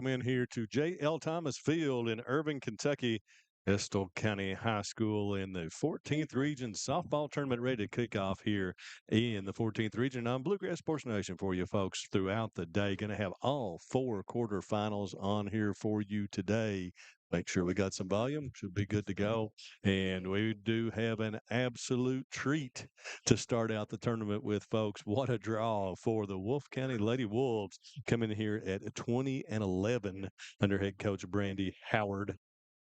welcome in here to J.L. Thomas Field in Irvine, Kentucky. Estill County High School in the 14th Region softball tournament ready to kick off here in the 14th Region on Bluegrass Sports Nation for you folks throughout the day. Going to have all 4 quarterfinals on here for you today. Make sure we got some volume. Should be good to go. And we do have an absolute treat to start out the tournament with, folks. What a draw for the Wolfe County Lady Wolves coming here at 20-11 under head coach Brandy Howard.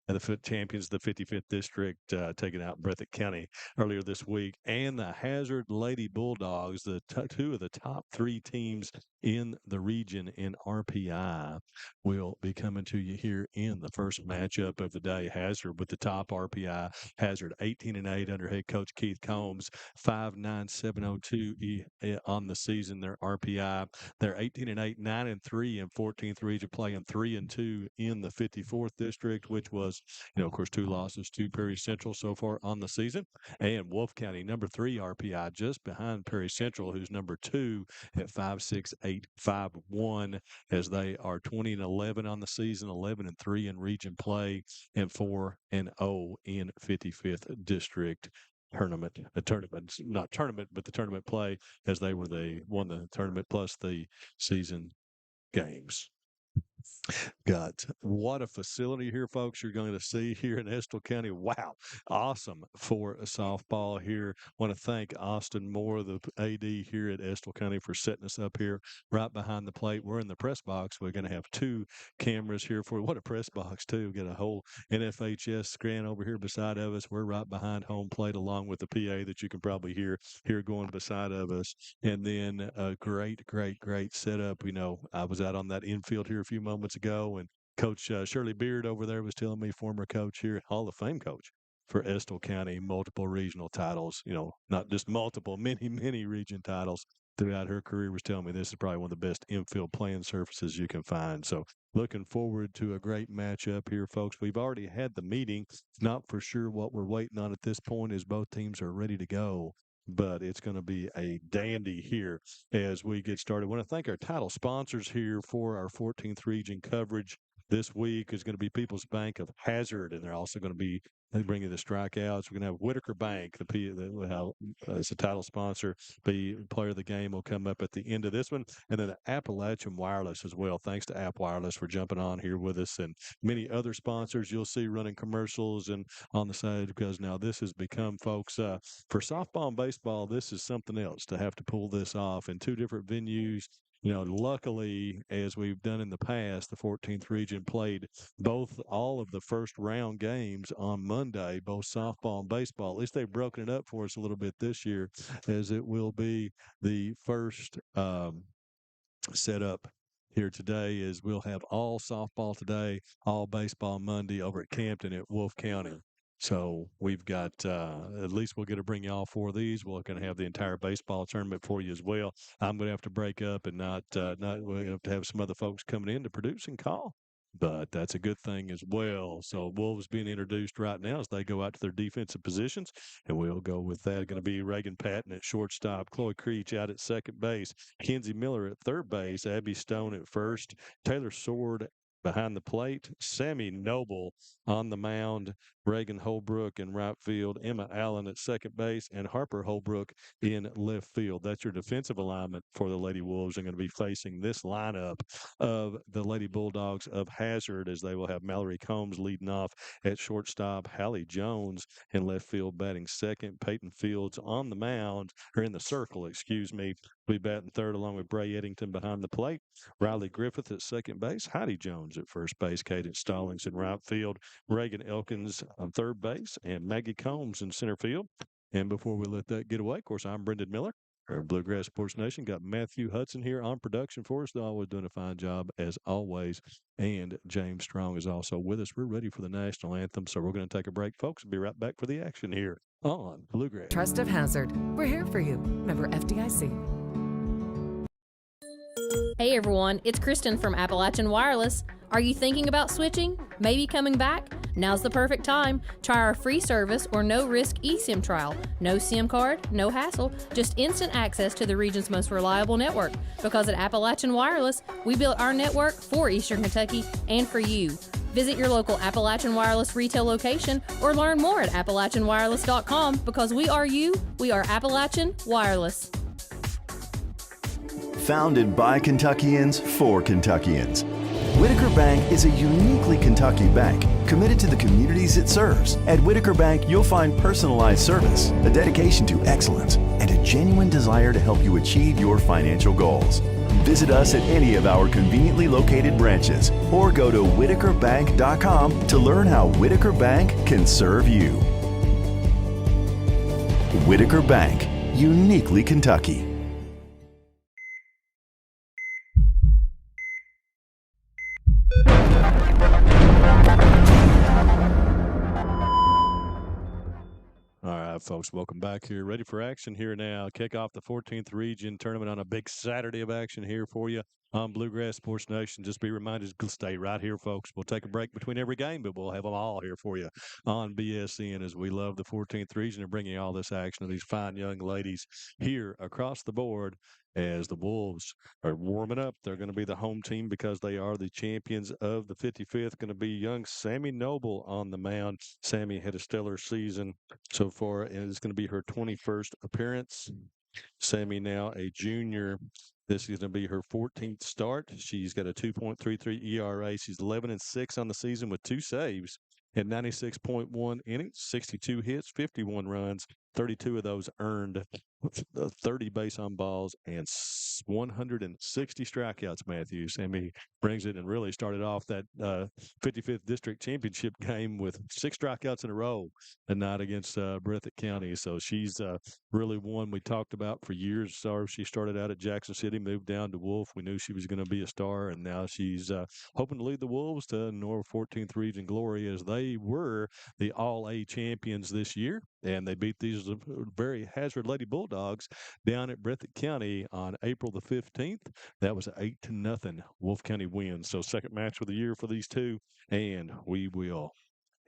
And the champions, the 55th district, taking out Breathitt County earlier this week, and the Hazard Lady Bulldogs, the two of the top 3 teams in the region in RPI, will be coming to you here in the first matchup of the day. Hazard with the top RPI. Hazard 18-8 under head coach Keith Combs, 5.9702 on the season. Their RPI. They're 18-8, 9-3 in 14th region, playing 3-2 in the 54th district, which was, of course, 2 losses to Perry Central so far on the season. And Wolfe County, number 3 RPI, just behind Perry Central, who's number 2 at 5.6851, as they are 20-11 on the season, 11-3 in region play, and 4-0 in 55th district tournament. Not tournament, but the tournament play, as they won the tournament plus the season games. Got what a facility here, folks, you're going to see here in Estill County. Wow, awesome for a softball here. Want to thank Austin Moore, the AD here at Estill County, for setting us up here right behind the plate. We're in the press box. We're going to have 2 cameras here for what a press box too. We've got a whole NFHS screen over here beside of us. We're right behind home plate, along with the PA that you can probably hear here going beside of us. And then a great setup. I was out on that infield here a few moments ago, and Coach Shirley Beard over there was telling me, former coach here, Hall of Fame coach for Estill County, multiple regional titles, not just multiple, many region titles throughout her career, was telling me this is probably one of the best infield playing surfaces you can find. So looking forward to a great matchup here, folks. We've already had the meeting. Not for sure what we're waiting on at this point, is both teams are ready to go. But it's going to be a dandy here as we get started. I want to thank our title sponsors here for our 14th region coverage. This week is going to be People's Bank of Hazard, and they're also going to be bringing the strikeouts. We're going to have Whitaker Bank, as a title sponsor. The player of the game will come up at the end of this one. And then the Appalachian Wireless as well. Thanks to App Wireless for jumping on here with us, and many other sponsors you'll see running commercials and on the side, because now this has become, folks, for softball and baseball, this is something else to have to pull this off in 2 different venues. Luckily, as we've done in the past, the 14th region played all of the first round games on Monday, both softball and baseball. At least they've broken it up for us a little bit this year, as it will be the first setup here today. Is we'll have all softball today, all baseball Monday over at Campton at Wolfe County. So we've got, at least we'll get to bring you all 4 of these. We're going to have the entire baseball tournament for you as well. I'm going to have to break up and we're going to have some other folks coming in to produce and call. But that's a good thing as well. So Wolves being introduced right now as they go out to their defensive positions. And we'll go with that. Going to be Reagan Patton at shortstop, Chloe Creech out at second base, Kenzie Miller at third base, Abby Stone at first, Taylor Sword behind the plate, Sammy Noble on the mound, Reagan Holbrook in right field, Emma Allen at second base, and Harper Holbrook in left field. That's your defensive alignment for the Lady Wolves. Are going to be facing this lineup of the Lady Bulldogs of Hazard, as they will have Mallory Combs leading off at shortstop, Hallie Jones in left field batting second, Peyton Fields on the mound, or in the circle, excuse me, will be batting third, along with Bray Eddington behind the plate, Riley Griffith at second base, Heidi Jones at first base, Cadence Stallings in right field, Reagan Elkins on third base, and Maggie Combs in center field. And before we let that get away, of course, I'm Brendan Miller. Our Bluegrass Sports Nation got Matthew Hudson here on production for us. They're always doing a fine job, as always. And James Strong is also with us. We're ready for the national anthem, so we're going to take a break, folks, and be right back for the action here on Bluegrass. Trust of Hazard. We're here for you. Member FDIC. Hey everyone, it's Kristen from Appalachian Wireless. Are you thinking about switching? Maybe coming back? Now's the perfect time. Try our free service or no-risk eSIM trial. No SIM card, no hassle, just instant access to the region's most reliable network. Because at Appalachian Wireless, we built our network for Eastern Kentucky and for you. Visit your local Appalachian Wireless retail location or learn more at AppalachianWireless.com because we are you, we are Appalachian Wireless. Founded by Kentuckians for Kentuckians, Whitaker Bank is a uniquely Kentucky bank committed to the communities it serves. At Whitaker Bank, you'll find personalized service, a dedication to excellence, and a genuine desire to help you achieve your financial goals. Visit us at any of our conveniently located branches or go to whitakerbank.com to learn how Whitaker Bank can serve you. Whitaker Bank, uniquely Kentucky. All right, folks, welcome back here. Ready for action here now. Kick off the 14th Region Tournament on a big Saturday of action here for you on Bluegrass Sports Nation. Just be reminded to stay right here, folks. We'll take a break between every game, but we'll have them all here for you on BSN as we love the 14th Region and bringing all this action of these fine young ladies here across the board as the Wolves are warming up. They're going to be the home team because they are the champions of the 55th. Going to be young Sammy Noble on the mound. Sammy had a stellar season so far, and it's going to be her 21st appearance. Sammy now a junior. This is going to be her 14th start. She's got a 2.33 ERA. She's 11-6 on the season with 2 saves at 96.1 innings, 62 hits, 51 runs, 32 of those earned, 30 base on balls, and 160 strikeouts, Matthew. Sammy brings it and really started off that 55th District Championship game with 6 strikeouts in a row tonight against Breathitt County. So she's really one we talked about for years. So she started out at Jackson City, moved down to Wolfe. We knew she was going to be a star, and now she's hoping to lead the Wolves to North 14th Region glory as they were the All-A champions this year. And they beat these very hazard Lady Bulldogs down at Breathitt County on April the 15th. That was an 8-0 Wolfe County win. So second match of the year for these two. And we will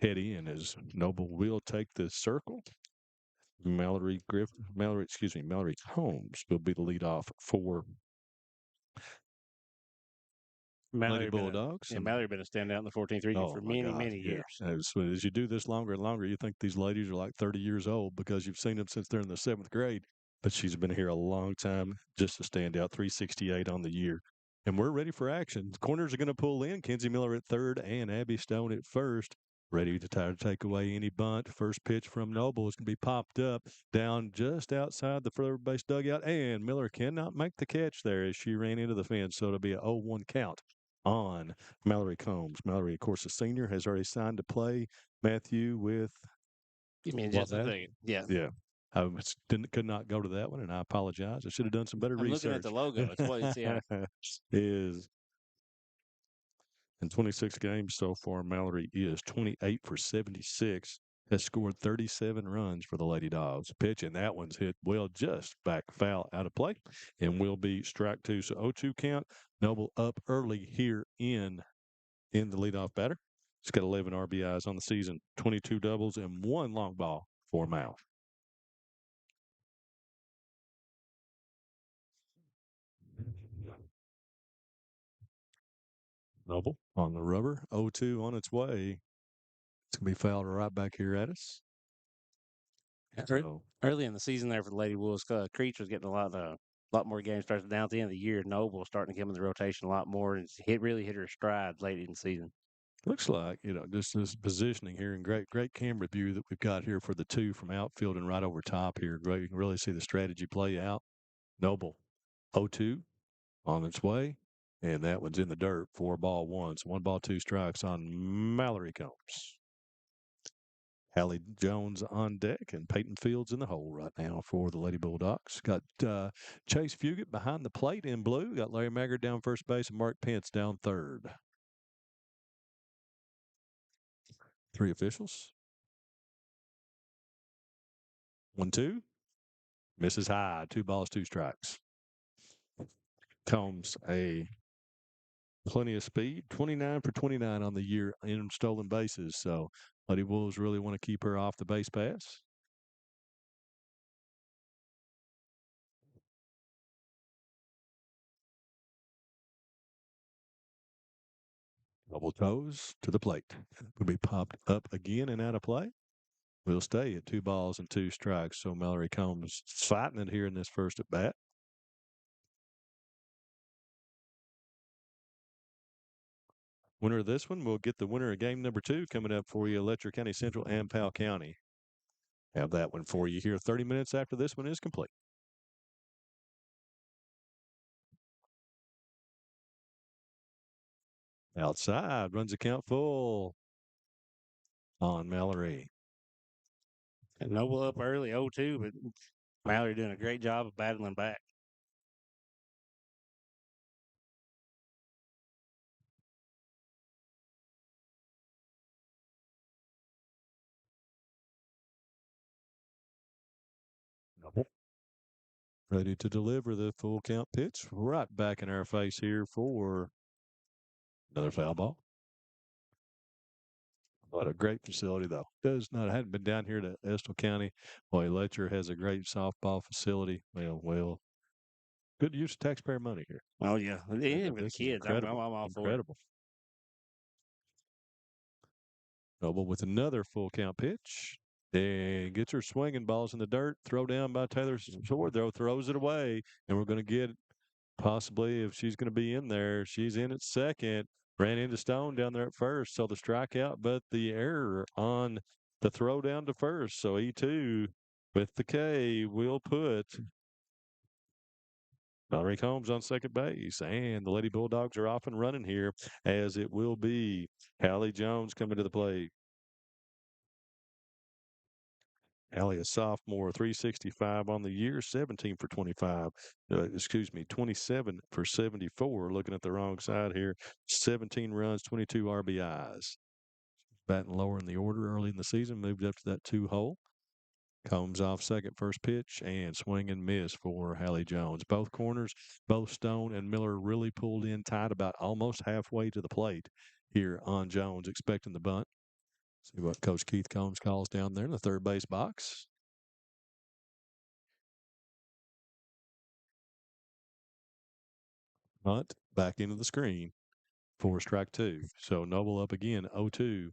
head in as Noble will take the circle. Mallory Holmes will be the leadoff for Lady Bulldogs. Mallory been a standout in the 14th Region for many years. As you do this longer and longer, you think these ladies are like 30 years old because you've seen them since they're in the 7th grade. But she's been here a long time, just a standout, 368 on the year. And we're ready for action. The corners are going to pull in. Kenzie Miller at third and Abby Stone at first. Ready to try to take away any bunt. First pitch from Noble is going to be popped up down just outside the third base dugout. And Miller cannot make the catch there as she ran into the fence. So it'll be a 0-1 count on Mallory Combs. Mallory, of course, a senior, has already signed to play. Matthew with. Give me just a second. Yeah. I could not go to that one, and I apologize. I should have done some better research. I'm looking at the logo. It's what it's, yeah. Is in 26 games so far, Mallory is 28 for 76. Has scored 37 runs for the Lady Dogs. Pitch, and that one's hit well just back foul out of play and will be strike 2. So 0-2 count. Noble up early here in the leadoff batter. He's got 11 RBIs on the season, 22 doubles, and 1 long ball for Mal. Noble on the rubber, 0-2 on its way. It's going to be fouled right back here at us. Early in the season there for the Lady Wolves, Creech was getting a lot more games started down at the end of the year. Noble starting to come in the rotation a lot more and really hit her stride late in the season. Looks like, just this positioning here and great camera view that we've got here for the two from outfield and right over top here. Great. You can really see the strategy play out. Noble, 0-2 on its way. And that one's in the dirt. 4-1. So 1 ball, 2 strikes on Mallory Combs. Hallie Jones on deck and Peyton Fields in the hole right now for the Lady Bulldogs. Got Chase Fugit behind the plate in blue. Got Larry Maggard down first base and Mark Pence down third. 3 officials. 1-2. Misses high. 2 balls, 2 strikes. Combs a Plenty of speed. 29 for 29 on the year in stolen bases. So Lady Wolves really want to keep her off the base pass. Double toes to the plate. Will be popped up again and out of play. We'll stay at 2 balls and 2 strikes. So Mallory Combs fighting it here in this first at bat. Winner of this one, we'll get the winner of game number 2 coming up for you, Letcher County Central and Powell County. Have that one for you here 30 minutes after this one is complete. Outside, runs the count full on Mallory. And Noble up early, 0-2, but Mallory doing a great job of battling back. Ready to deliver the full count pitch right back in our face here for another foul ball. What a great facility, though. Does not hadn't been down here to Estill County. Boy, Letcher has a great softball facility. Well, good use of taxpayer money here. Oh, yeah. Even for the This is kids, I'm incredible. all for it. Incredible. Noble with another full count pitch. And gets her swinging, balls in the dirt. Throw down by Taylor Sword. Throws it away. And we're going to get possibly, if she's going to be in there, she's in at second. Ran into Stone down there at first. So the strikeout, but the error on the throw down to first. So E2 with the K will put Mallory Combs on second base. And the Lady Bulldogs are off and running here, as it will be Hallie Jones coming to the plate. Allie, a sophomore, 365 on the year, 17 for 25. 27 for 74. Looking at the wrong side here. 17 runs, 22 RBIs. Batting lower in the order early in the season, moved up to that 2 hole. Combs off second, first pitch, and swing and miss for Hallie Jones. Both corners, both Stone and Miller really pulled in tight about almost halfway to the plate here on Jones, expecting the bunt. See what Coach Keith Combs calls down there in the third base box. Hunt back into the screen for strike 2. So Noble up again, 0-2,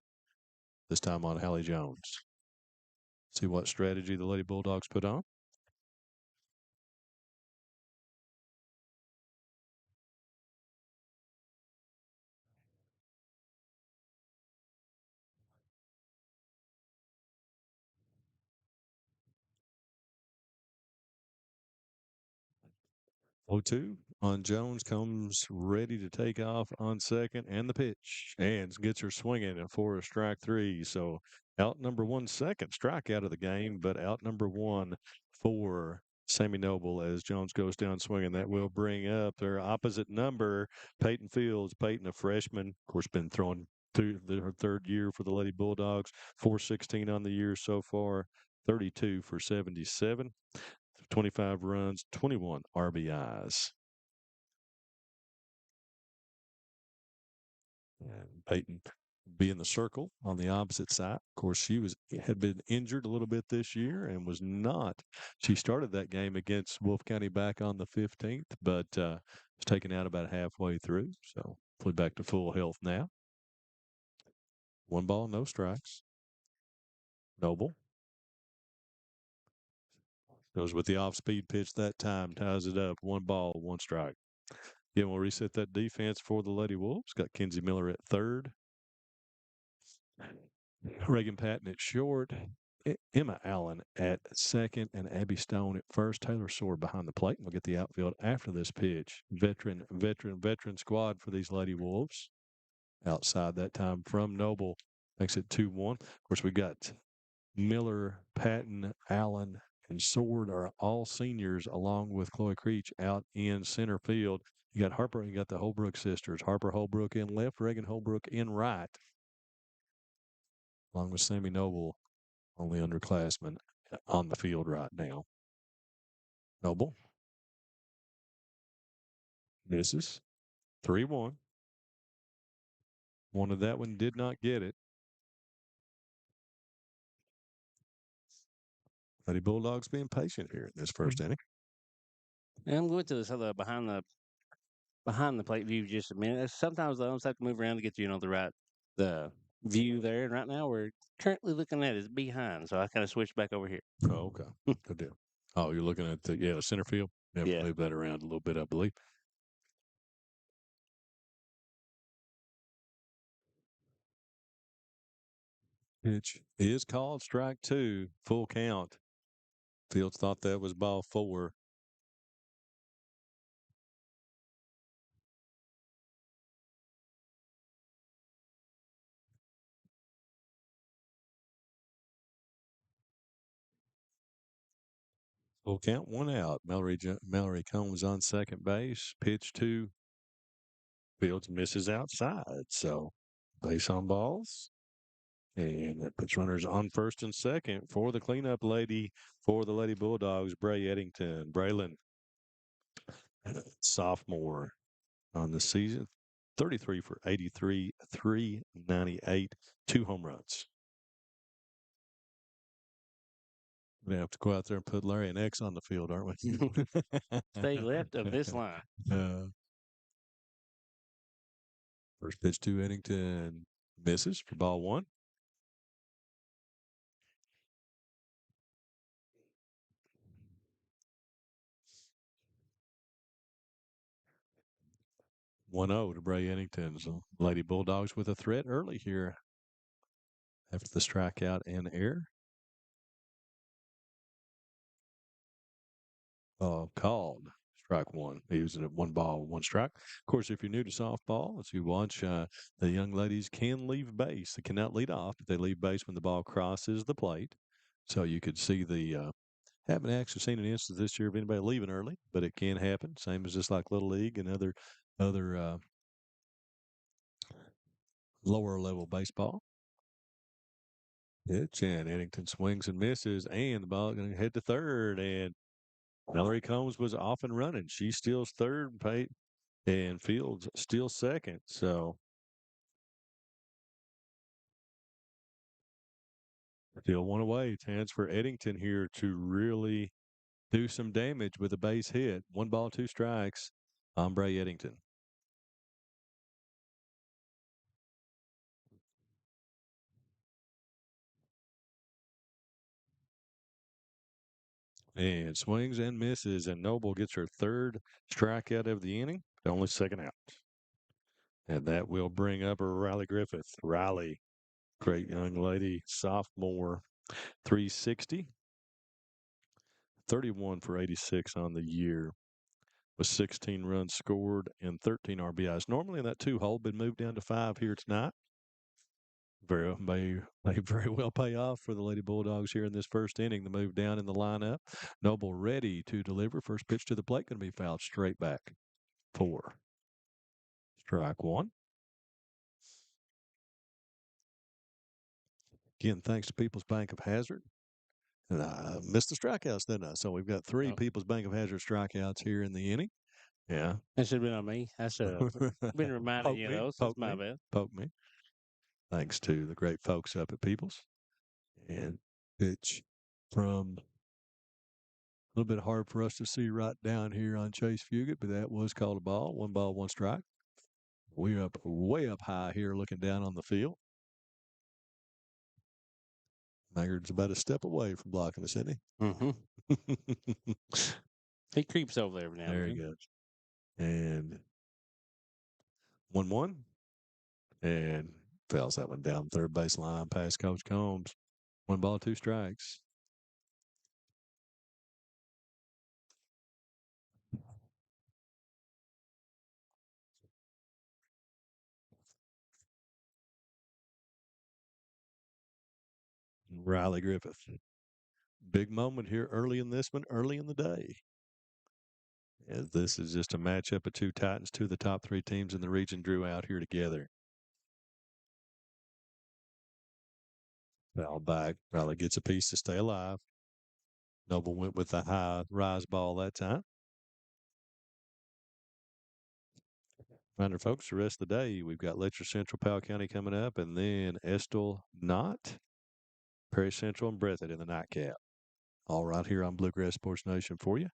this time on Hallie Jones. See what strategy the Lady Bulldogs put on. Oh, 2 on Jones, comes ready to take off on second, and the pitch, and gets her swinging for a strike 3. So out number 1, second strikeout of the game, but out number 1 for Sammy Noble as Jones goes down swinging. That will bring up their opposite number, Peyton Fields. Peyton, a freshman, of course, been throwing through her third year for the Lady Bulldogs, 416 on the year so far, 32 for 77. 25 runs, 21 RBIs. And Peyton be in the circle on the opposite side. Of course, she had been injured a little bit this year and was not. She started that game against Wolfe County back on the 15th, but was taken out about halfway through. So hopefully back to full health now. 1 ball, no strikes. Noble goes with the off-speed pitch that time, ties it up. 1 ball, 1 strike. Again, we'll reset that defense for the Lady Wolves. Got Kenzie Miller at third. Reagan Patton at short. Emma Allen at second, and Abby Stone at first. Taylor Sword behind the plate. We'll get the outfield after this pitch. Veteran squad for these Lady Wolves. Outside that time from Noble. Makes it 2-1. Of course, we got Miller, Patton, Allen, and Sword are all seniors, along with Chloe Creech out in center field. You got Harper, you got the Holbrook sisters. Harper Holbrook in left, Reagan Holbrook in right. Along with Sammy Noble, only underclassmen on the field right now. Noble misses. 3-1. Wanted that one, did not get it. Lady Bulldogs being patient here in this first inning. And I'm going to this other behind the plate view just a minute. Sometimes the umpires have to move around to get the view there. And right now we're currently looking at his behind, so I kind of switched back over here. Oh, okay. Good deal. Oh, you're looking at the center field? You have to move that around a little bit, I believe. Pitch is called strike 2, full count. Fields thought that was ball 4. Full count, 1 out. Mallory Combs on second base. Pitch to Fields, misses outside. So base on balls. And that puts runners on first and second for the cleanup lady for the Lady Bulldogs, Bray Eddington. Braylon, sophomore on the season, 33 for 83, 398, 2 home runs. We're going to have to go out there and put Larry and X on the field, aren't we? Stay left of this line. First pitch to Eddington, misses for ball 1. One 0 to Bray Eddington. So Lady Bulldogs with a threat early here after the strikeout and error. Called strike 1. He was at 1 ball, 1 strike. Of course, if you're new to softball, as you watch, the young ladies can leave base. They cannot lead off, but they leave base when the ball crosses the plate. So you could see haven't actually seen an instance this year of anybody leaving early, but it can happen. Same as just like Little League and other lower level baseball. Pitch, and Eddington swings and misses, and the ball going to head to third, and Mallory Combs was off and running. She steals third, and Fields steals second. So still 1 away. Chance for Eddington here to really do some damage with a base hit. 1 ball, 2 strikes on Bray Eddington. And swings and misses, and Noble gets her 3rd strikeout of the inning, only 2nd out. And that will bring up Riley Griffith. Riley, great young lady, sophomore, 360, 31 for 86 on the year, with 16 runs scored and 13 RBIs. Normally that 2 hole been moved down to 5 here tonight. May very well pay off for the Lady Bulldogs here in this first inning. The move down in the lineup. Noble ready to deliver. First pitch to the plate going to be fouled straight back. 4. Strike 1. Again, thanks to People's Bank of Hazard. And I missed the strikeouts, didn't I? So we've got 3 People's Bank of Hazard strikeouts here in the inning. Yeah. That should have been on me. I should have been reminding you of those. That's my bad. Poke me. Thanks to the great folks up at People's. And pitch from a little bit hard for us to see right down here on Chase Fugit, but that was called a ball. 1 ball, 1 strike. We're up way up high here looking down on the field. Maggard's about a step away from blocking us, isn't he? Mm-hmm. He creeps over there now. There he goes. And 1-1. And fouls that one down third base line past Coach Combs. 1 ball, 2 strikes. Riley Griffith. Big moment here early in this one, early in the day. As this is just a matchup of 2 Titans, 2 of the top 3 teams in the region drew out here together. Foul back. Riley gets a piece to stay alive. Noble went with the high rise ball that time. Reminder, folks, the rest of the day, we've got Letcher Central, Powell County coming up, and then Estill, Knott, Prairie Central, and Breathitt in the nightcap. All right here on Bluegrass Sports Nation for you.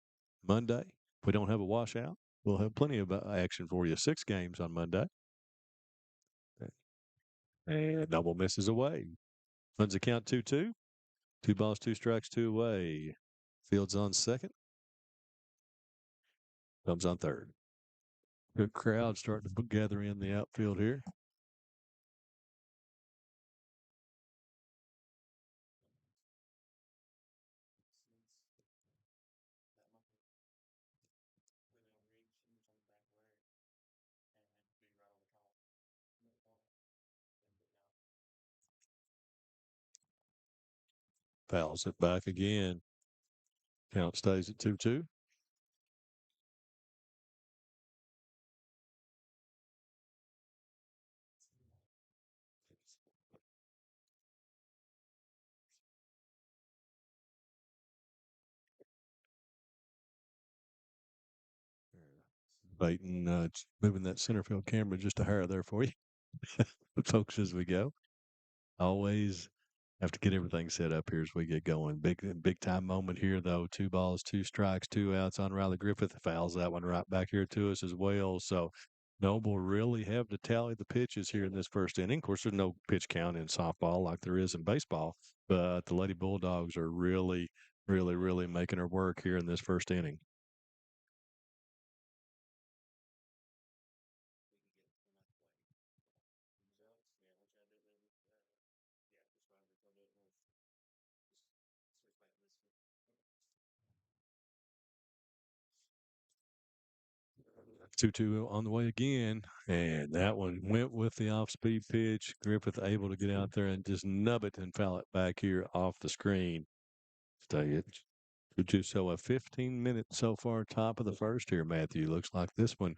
Monday, if we don't have a washout, we'll have plenty of action for you. 6 games on Monday. And Noble misses away. Runs the count 2-2. 2 balls, 2 strikes, 2 away. Fields on second. Comes on third. Good crowd starting to gather in the outfield here. Fouls it back again. Count stays at 2-2. Baton moving that center field camera just a hair there for you, folks, as we go. Always have to get everything set up here as we get going. Big time moment here, though. 2 balls, 2 strikes, 2 outs on Riley Griffith. Fouls that one right back here to us as well. So Noble really have to tally the pitches here in this first inning. Of course, there's no pitch count in softball like there is in baseball, but the Lady Bulldogs are really making her work here in this first inning. Two on the way again, and that one went with the off-speed pitch. Griffith able to get out there and just nub it and foul it back here off the screen. Stay it. 2-2, so a 15-minute so far, top of the first here, Matthew. Looks like this one,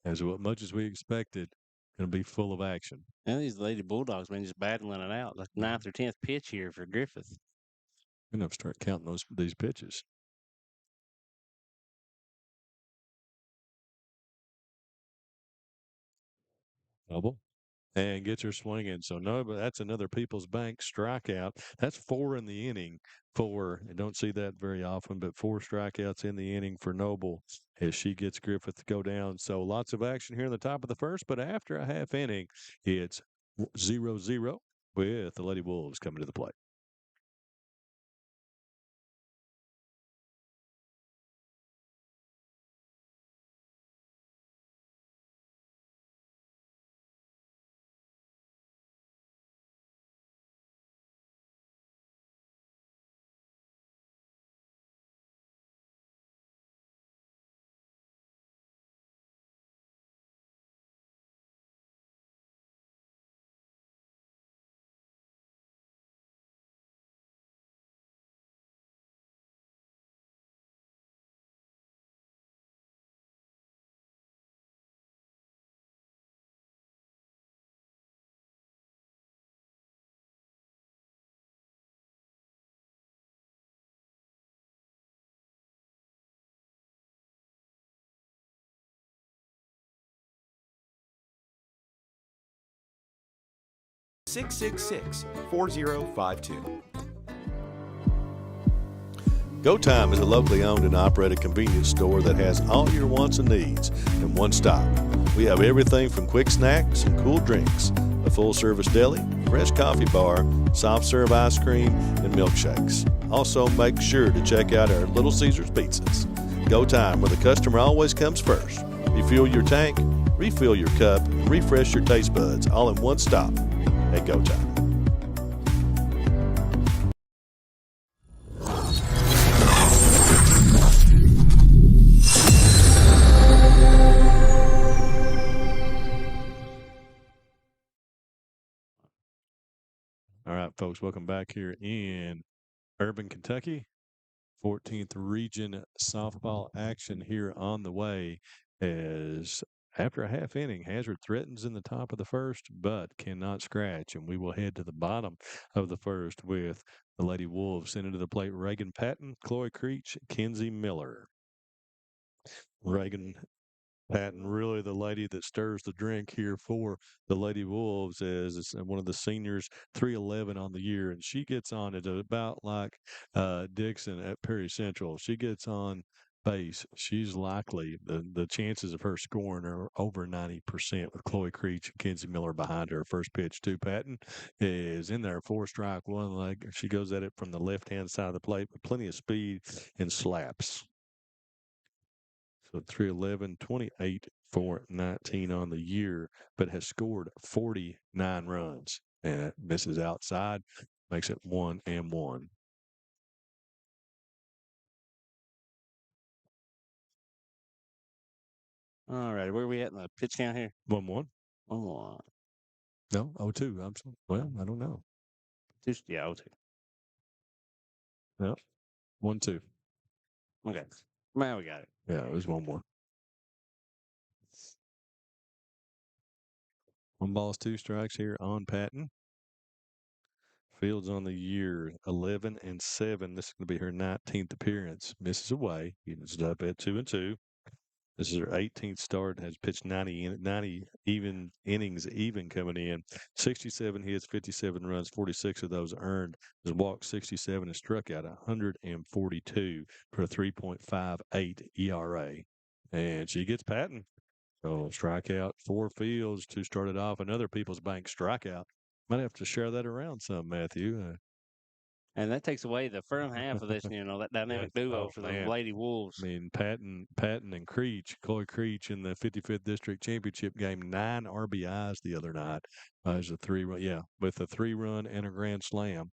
as much as we expected, going to be full of action. And these Lady Bulldogs, man, just battling it out. Like 9th or 10th pitch here for Griffith. We're going to have to start counting these pitches. Double. And gets her swinging. So, no, but that's another People's Bank strikeout. That's 4 in the inning. 4. I don't see that very often, but 4 strikeouts in the inning for Noble as she gets Griffith to go down. So, lots of action here in the top of the first, but after a half inning, it's 0-0 with the Lady Wolves coming to the plate. (666-4052). Go Time is a locally owned and operated convenience store that has all your wants and needs in one stop. We have everything from quick snacks and cool drinks, a full-service deli, fresh coffee bar, soft-serve ice cream, and milkshakes. Also, make sure to check out our Little Caesars pizzas. Go Time, where the customer always comes first. Refuel your tank, refill your cup, and refresh your taste buds all in one stop at Go Time. All right, folks, welcome back here in Irvine, Kentucky. 14th Region softball action here on the way as after a half inning, Hazard threatens in the top of the first, but cannot scratch. And we will head to the bottom of the first with the Lady Wolves sent into the plate. Reagan Patton, Chloe Creech, Kenzie Miller. Reagan Patton, really the lady that stirs the drink here for the Lady Wolves is one of the seniors, 311 on the year, and she gets on it about like Dixon at Perry Central. She gets on base. She's likely the chances of her scoring are over 90% with Chloe Creech and Kenzie Miller behind her. First pitch to Patton is in there, 4-strike, one leg. She goes at it from the left hand side of the plate with plenty of speed and slaps. So 311, 28 for 19 on the year, but has scored 49 runs. And it misses outside, makes it 1-1. All right, where are we at in the pitch count here? 1-1. 1-1. No, 0-2. I'm sorry. Well, I don't know. Yeah, 0-2. No, 1-2. Okay. Man, we got it. Yeah, it was 1-1. 1 balls, 2 strikes here on Patton. Fields on the year 11-7. This is going to be her 19th appearance. Misses away. Evens it up at 2-2. This is her 18th start. Has pitched 90 even innings even coming in. 67 hits, 57 runs, 46 of those earned. Has walked 67 and struck out 142 for a 3.58 ERA. And she gets Patton. So strikeout 4 Fields to start it off. Another People's Bank strikeout. Might have to share that around some, Matthew. And that takes away the front half of this, that dynamic duo for the man. Lady Wolves. I mean, Patton and Creech, Chloe Creech in the 55th District Championship game, 9 RBIs the other night. As a 3-run, with a 3-run and a grand slam.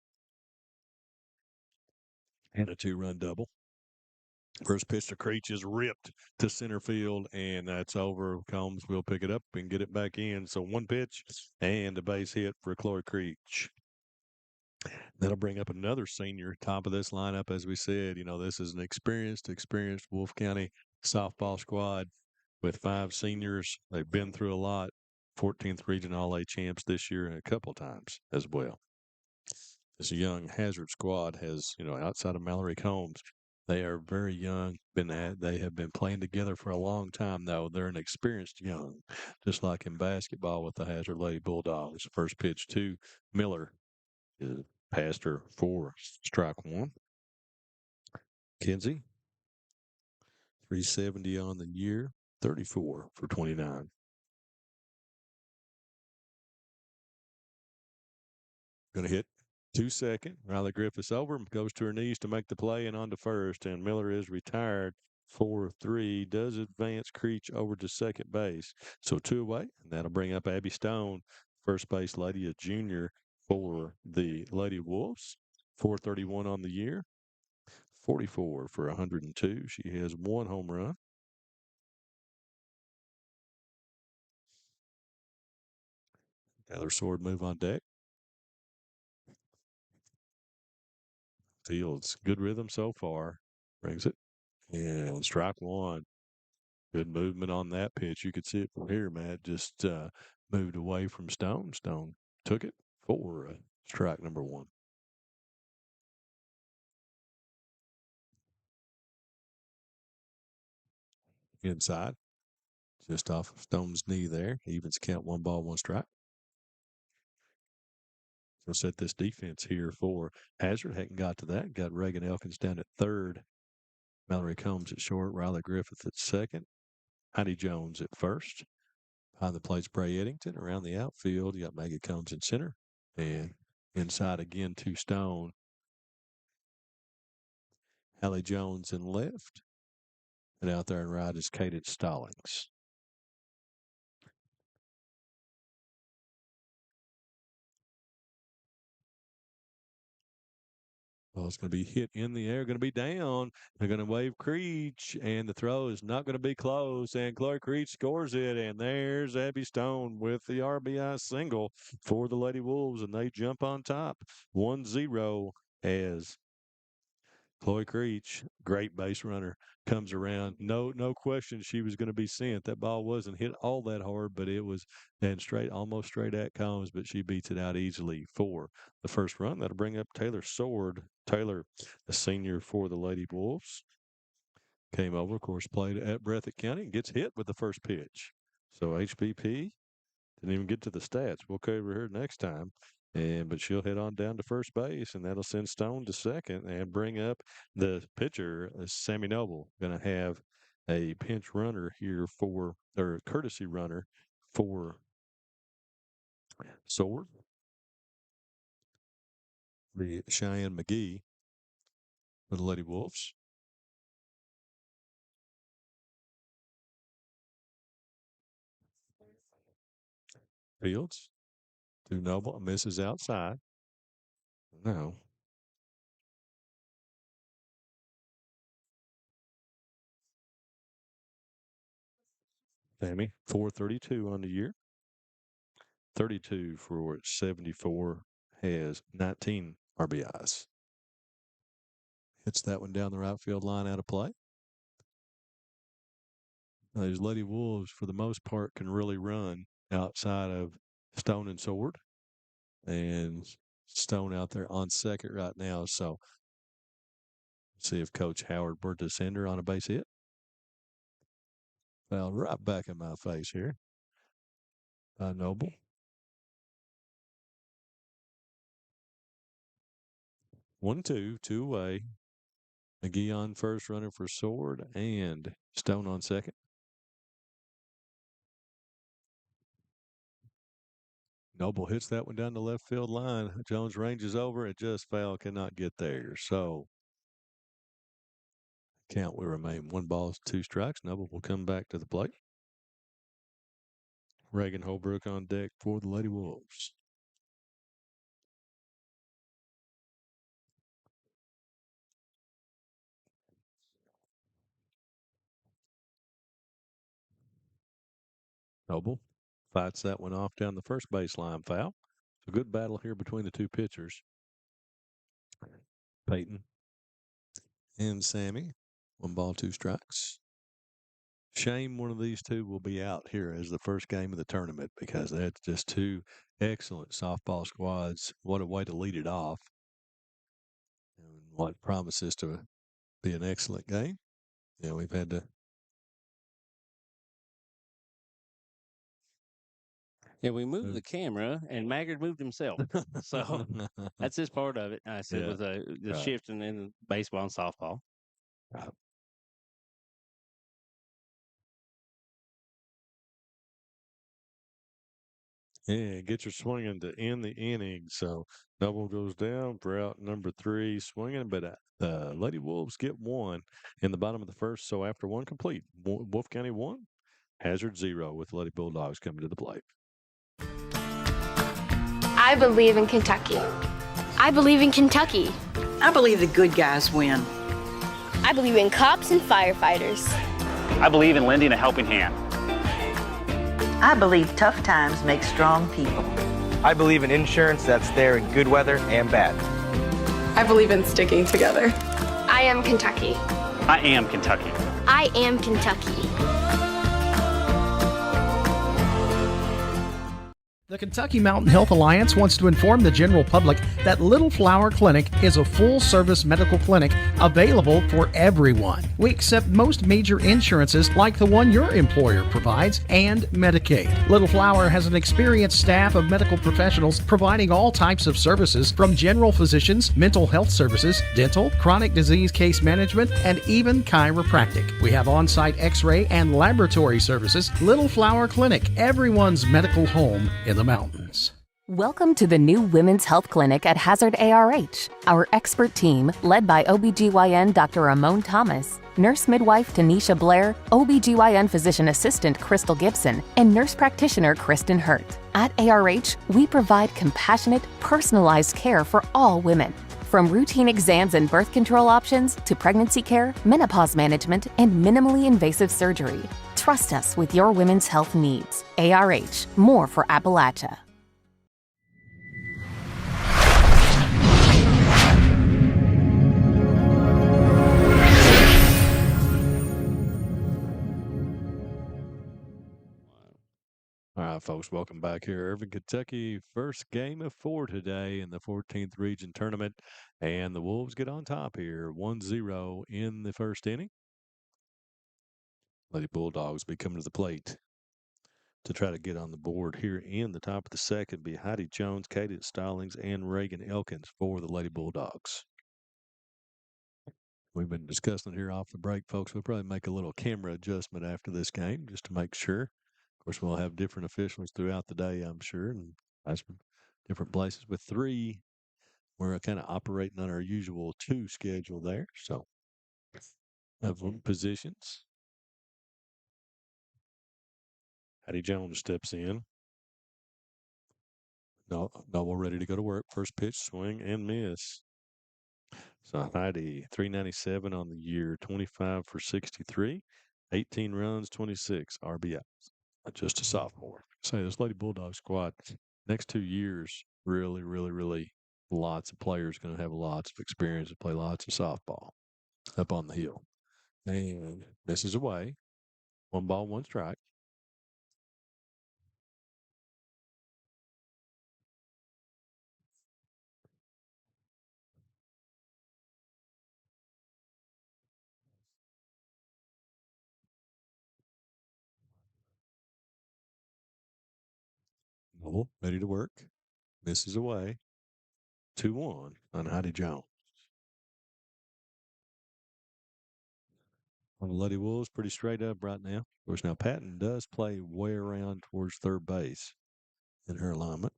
And a 2-run double. First pitch to Creech is ripped to center field, and that's over. Combs will pick it up and get it back in. So 1 pitch and a base hit for Chloe Creech. That'll bring up another senior, top of this lineup. As we said, this is an experienced Wolfe County softball squad with 5 seniors. They've been through a lot. 14th Region All-A champs this year and a couple times as well. This young Hazard squad has, outside of Mallory Combs, they are very young. They have been playing together for a long time, though. They're an experienced young, just like in basketball with the Hazard Lady Bulldogs. First pitch to Miller is past her for strike 1. Kenzie, 370 on the year, 34 for 29. Going to hit 2-2. Riley Griffiths over, goes to her knees to make the play and on to first. And Miller is retired 4-3. Does advance Creech over to second base. So 2 away, and that'll bring up Abby Stone, first base lady, a junior for the Lady Wolves. 431 on the year, 44 for 102. She has 1 home run. Another sword move on deck. Fields, good rhythm so far. Brings it. And strike 1. Good movement on that pitch. You could see it from here, Matt. Just moved away from Stone. Stone took it for strike number 1. Inside. Just off of Stone's knee there. Evens count 1 ball, 1 strike. So set this defense here for Hazard. Hadn't got to that. Got Reagan Elkins down at third. Mallory Combs at short. Riley Griffith at second. Heidi Jones at first. Behind the plate's Bray Eddington. Around the outfield, you got Maggie Combs in center. And inside again to Stone. Hallie Jones in left. And out there in right is Kaden Stallings. Well, it's going to be hit in the air, going to be down. They're going to wave Creech, and the throw is not going to be close. And Clark Creech scores it, and there's Abby Stone with the RBI single for the Lady Wolves, and they jump on top 1-0 as Chloe Creech, great base runner, comes around. No question she was going to be sent. That ball wasn't hit all that hard, but it was then almost straight at Combs, but she beats it out easily for the first run. That'll bring up Taylor Sword. Taylor, a senior for the Lady Wolves. came over, of course, played at Breathitt County and gets hit with the first pitch. So HBP didn't even get to the stats. We'll cover her next time. But she'll head on down to first base, and that'll send Stone to second and bring up the pitcher, Sammy Noble, going to have a pinch runner here or courtesy runner for Sword. The Cheyenne McGee for the Lady Wolves. Fields to Noble, misses outside. No. Sammy, 432 on the year. 32 for 74, has 19 RBIs. Hits that one down the right field line out of play. These Lady Wolves, for the most part, can really run outside of Stone and Sword. And Stone out there on second right now. So see if Coach Howard were to send her on a base hit. Foul right back in my face here by Noble. 1-2, 2 away. McGee on first, runner for Sword, and Stone on second. Noble hits that one down the left field line. Jones ranges over and just foul, cannot get there. So count will remain 1 ball, 2 strikes. Noble will come back to the plate. Reagan Holbrook on deck for the Lady Wolves. Noble fights that one off down the first baseline, foul. It's a good battle here between the two pitchers. Peyton and Sammy. 1 ball, 2 strikes. Shame one of these two will be out here as the first game of the tournament because that's just 2 excellent softball squads. What a way to lead it off. And what promises to be an excellent game. Yeah, we've had to. Yeah, we moved the camera, and Maggard moved himself. So that's just part of it. I said with the shifting in baseball and softball. Right. Yeah, get your swinging to end the inning. So Noble goes down for out number 3, swinging, but the Lady Wolves get 1 in the bottom of the first. So after 1 complete, Wolfe County 1, Hazard 0 with Lady Bulldogs coming to the plate. I believe in Kentucky. I believe in Kentucky. I believe the good guys win. I believe in cops and firefighters. I believe in lending a helping hand. I believe tough times make strong people. I believe in insurance that's there in good weather and bad. I believe in sticking together. I am Kentucky. I am Kentucky. I am Kentucky. The Kentucky Mountain Health Alliance wants to inform the general public that Little Flower Clinic is a full-service medical clinic available for everyone. We accept most major insurances like the one your employer provides and Medicaid. Little Flower has an experienced staff of medical professionals providing all types of services from general physicians, mental health services, dental, chronic disease case management, and even chiropractic. We have on-site x-ray and laboratory services. Little Flower Clinic, everyone's medical home in the mountains. Welcome to the new Women's Health Clinic at Hazard ARH. Our expert team, led by OBGYN Dr. Ramon Thomas, nurse midwife Tanisha Blair, OBGYN physician assistant Crystal Gibson, and nurse practitioner Kristen Hurt. At ARH, we provide compassionate, personalized care for all women. From routine exams and birth control options to pregnancy care, menopause management, and minimally invasive surgery. Trust us with your women's health needs. ARH, more for Appalachia. All right, folks, welcome back here. Irvine, Kentucky, first game of 4 today in the 14th Region Tournament. And the Wolves get on top here, 1-0 in the first inning. Lady Bulldogs be coming to the plate to try to get on the board here in the top of the second. Be Heidi Jones, Katie Stallings, and Reagan Elkins for the Lady Bulldogs. We've been discussing it here off the break, folks. We'll probably make a little camera adjustment after this game just to make sure. Of course, we'll have different officials throughout the day, I'm sure, and that's different places. With 3, we're kind of operating on our usual 2 schedule there. So, have positions. Hattie Jones steps in. No, we're ready to go to work. First pitch, swing and miss. So Heidi, 397 on the year, 25 for 63, 18 runs, 26 RBIs. Just a sophomore. Say this Lady Bulldog squad, next 2 years, really lots of players going to have lots of experience and play lots of softball up on the hill. And misses away. 1 ball, 1 strike. Noble, ready to work. Misses away. 2-1 on Heidi Jones. On the Lady Wolves, pretty straight up right now. Of course, now Patton does play way around towards third base in her alignment.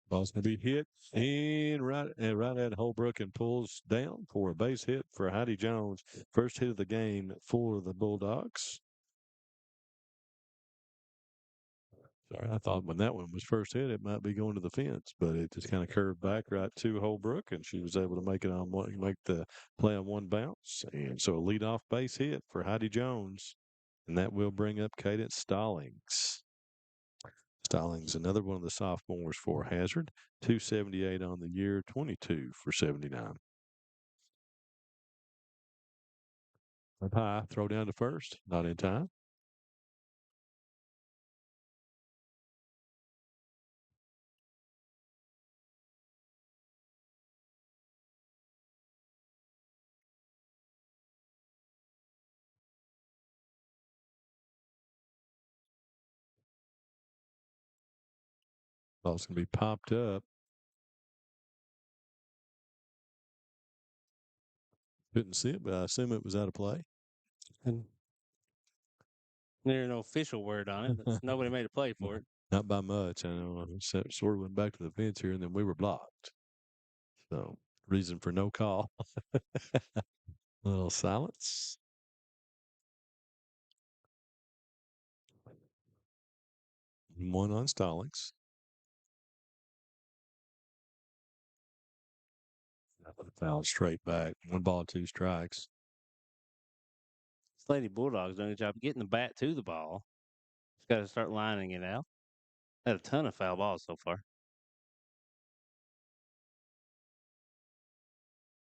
Ball's going to be hit and right at Holbrook and pulls down for a base hit for Heidi Jones. First hit of the game for the Bulldogs. Sorry, I thought when that one was first hit, it might be going to the fence, but it just kind of curved back right to Holbrook, and she was able to make the play on 1 bounce. And so a leadoff base hit for Heidi Jones, and that will bring up Cadence Stallings. Stallings, another one of the sophomores for Hazard, 278 on the year, 22 for 79. Up high, throw down to first, not in time. Ball's going to be popped up. Couldn't see it, but I assume it was out of play. And there's no official word on it. Nobody made a play for it. Not by much. I know. Sort of went back to the fence here, and then we were blocked. So, reason for no call. A little silence. One on Stallings. Foul straight back. 1 ball, 2 strikes. This Lady Bulldogs doing a good job getting the bat to the ball. Just got to start lining it out. Had a ton of foul balls so far.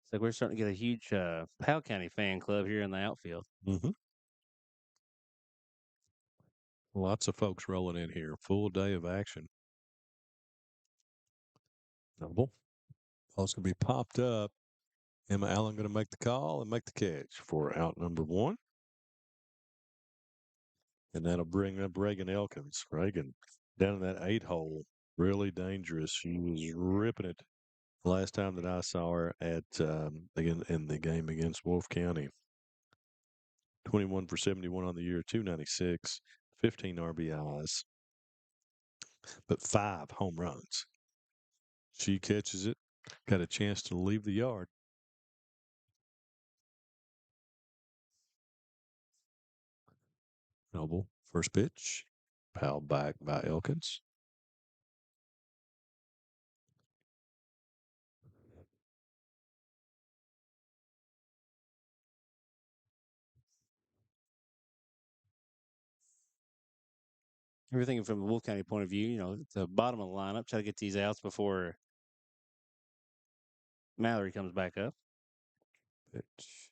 It's like we're starting to get a huge Powell County fan club here in the outfield. Mm-hmm. Lots of folks rolling in here. Full day of action. Noble. Ball's going to be popped up. Emma Allen going to make the call and make the catch for out number 1. And that'll bring up Reagan Elkins. Reagan down in that 8 hole. Really dangerous. She was ripping it the last time that I saw her at again in the game against Wolfe County. 21 for 71 on the year, 296, 15 RBIs, but 5 home runs. She catches it, got a chance to leave the yard. Noble, first pitch, fouled back by Elkins. Everything from a Wolfe County point of view, the bottom of the lineup, try to get these outs before Mallory comes back up. Pitch.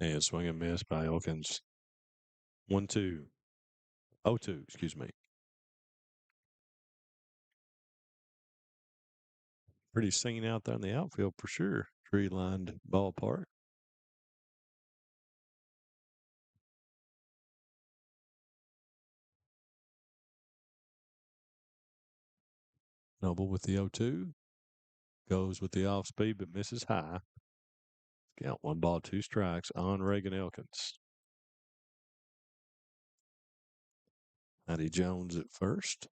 And swing and miss by Elkins. 1-2. 0-2, excuse me. Pretty scene out there in the outfield for sure. Tree-lined ballpark. Noble with the 0-2. Goes with the off speed but misses high. Count 1 ball, 2 strikes on Reagan Elkins. Matty Jones at first.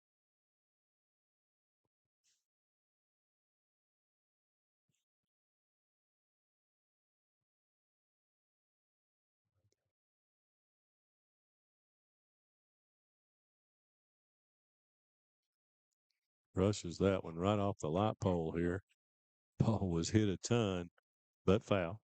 Rushes that one right off the light pole here. Ball was hit a ton, but foul.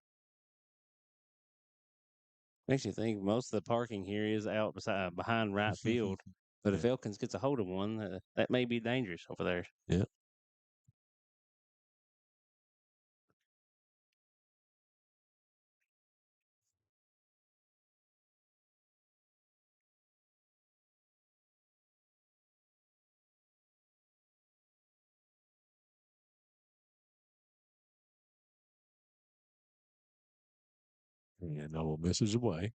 Makes you think most of the parking here is out behind right field. But if Elkins gets a hold of one, that may be dangerous over there. Yeah. And Noble misses away.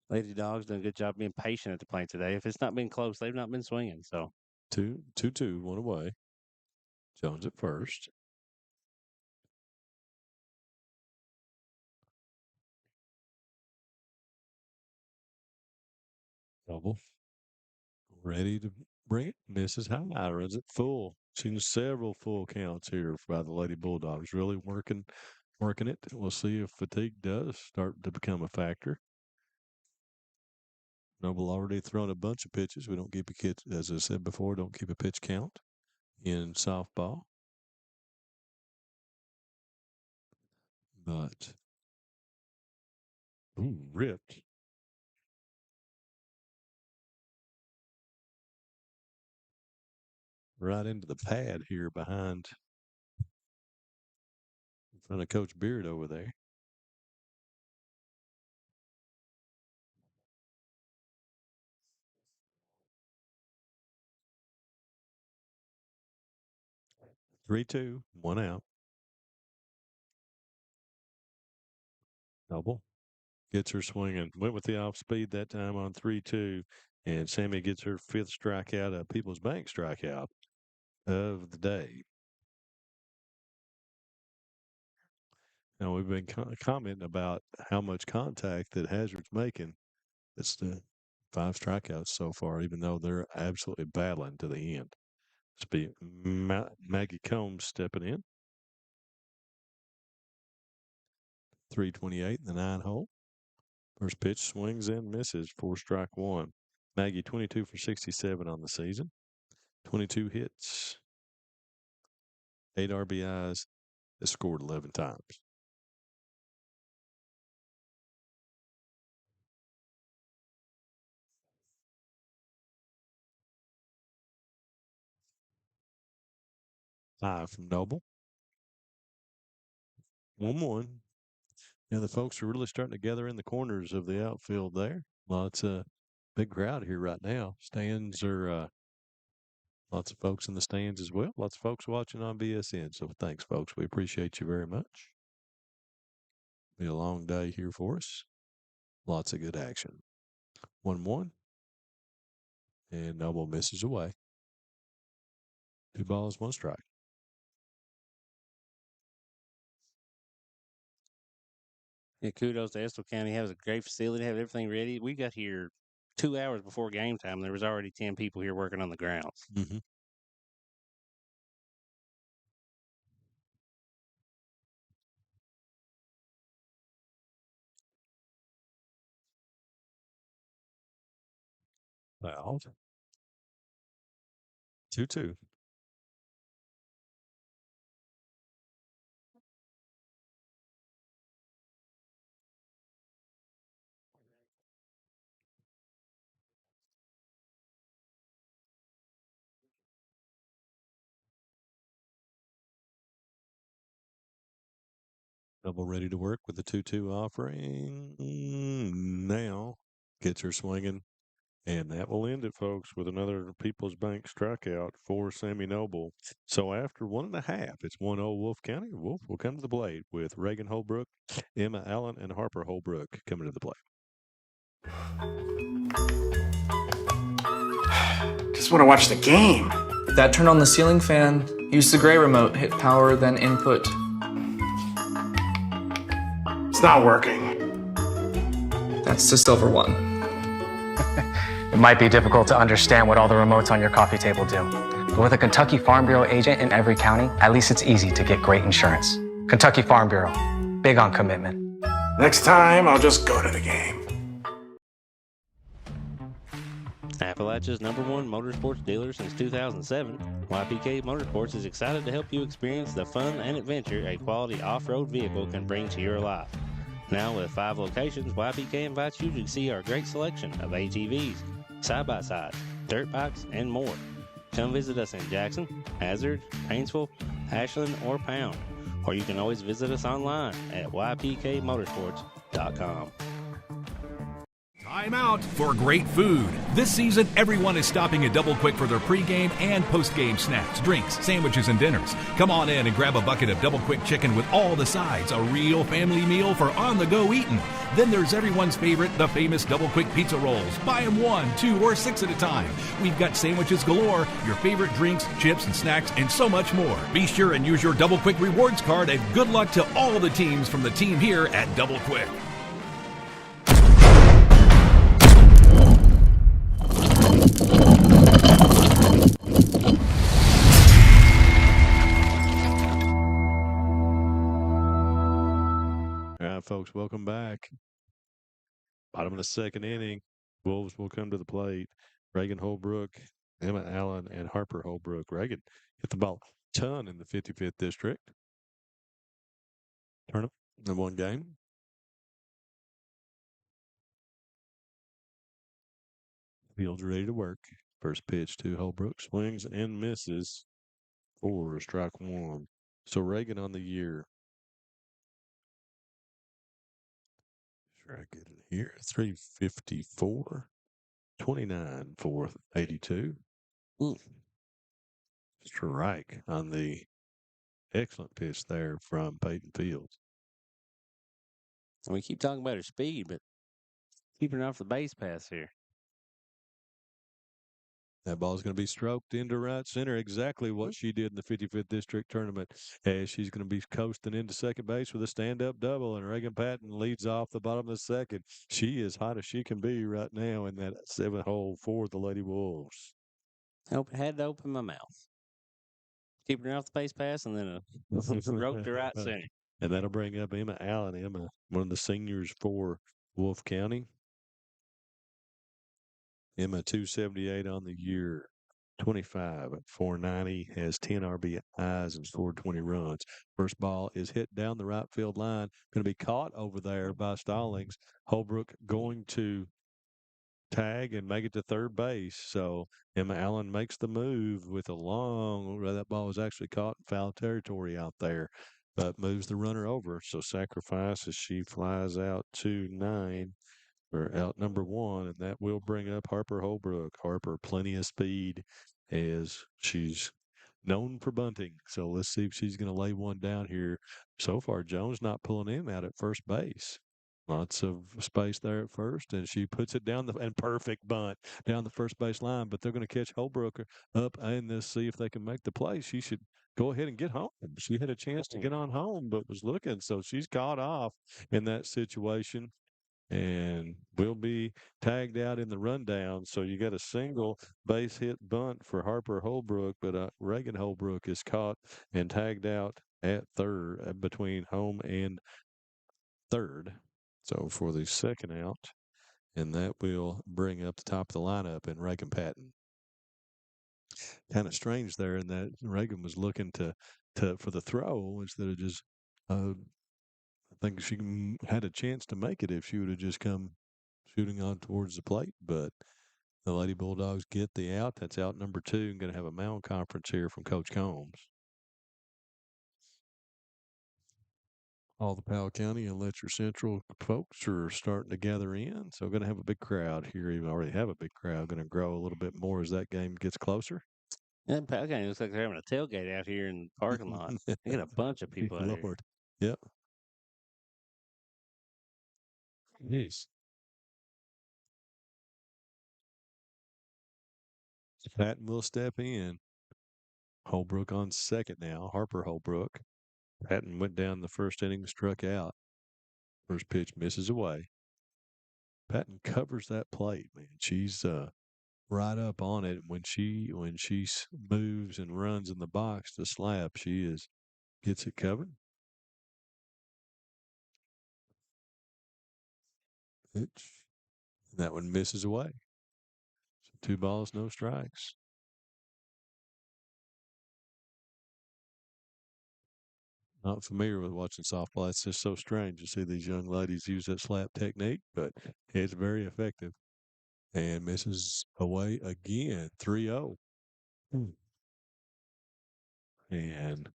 Lady Dogs done a good job being patient at the plate today. If it's not been close, they've not been swinging. So 2-2, 1 away. Jones at first. Noble ready to bring it. Misses high. Runs it full. Seen several full counts here by the Lady Bulldogs. Really working it. We'll see if fatigue does start to become a factor. Noble already thrown a bunch of pitches. We don't keep a pitch, as I said before, don't keep a pitch count in softball. But ripped. Right into the pad here behind in front of Coach Beard over there. Three, 2, 1 out. Noble gets her swinging. Went with the off speed that time on 3-2. And Sammy gets her 5th strikeout, a People's Bank strikeout of the day. Now, we've been commenting about how much contact that Hazard's making. It's the 5 strikeouts so far, even though they're absolutely battling to the end. It's be Maggie Combs stepping in. 328 in the 9 hole. First pitch swings and misses for strike 1. Maggie 22 for 67 on the season. 22 hits. 8 RBIs. Has scored 11 times. Five from Noble. 1-1. Yeah, the folks are really starting to gather in the corners of the outfield there. Lots of big crowd here right now. Stands are lots of folks in the stands as well. Lots of folks watching on BSN. So thanks, folks. We appreciate you very much. Be a long day here for us. Lots of good action. 1-1. And Noble misses away. 2 balls, 1 strike. Yeah, kudos to Estill County. Has a great facility, have everything ready. We got here 2 hours before game time. There was already 10 people here working on the grounds. Mm-hmm. Fouled. 2-2. Noble ready to work with the 2-2 offering. Now gets her swinging. And that will end it, folks, with another People's Bank strikeout for Sammy Noble. So after 1.5, it's 1-0 Wolfe County. Wolfe will come to the plate with Reagan Holbrook, Emma Allen, and Harper Holbrook coming to the plate. Just want to watch the game. That turned on the ceiling fan. Use the gray remote. Hit power, then input. It's not working. That's the silver one. It might be difficult to understand what all the remotes on your coffee table do. But with a Kentucky Farm Bureau agent in every county, at least it's easy to get great insurance. Kentucky Farm Bureau, big on commitment. Next time, I'll just go to the game. Appalachia's #1 motorsports dealer since 2007, YPK Motorsports is excited to help you experience the fun and adventure a quality off-road vehicle can bring to your life. Now with 5 locations, YPK invites you to see our great selection of ATVs, side-by-sides, dirt bikes, and more. Come visit us in Jackson, Hazard, Painesville, Ashland, or Pound. Or you can always visit us online at ypkmotorsports.com. Time out for great food. This season, everyone is stopping at Double Quick for their pregame and postgame snacks, drinks, sandwiches, and dinners. Come on in and grab a bucket of Double Quick chicken with all the sides, a real family meal for on-the-go eating. Then there's everyone's favorite, the famous Double Quick pizza rolls. Buy them 1, 2, or 6 at a time. We've got sandwiches galore, your favorite drinks, chips, and snacks, and so much more. Be sure and use your Double Quick rewards card, and good luck to all the teams from the team here at Double Quick. All right, folks, welcome back. Bottom of the second inning, Wolves will come to the plate. Reagan Holbrook, Emma Allen, and Harper Holbrook. Reagan hit the ball a ton in the 55th district. Tournament in one game. Field's ready to work. First pitch to Holbrook. Swings and misses for strike 1. So Reagan on the year. Sure, I get it here. 354, 29 for 82. Strike on the excellent pitch there from Peyton Fields. We keep talking about her speed, but keeping her off the base pass here. That ball's going to be stroked into right center, exactly what she did in the 55th District Tournament, as she's going to be coasting into second base with a stand-up double, and Reagan Patton leads off the bottom of the second. She is hot as she can be right now in that 7th hole for the Lady Wolves. Had to open my mouth. Keeping her off the base pass, and then a stroke to right center. And that'll bring up Emma Allen. Emma, one of the seniors for Wolfe County. Emma, 278 on the year, 25 at 490, has 10 RBIs and scored 20 runs. First ball is hit down the right field line, going to be caught over there by Stallings. Holbrook going to tag and make it to third base. So Emma Allen makes the move with a long, that ball was actually caught in foul territory out there, but moves the runner over. So sacrifice as she flies out to 9. Or out number 1, and that will bring up Harper Holbrook. Harper, plenty of speed as she's known for bunting. So let's see if she's going to lay one down here. So far, Jones not pulling him out at first base. Lots of space there at first, and she puts it down and perfect bunt down the first base line. But they're going to catch Holbrook up and let's see if they can make the play. She should go ahead and get home. She had a chance to get on home, but was looking. So she's caught off in that situation. And will be tagged out in the rundown. So you got a single base hit bunt for Harper Holbrook, but Reagan Holbrook is caught and tagged out at third, between home and third. So for the second out, and that will bring up the top of the lineup in Reagan Patton. Kind of strange there in that Reagan was looking to for the throw instead of just I think she had a chance to make it if she would have just come shooting on towards the plate, but the Lady Bulldogs get the out. That's out number 2. I'm going to have a mound conference here from Coach Combs. all the Powell County and Letcher Central folks are starting to gather in. So going to have a big crowd here. Even already have a big crowd. Going to grow a little bit more as that game gets closer. And Powell County looks like they're having a tailgate out here in the parking lot. They got a bunch of people out here. Lord. Yep. Jeez. Patton will step in. Holbrook on second now. Harper Holbrook. Patton went down the first inning, struck out. First pitch misses away. Patton covers that plate, man. She's right up on it. When she moves and runs in the box to slap, gets it covered. Pitch. That one misses away. So 2 balls, no strikes. Not familiar with watching softball. It's just so strange to see these young ladies use that slap technique, but it's very effective. And misses away again, 3-0. And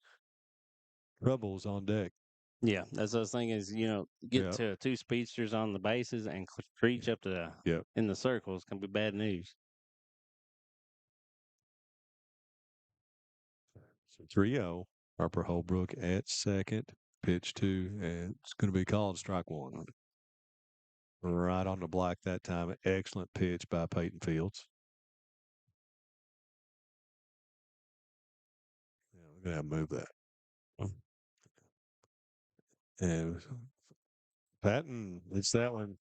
troubles on deck. Yeah, that's what I was thinking is, get to 2 speedsters on the bases and reach up to in the circle. It's going to be bad news. So 3-0. Harper Holbrook at second. Pitch 2, and it's going to be called strike 1. Right on the block that time. Excellent pitch by Peyton Fields. Yeah, we're going to have to move that. And Patton, it's that one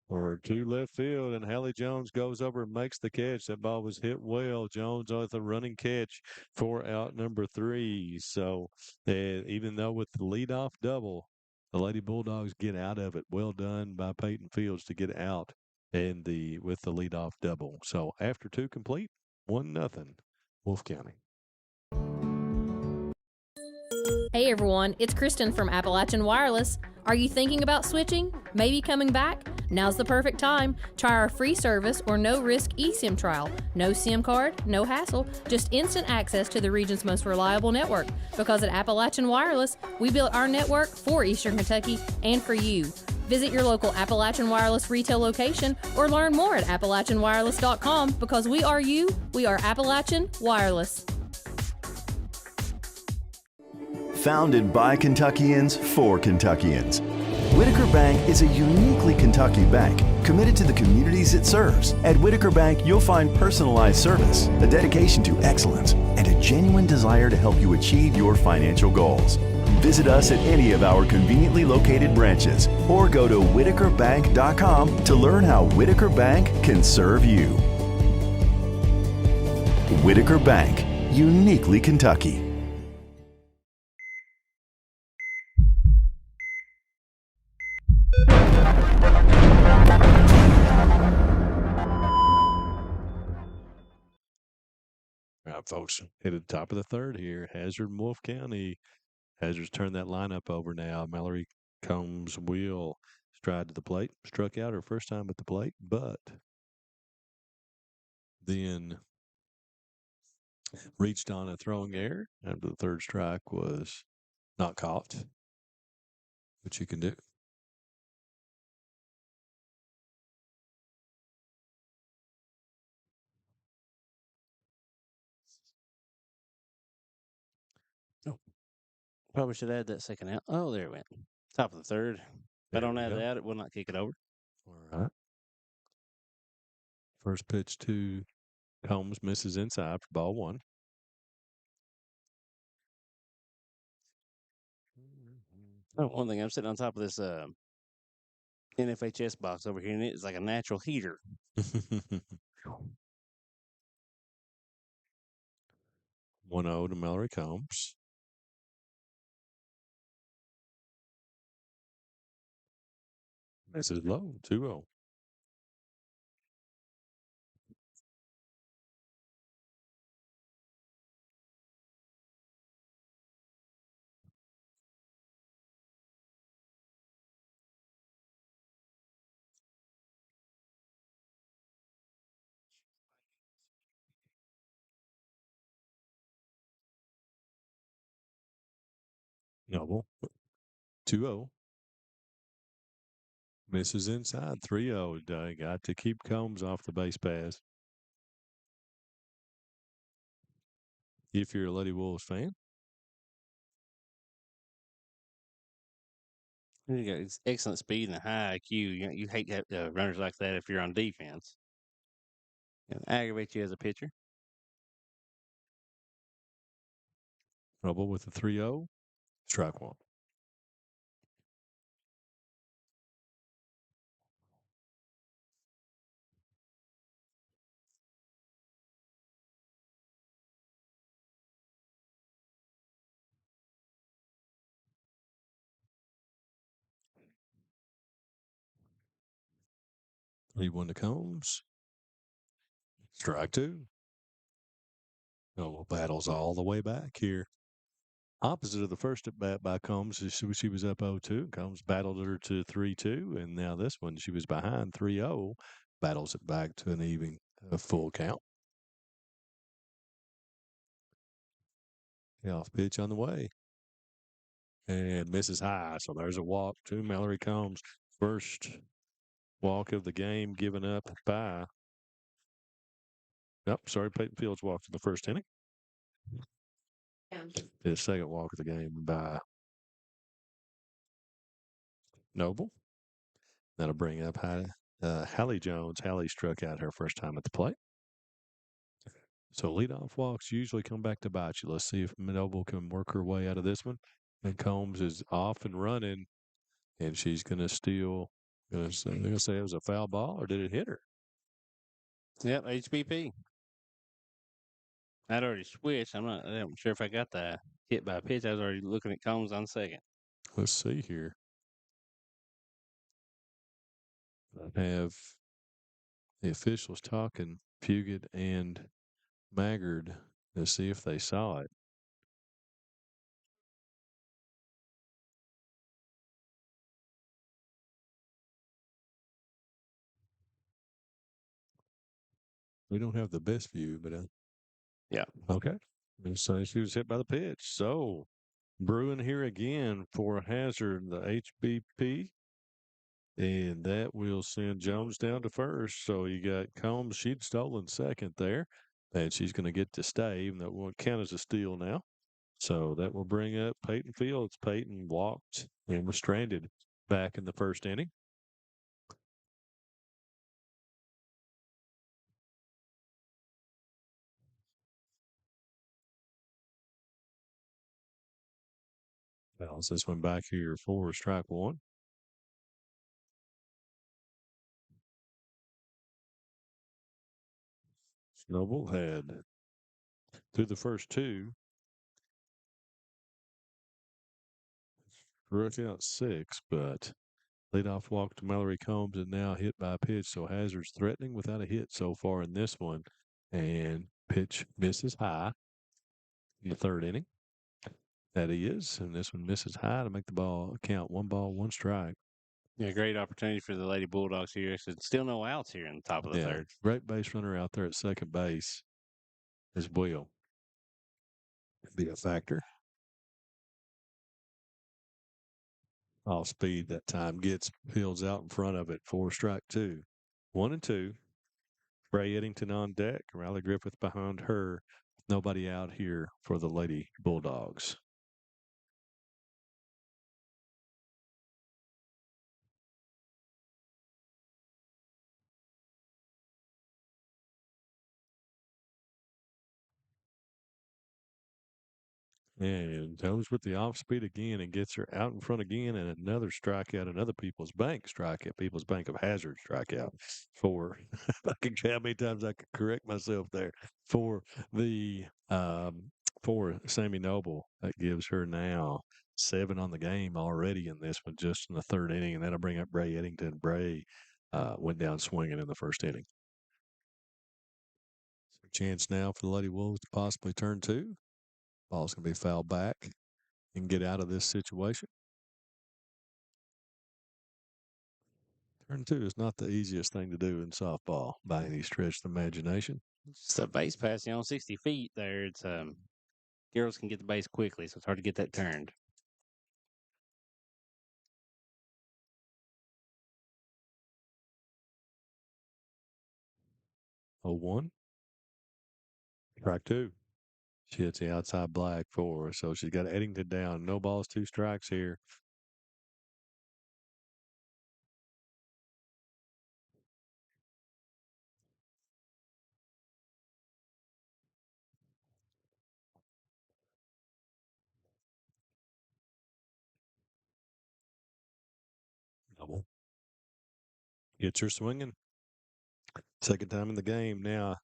or to left field, and Hallie Jones goes over and makes the catch. That ball was hit well. Jones with a running catch for out number 3. So even though with the leadoff double, the Lady Bulldogs get out of it. Well done by Peyton Fields to get out with the leadoff double. So after 2 complete, 1-0, Wolfe County. Hey everyone, it's Kristen from Appalachian Wireless. Are you thinking about switching? Maybe coming back? Now's the perfect time. Try our free service or no-risk eSIM trial. No SIM card, no hassle, just instant access to the region's most reliable network. Because at Appalachian Wireless, we built our network for Eastern Kentucky and for you. Visit your local Appalachian Wireless retail location or learn more at AppalachianWireless.com because we are you, we are Appalachian Wireless. Founded by Kentuckians for Kentuckians, Whitaker Bank is a uniquely Kentucky bank committed to the communities it serves. At Whitaker Bank, you'll find personalized service, a dedication to excellence, and a genuine desire to help you achieve your financial goals. Visit us at any of our conveniently located branches or go to whitakerbank.com to learn how Whitaker Bank can serve you. Whitaker Bank, uniquely Kentucky. All right, folks, headed top of the 3rd here. Hazard and Wolfe County. Hazard's turned that lineup over now. Mallory Combs will stride to the plate. Struck out her first time at the plate, but then reached on a throwing error after the 3rd strike was not caught. What you can do. Oh, probably should add that second out. Oh, there it went. Top of the 3rd. If I don't add that, it will not kick it over. All right. First pitch to Combs misses inside for ball 1. Oh, one thing, I'm sitting on top of this NFHS box over here, and it's like a natural heater. 1-0 to Mallory Combs. This is low, 2-0. Noble 2-0. Misses inside. 3-0. Got to keep Combs off the base pass. If you're a Lady Wolves fan. You got excellent speed and a high IQ. You hate to have runners like that if you're on defense. It'll aggravate you as a pitcher. Trouble with the 3-0. Strike one. He won to Combs. Strike two. Oh, battles all the way back here. Opposite of the first at bat by Combs, she was up 0-2. Combs battled her to 3-2, and now this one she was behind 3-0. Battles it back to an even full count. The off pitch on the way. And misses high. So there's a walk to Mallory Combs. First walk of the game given up by. Peyton Fields walked in the first inning. His second walk of the game by Noble. That'll bring up Hallie Jones. Hallie struck out her first time at the plate. So leadoff walks usually come back to bite you. Let's see if Noble can work her way out of this one. And Combs is off and running, and she's going to steal. They're going to say it was a foul ball, or did it hit her? Yep, HBP. I'd already switched. I'm not sure if I got the hit by pitch. I was already looking at Combs on second. Let's see here. I have the officials talking, Puget and Maggard, to see if they saw it. We don't have the best view, but yeah. Okay. And so she was hit by the pitch. So brewing here again for Hazard, the HBP. And that will send Jones down to first. So you got Combs. She'd stolen second there. And she's going to get to stay, even though it won't count as a steal now. So that will bring up Peyton Fields. Peyton walked and was stranded back in the first inning. Bounce this one back here for strike one. Noble had through the first two struck out 6, but leadoff walk to Mallory Combs and now hit by a pitch. So Hazard's threatening without a hit so far in this one. And pitch misses high in the third inning. That he is. And this one misses high to make the ball count 1 ball, 1 strike. Yeah, great opportunity for the Lady Bulldogs here. Still no outs here in the top of the third. Great base runner out there at second base as well. Be a factor. Off speed that time gets Fields out in front of it for strike 2. 1-2. Ray Eddington on deck. Riley Griffith behind her. Nobody out here for the Lady Bulldogs. And goes with the off speed again and gets her out in front again, and another strikeout, another People's Bank strikeout, People's Bank of Hazard strikeout for, I can count how many times I could correct myself there, for the, for Sammy Noble. That gives her now 7 on the game already in this one, just in the third inning, and that'll bring up Bray Eddington. Bray went down swinging in the first inning. So chance now for the Lady Wolves to possibly turn 2. Ball's going to be fouled back and get out of this situation. Turn 2 is not the easiest thing to do in softball by any stretch of the imagination. It's a base pass, 60 feet there. It's girls can get the base quickly, so it's hard to get that turned. 0-1. Strike two. She hits the outside black for her. So she's got Eddington down. No balls, 2 strikes here. Double. Gets her swinging. Second time in the game now.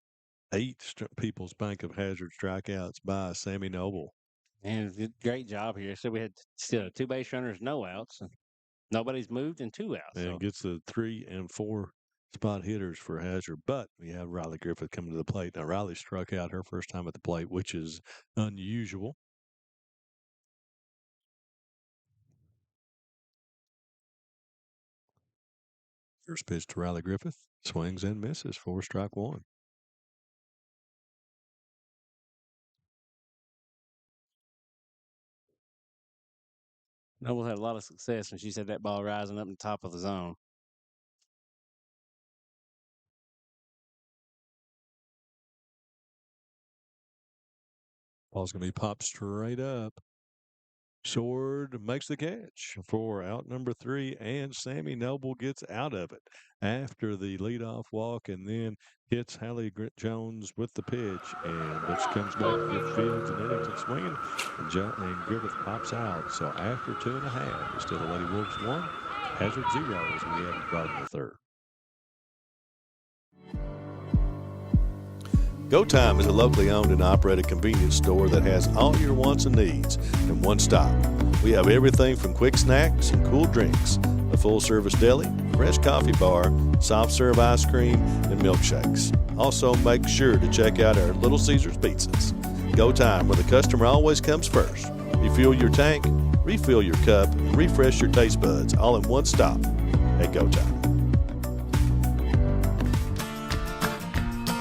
8 People's Bank of Hazard strikeouts by Sammy Noble. And great job here. So we had still 2 base runners, no outs. Nobody's moved and 2 outs. And gets the 3 and 4 spot hitters for Hazard. But we have Riley Griffith coming to the plate. Now, Riley struck out her first time at the plate, which is unusual. First pitch to Riley Griffith. Swings and misses for strike 1. Noble had a lot of success when she said that ball rising up in the top of the zone. Ball's going to be popped straight up. Sword makes the catch for out number 3, and Sammy Noble gets out of it after the leadoff walk and then hits Hallie Jones with the pitch. But she comes back to get Fields and Eddington swinging, and Griffith pops out. So after 2.5, it's still the Lady Wolves 1, Hazard 0 as we head to the bottom of the third. Go Time is a locally owned and operated convenience store that has all your wants and needs in one stop. We have everything from quick snacks and cool drinks, a full-service deli, fresh coffee bar, soft-serve ice cream, and milkshakes. Also, make sure to check out our Little Caesars pizzas. Go Time, where the customer always comes first. Refuel your tank, refill your cup, and refresh your taste buds all in one stop at Go Time.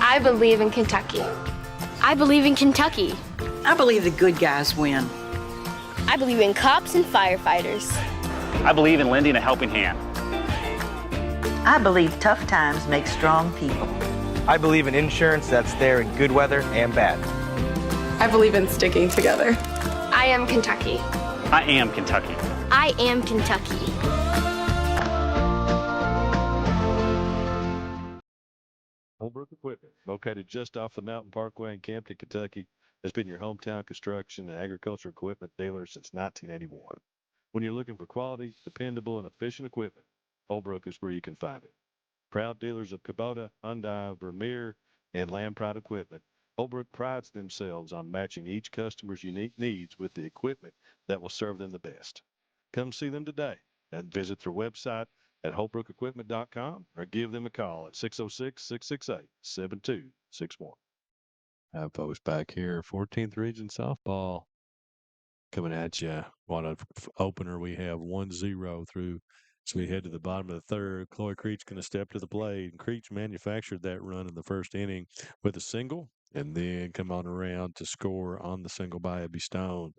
I believe in Kentucky. I believe in Kentucky. I believe the good guys win. I believe in cops and firefighters. I believe in lending a helping hand. I believe tough times make strong people. I believe in insurance that's there in good weather and bad. I believe in sticking together. I am Kentucky. I am Kentucky. I am Kentucky. Holbrook Equipment, located just off the Mountain Parkway in Campton, Kentucky, has been your hometown construction and agriculture equipment dealer since 1981. When you're looking for quality, dependable, and efficient equipment, Holbrook is where you can find it. Proud dealers of Kubota, Hyundai, Vermeer, and Land Pride equipment, Holbrook prides themselves on matching each customer's unique needs with the equipment that will serve them the best. Come see them today and visit their website at holbrookequipment.com or give them a call at 606-668-7261. Have folks back here, 14th Region Softball coming at you. What an opener we have, 1-0 through. So we head to the bottom of the third. Chloe Creech going to step to the plate. And Creech manufactured that run in the first inning with a single and then come on around to score on the single by Abby Stone.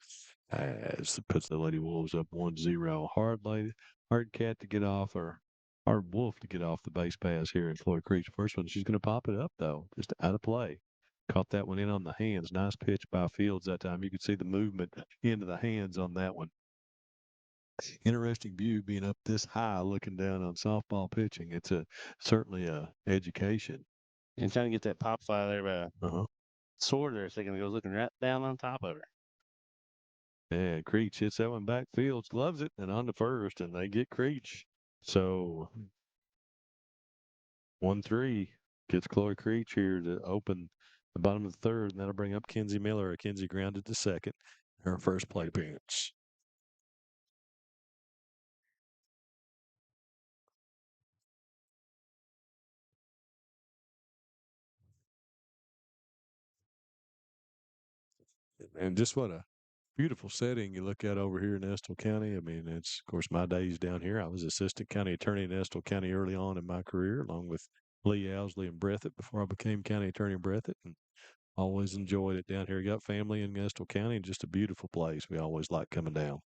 As puts the Lady Wolves up 1-0. Hard cat to get off, or hard Wolf to get off the base pass here in Chloe Creech. First one, she's going to pop it up, though, just out of play. Caught that one in on the hands. Nice pitch by Fields that time. You could see the movement into the hands on that one. Interesting view being up this high looking down on softball pitching. It's certainly a education. And trying to get that pop fly there by Sword there, so it goes looking right down on top of her. And Creech hits that one back. Fields loves it, and on to first, and they get Creech. So 1-3 gets Chloe Creech here to open the bottom of the third, and that'll bring up Kenzie Miller. Kenzie grounded to second, her first plate appearance. And just what a beautiful setting you look at over here in Estill County. I mean, it's, of course, my days down here. I was assistant county attorney in Estill County early on in my career, along with Lee Owsley and Breathitt before I became county attorney in Breathitt, and always enjoyed it down here. Got family in Estill County, and just a beautiful place. We always like coming down.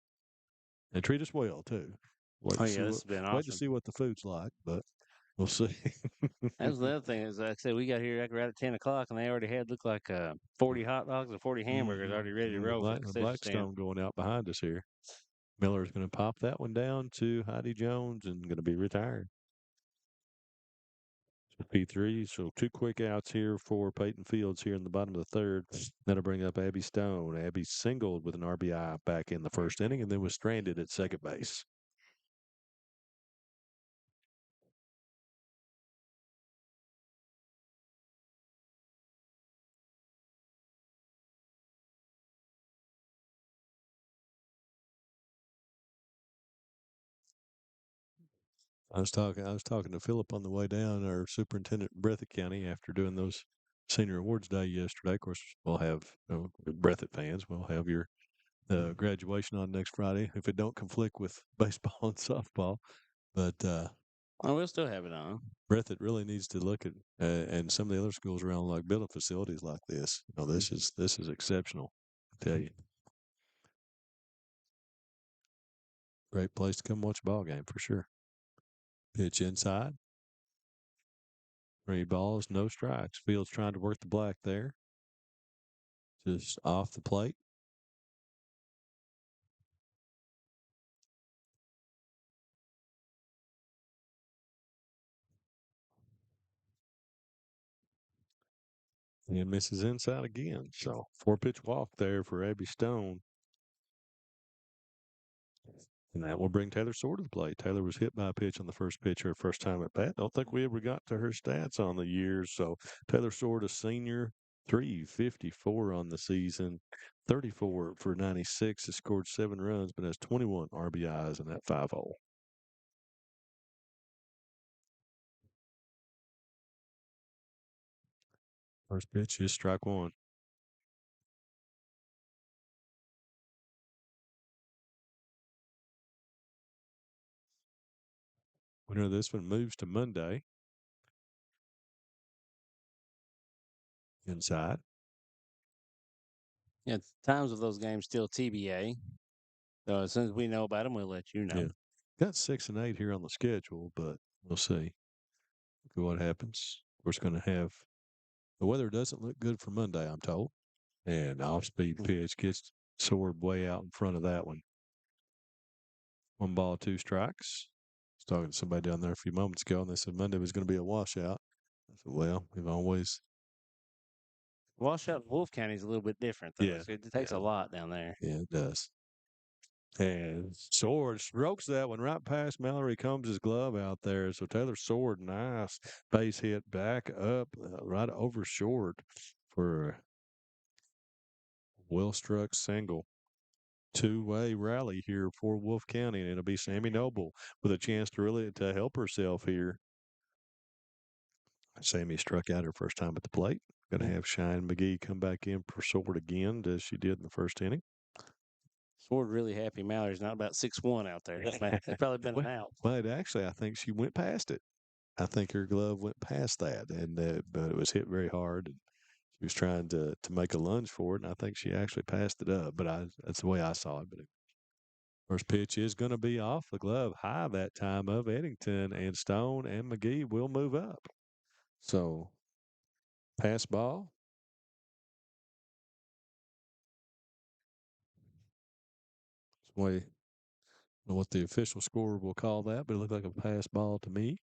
They treat us well, too. This has been awesome. Wait to see what the food's like, but We'll see. That was the other thing. Is like I said, we got here right at 10 o'clock, and they already had looked like 40 hot dogs and 40 hamburgers already ready to roll. The Blackstone going out behind us here. Miller's going to pop that one down to Heidi Jones and going to be retired. So P3, so 2 quick outs here for Peyton Fields here in the bottom of the third. That'll bring up Abby Stone. Abby singled with an RBI back in the first inning and then was stranded at second base. I was talking to Philip on the way down, our superintendent in Breathitt County, after doing those senior awards day yesterday. Of course, we'll have Breathitt fans. We'll have your graduation on next Friday if it don't conflict with baseball and softball. But we'll still have it on. Breathitt really needs to look at and some of the other schools around, like building facilities like this. This is exceptional. I tell you, great place to come watch a ball game for sure. Pitch inside. 3 balls, no strikes. Fields trying to work the black there. Just off the plate. And misses inside again. So 4-pitch walk there for Abby Stone. And that will bring Taylor Sword to the plate. Taylor was hit by a pitch on the first pitch her first time at bat. Don't think we ever got to her stats on the years. So Taylor Sword, a senior, 354 on the season, 34 for 96, has scored 7 runs, but has 21 RBIs in that 5-hole. First pitch is strike 1. Winner of this one moves to Monday. Inside. Yeah, times of those games still TBA. So as soon as we know about them, we'll let you know. Yeah. Got 6 and 8 here on the schedule, but we'll see what happens. We're going to have the weather doesn't look good for Monday, I'm told. And off-speed pitch gets Sword way out in front of that one. 1 ball, 2 strikes. I was talking to somebody down there a few moments ago, and they said Monday was going to be a washout. I said, well, we've always. Washout in Wolfe County is a little bit different, though. Yeah. So it takes a lot down there. Yeah, it does. And Sword strokes that one right past Mallory Combs' glove out there. So Taylor Sword, nice base hit back up right over short for a well-struck single. 2-way rally here for Wolfe County, and it'll be Sammy Noble with a chance to really to help herself here. Sammy struck out her first time at the plate. Going to have Cheyenne McGee come back in for Sword again, as she did in the first inning. Sword really happy Mallory's not about 6'1" out there. That's probably been an out. But actually, I think she went past it. I think her glove went past that, and but it was hit very hard. And she was trying to make a lunge for it, and I think she actually passed it up. But that's the way I saw it. But first pitch is going to be off the glove high that time of Eddington, and Stone and McGee will move up. So pass ball. I don't know what the official score will call that, but it looked like a pass ball to me.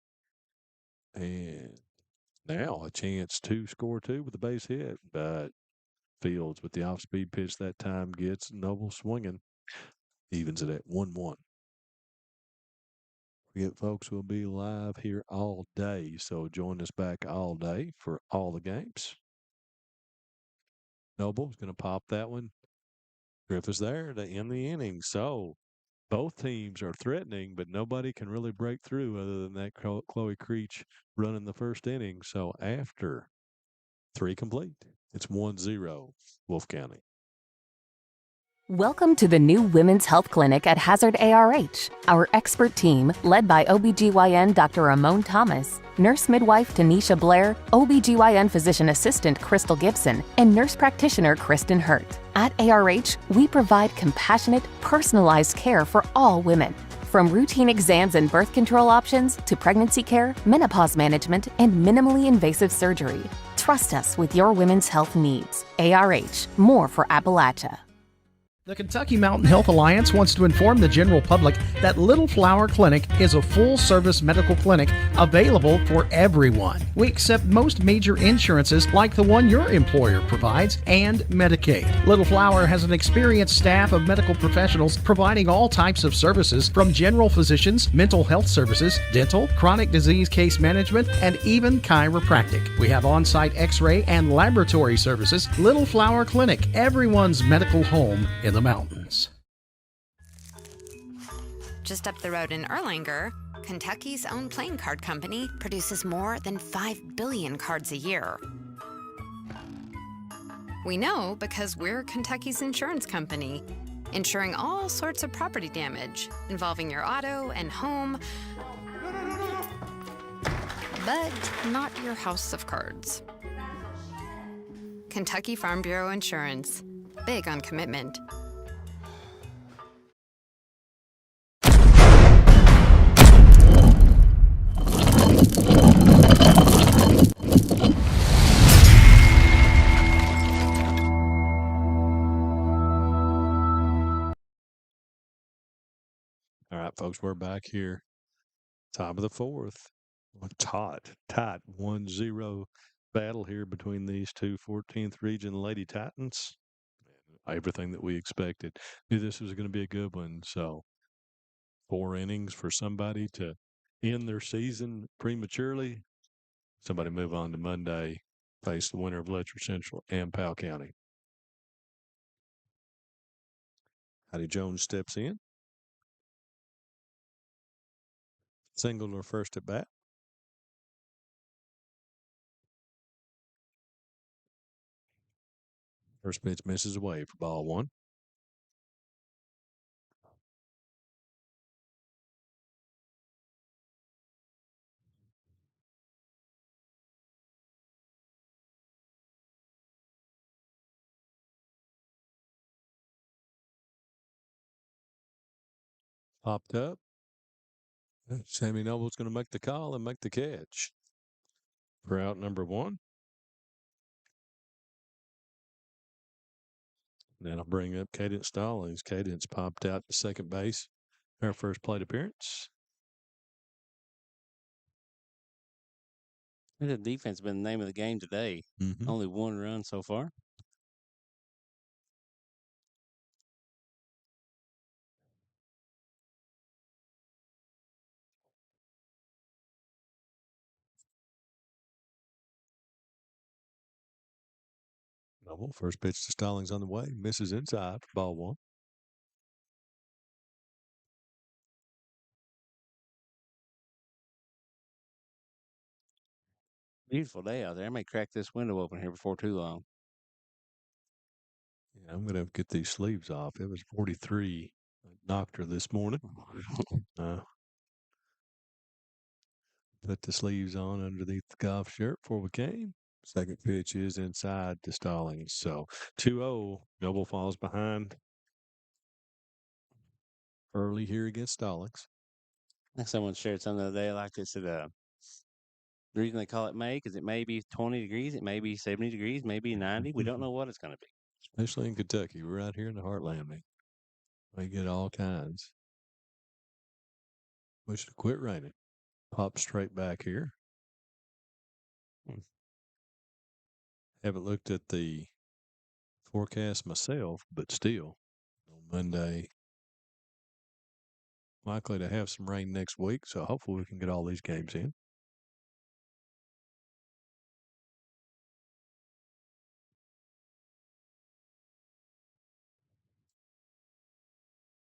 And now a chance to score 2 with a base hit, but Fields with the off-speed pitch that time gets Noble swinging, evens it at 1-1. Forget, folks, we'll be live here all day, so join us back all day for all the games. Noble's going to pop that one. Griffith's there to end the inning. So both teams are threatening, but nobody can really break through other than that Chloe Creech running the first inning. So after 3 complete, it's 1-0 Wolfe County. Welcome to the new Women's Health Clinic at Hazard ARH. Our expert team, led by OBGYN Dr. Ramon Thomas, nurse midwife Tanisha Blair, OBGYN physician assistant Crystal Gibson, and nurse practitioner Kristen Hurt. At ARH, we provide compassionate, personalized care for all women. From routine exams and birth control options to pregnancy care, menopause management, and minimally invasive surgery. Trust us with your women's health needs. ARH, more for Appalachia. The Kentucky Mountain Health Alliance wants to inform the general public that Little Flower Clinic is a full-service medical clinic available for everyone. We accept most major insurances like the one your employer provides and Medicaid. Little Flower has an experienced staff of medical professionals providing all types of services from general physicians, mental health services, dental, chronic disease case management, and even chiropractic. We have on-site x-ray and laboratory services. Little Flower Clinic, everyone's medical home in the mountains. Just up the road in Erlanger, Kentucky's own playing card company produces more than 5 billion cards a year. We know because we're Kentucky's insurance company, insuring all sorts of property damage involving your auto and home, but not your house of cards. Kentucky Farm Bureau Insurance. Big on commitment. All right, folks, we're back here. Top of the fourth. Tight 1-0 battle here between these two 14th Region Lady Titans. Everything that we expected. Knew this was going to be a good one. So 4 innings for somebody to end their season prematurely. Somebody move on to Monday, face the winner of Letcher Central and Powell County. Hattie Jones steps in. Single to first at bat. First pitch misses away for ball 1. Popped up. Sammy Noble's going to make the call and make the catch for out number 1. Then I'll bring up Cadence Stallings. Cadence popped out to second base. Her first plate appearance. The defense has been the name of the game today. Mm-hmm. Only 1 run so far. Noble, first pitch to Stallings on the way. Misses inside for ball 1. Beautiful day out there. I may crack this window open here before too long. Yeah, I'm going to get these sleeves off. It was 43. Knocked her this morning. Put the sleeves on underneath the golf shirt before we came. Second pitch is inside to Stallings. So 2-0. Noble falls behind early here against Stallings. Someone shared something the other day like this. The reason they call it May because it may be 20 degrees, it may be 70 degrees, maybe 90. We don't know what it's going to be. Especially in Kentucky. We're out here in the heartland, man. We get all kinds. Wish it quit raining. Pop straight back here. Haven't looked at the forecast myself, but still, on Monday, likely to have some rain next week, so hopefully we can get all these games in.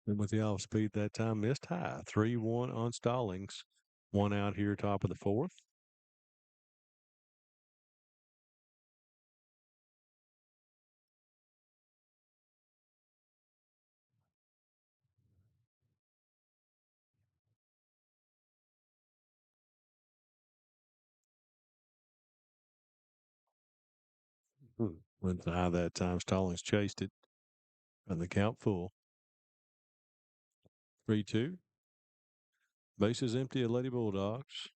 And with the off speed that time, missed high. 3-1 on Stallings. 1 out here, top of the 4th. Went high that time. Stallings chased it. And the count full. 3-2. Bases empty at Lady Bulldogs.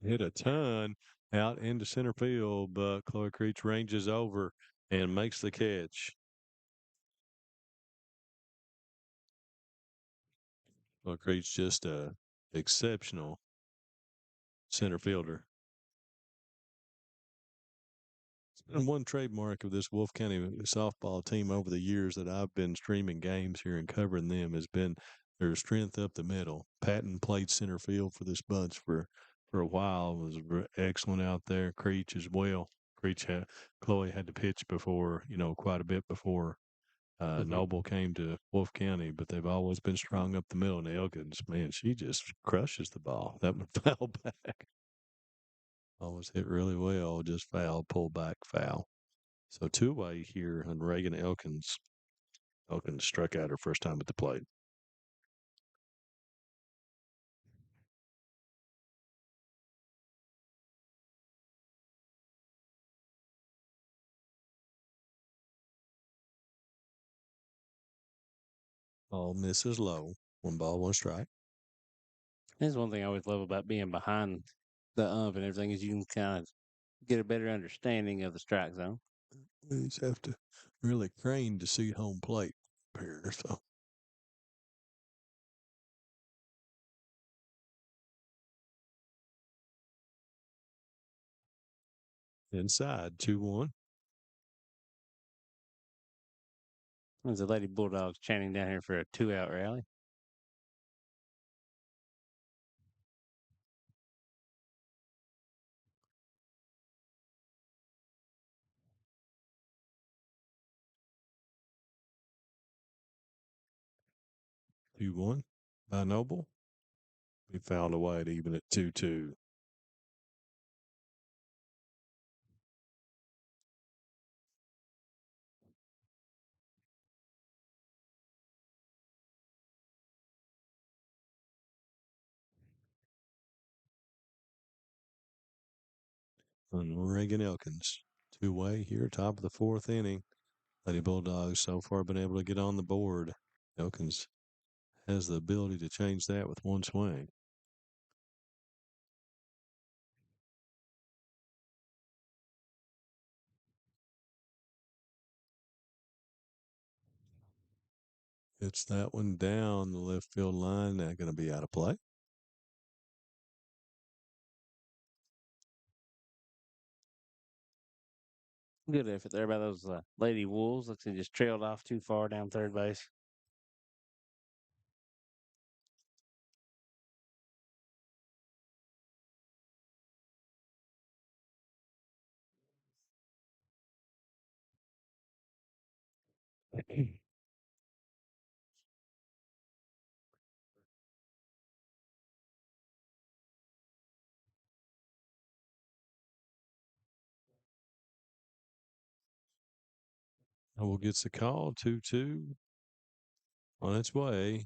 Hit a ton out into center field, but Chloe Creech ranges over and makes the catch. Chloe Creech just a exceptional center fielder. And one trademark of this Wolfe County softball team over the years that I've been streaming games here and covering them has been their strength up the middle. Patton played center field for this bunch for a while, was excellent out there. Creech as well. Chloe had to pitch before, quite a bit before Noble came to Wolfe County, but they've always been strong up the middle. And Elkins, man, she just crushes the ball. That one fell back. Always hit really well, just foul, pull back, foul. So 2-way here on Reagan Elkins. Elkins struck out her first time at the plate. Ball misses low. 1 ball, 1 strike. That's one thing I always love about being behind the ump and everything is you can kind of get a better understanding of the strike zone. You just have to really crane to see home plate here. So inside 2-1. There's the Lady Bulldogs chanting down here for a 2-out rally. Two one by Noble. We fouled away at even at 2-2. On Reagan Elkins. 2-way here, top of the 4th inning. Lady Bulldogs so far been able to get on the board. Elkins has the ability to change that with one swing. It's that one down the left field line. Not going to be out of play. Good effort there by those Lady Wolves. Looks like they just trailed off too far down third base. Noble gets the call. 2-2 on its way.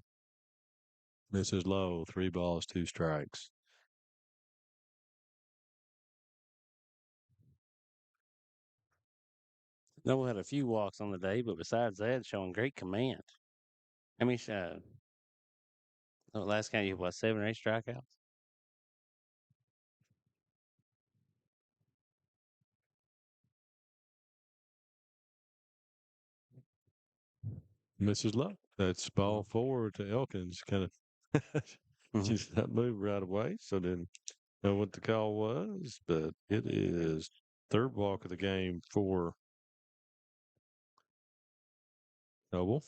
Misses low. 3 balls, 2 strikes. Noble had a few walks on the day, but besides that, showing great command. I mean, last count you had, 7 or 8 strikeouts? Misses low. That's ball forward to Elkins. Kind of just not move right away. So didn't know what the call was, but it is 3rd walk of the game for Noble.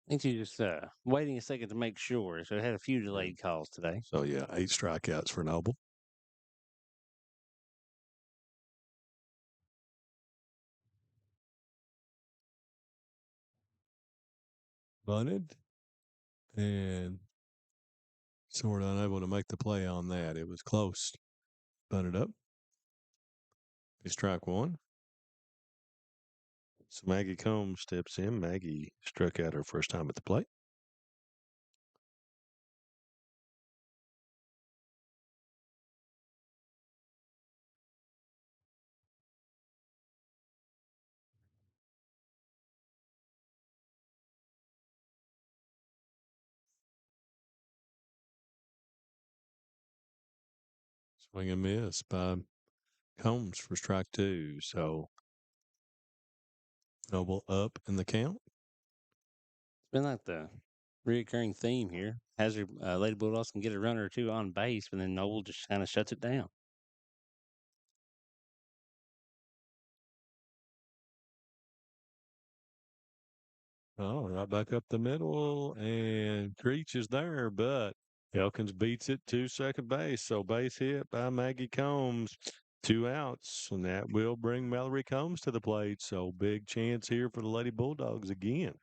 I think she's just waiting a second to make sure. So it had a few delayed calls today. So, yeah, 8 strikeouts for Noble. Bunted and sort of unable to make the play on that. It was close. Bunted up. Strike 1. So Maggie Combs steps in. Maggie struck out her first time at the plate. Swing and miss by Combs for strike 2. So Noble up in the count. It's been like the reoccurring theme here. Hazard Lady Bulldogs can get a runner or two on base, but then Noble just kind of shuts it down. Oh, right back up the middle, and Creech is there, but Elkins beats it to second base. So base hit by Maggie Combs. 2 outs, and that will bring Mallory Combs to the plate. So big chance here for the Lady Bulldogs again.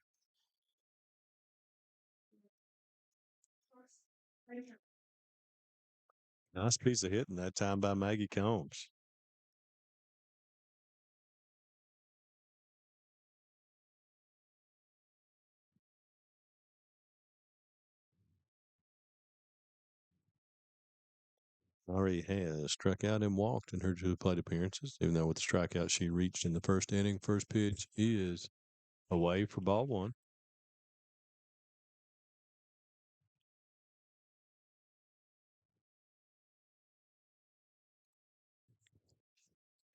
Nice piece of hitting that time by Maggie Combs. Mallory has struck out and walked in her 2 plate appearances, even though with the strikeout she reached in the first inning. First pitch is away for ball 1.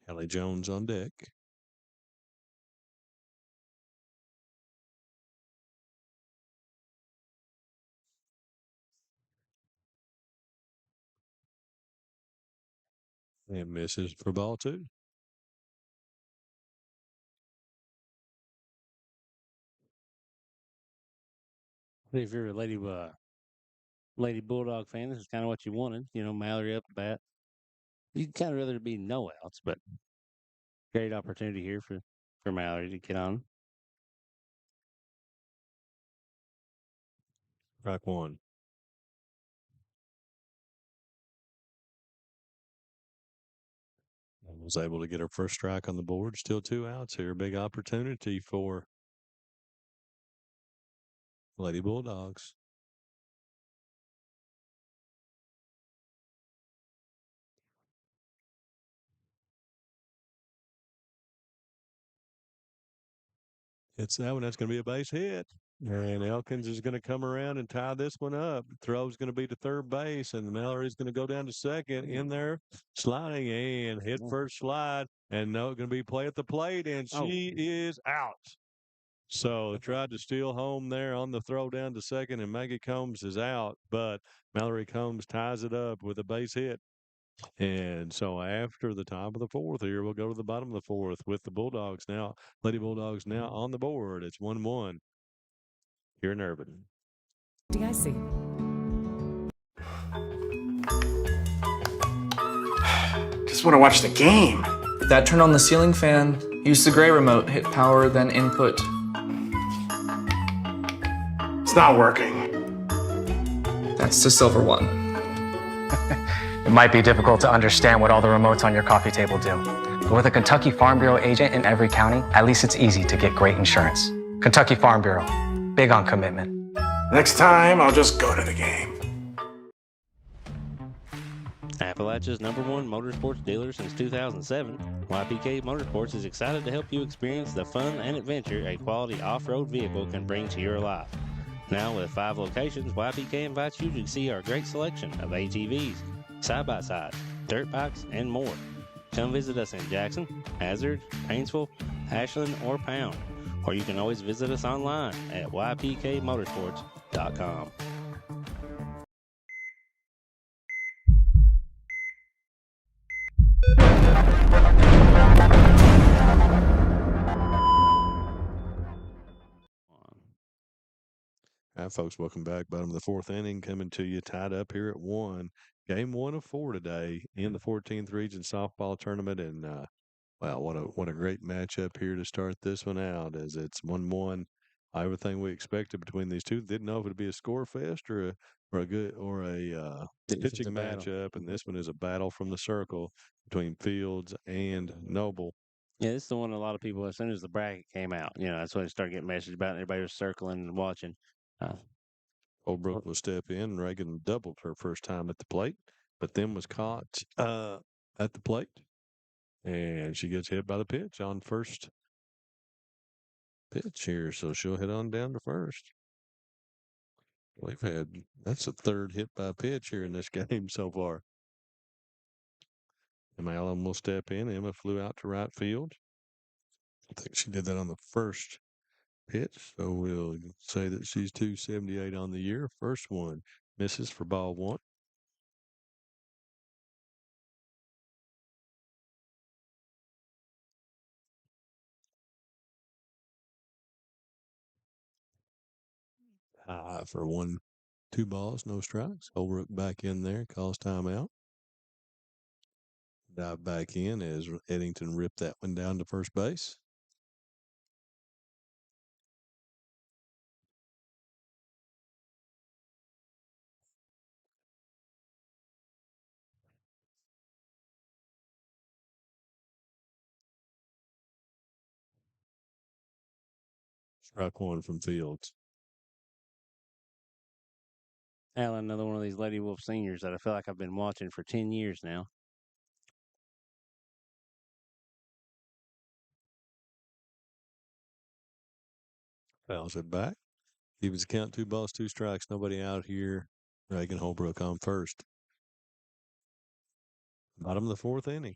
Hallie Jones on deck. And misses for ball 2. If you're a Lady Bulldog fan, this is kind of what you wanted. Mallory up the bat. You'd kind of rather it be no outs, but great opportunity here for Mallory to get on. Strike 1. And was able to get her first strike on the board. Still 2 outs here. Big opportunity for Lady Bulldogs. It's that one. That's going to be a base hit. And Elkins is going to come around and tie this one up. Throw's going to be to third base, and Mallory's going to go down to second in there, sliding and hit first slide. And no, going to be play at the plate, and she is out. So tried to steal home there on the throw down to second, and Maggie Combs is out, but Mallory Combs ties it up with a base hit. And so after the top of the 4th here, we'll go to the bottom of the 4th with the Bulldogs now, Lady Bulldogs now on the board. It's 1-1 here in Irvine. DIC. Just want to watch the game. That turn on the ceiling fan, use the gray remote, hit power, then input. It's not working. That's the silver one. It might be difficult to understand what all the remotes on your coffee table do. But with a Kentucky Farm Bureau agent in every county, at least it's easy to get great insurance. Kentucky Farm Bureau, big on commitment. Next time, I'll just go to the game. Appalachia's #1 motorsports dealer since 2007, YPK Motorsports is excited to help you experience the fun and adventure a quality off-road vehicle can bring to your life. Now with 5 locations, YPK invites you to see our great selection of ATVs, side-by-sides, dirt bikes, and more. Come visit us in Jackson, Hazard, Painesville, Ashland, or Pound. Or you can always visit us online at ypkmotorsports.com. All right, folks, welcome back. Bottom of the 4th inning coming to you tied up here at 1. Game 1 of 4 today in the 14th Region Softball Tournament. And, wow, what a great matchup here to start this one out as it's 1-1. Everything we expected between these two. Didn't know if it'd be a score fest or a pitching matchup. And this one is a battle from the circle between Fields and Noble. Yeah, this is the one a lot of people, as soon as the bracket came out, that's when they started getting messages about it. Everybody was circling and watching. Holbrook will step in. Reagan doubled her first time at the plate, but then was caught at the plate. And she gets hit by the pitch on first pitch here. So she'll hit on down to first. That's a third hit by pitch here in this game so far. Emma Allen will step in. Emma flew out to right field. I think she did that on the first pitch, so we'll say that she's 278 on the year. First one misses for ball one. For 2 balls, no strikes. Holbrook back in there, calls timeout. Dive back in as Eddington ripped that one down to first base. Strike one from Fields. Alan, another one of these Lady Wolf seniors that I feel like I've been watching for 10 years now. Fouls it back. Evens count, 2 balls, 2 strikes. Nobody out here. Reagan Holbrook on first. Bottom of the 4th inning.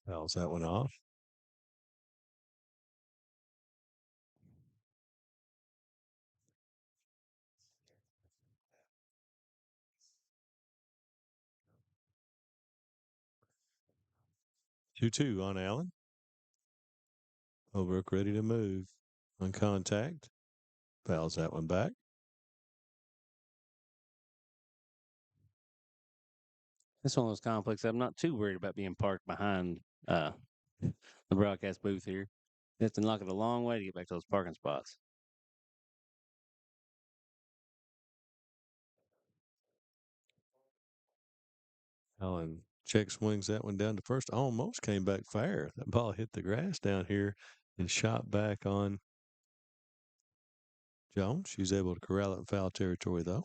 Fouls that one off. Two on Allen. Holbrook ready to move on contact. Fouls that one back. This one of those complexes. I'm not too worried about being parked behind the broadcast booth here. You have to knock it a long way to get back to those parking spots. Allen check swings that one down to first. Almost came back fair. That ball hit the grass down here and shot back on Jones. She's able to corral it in foul territory, though.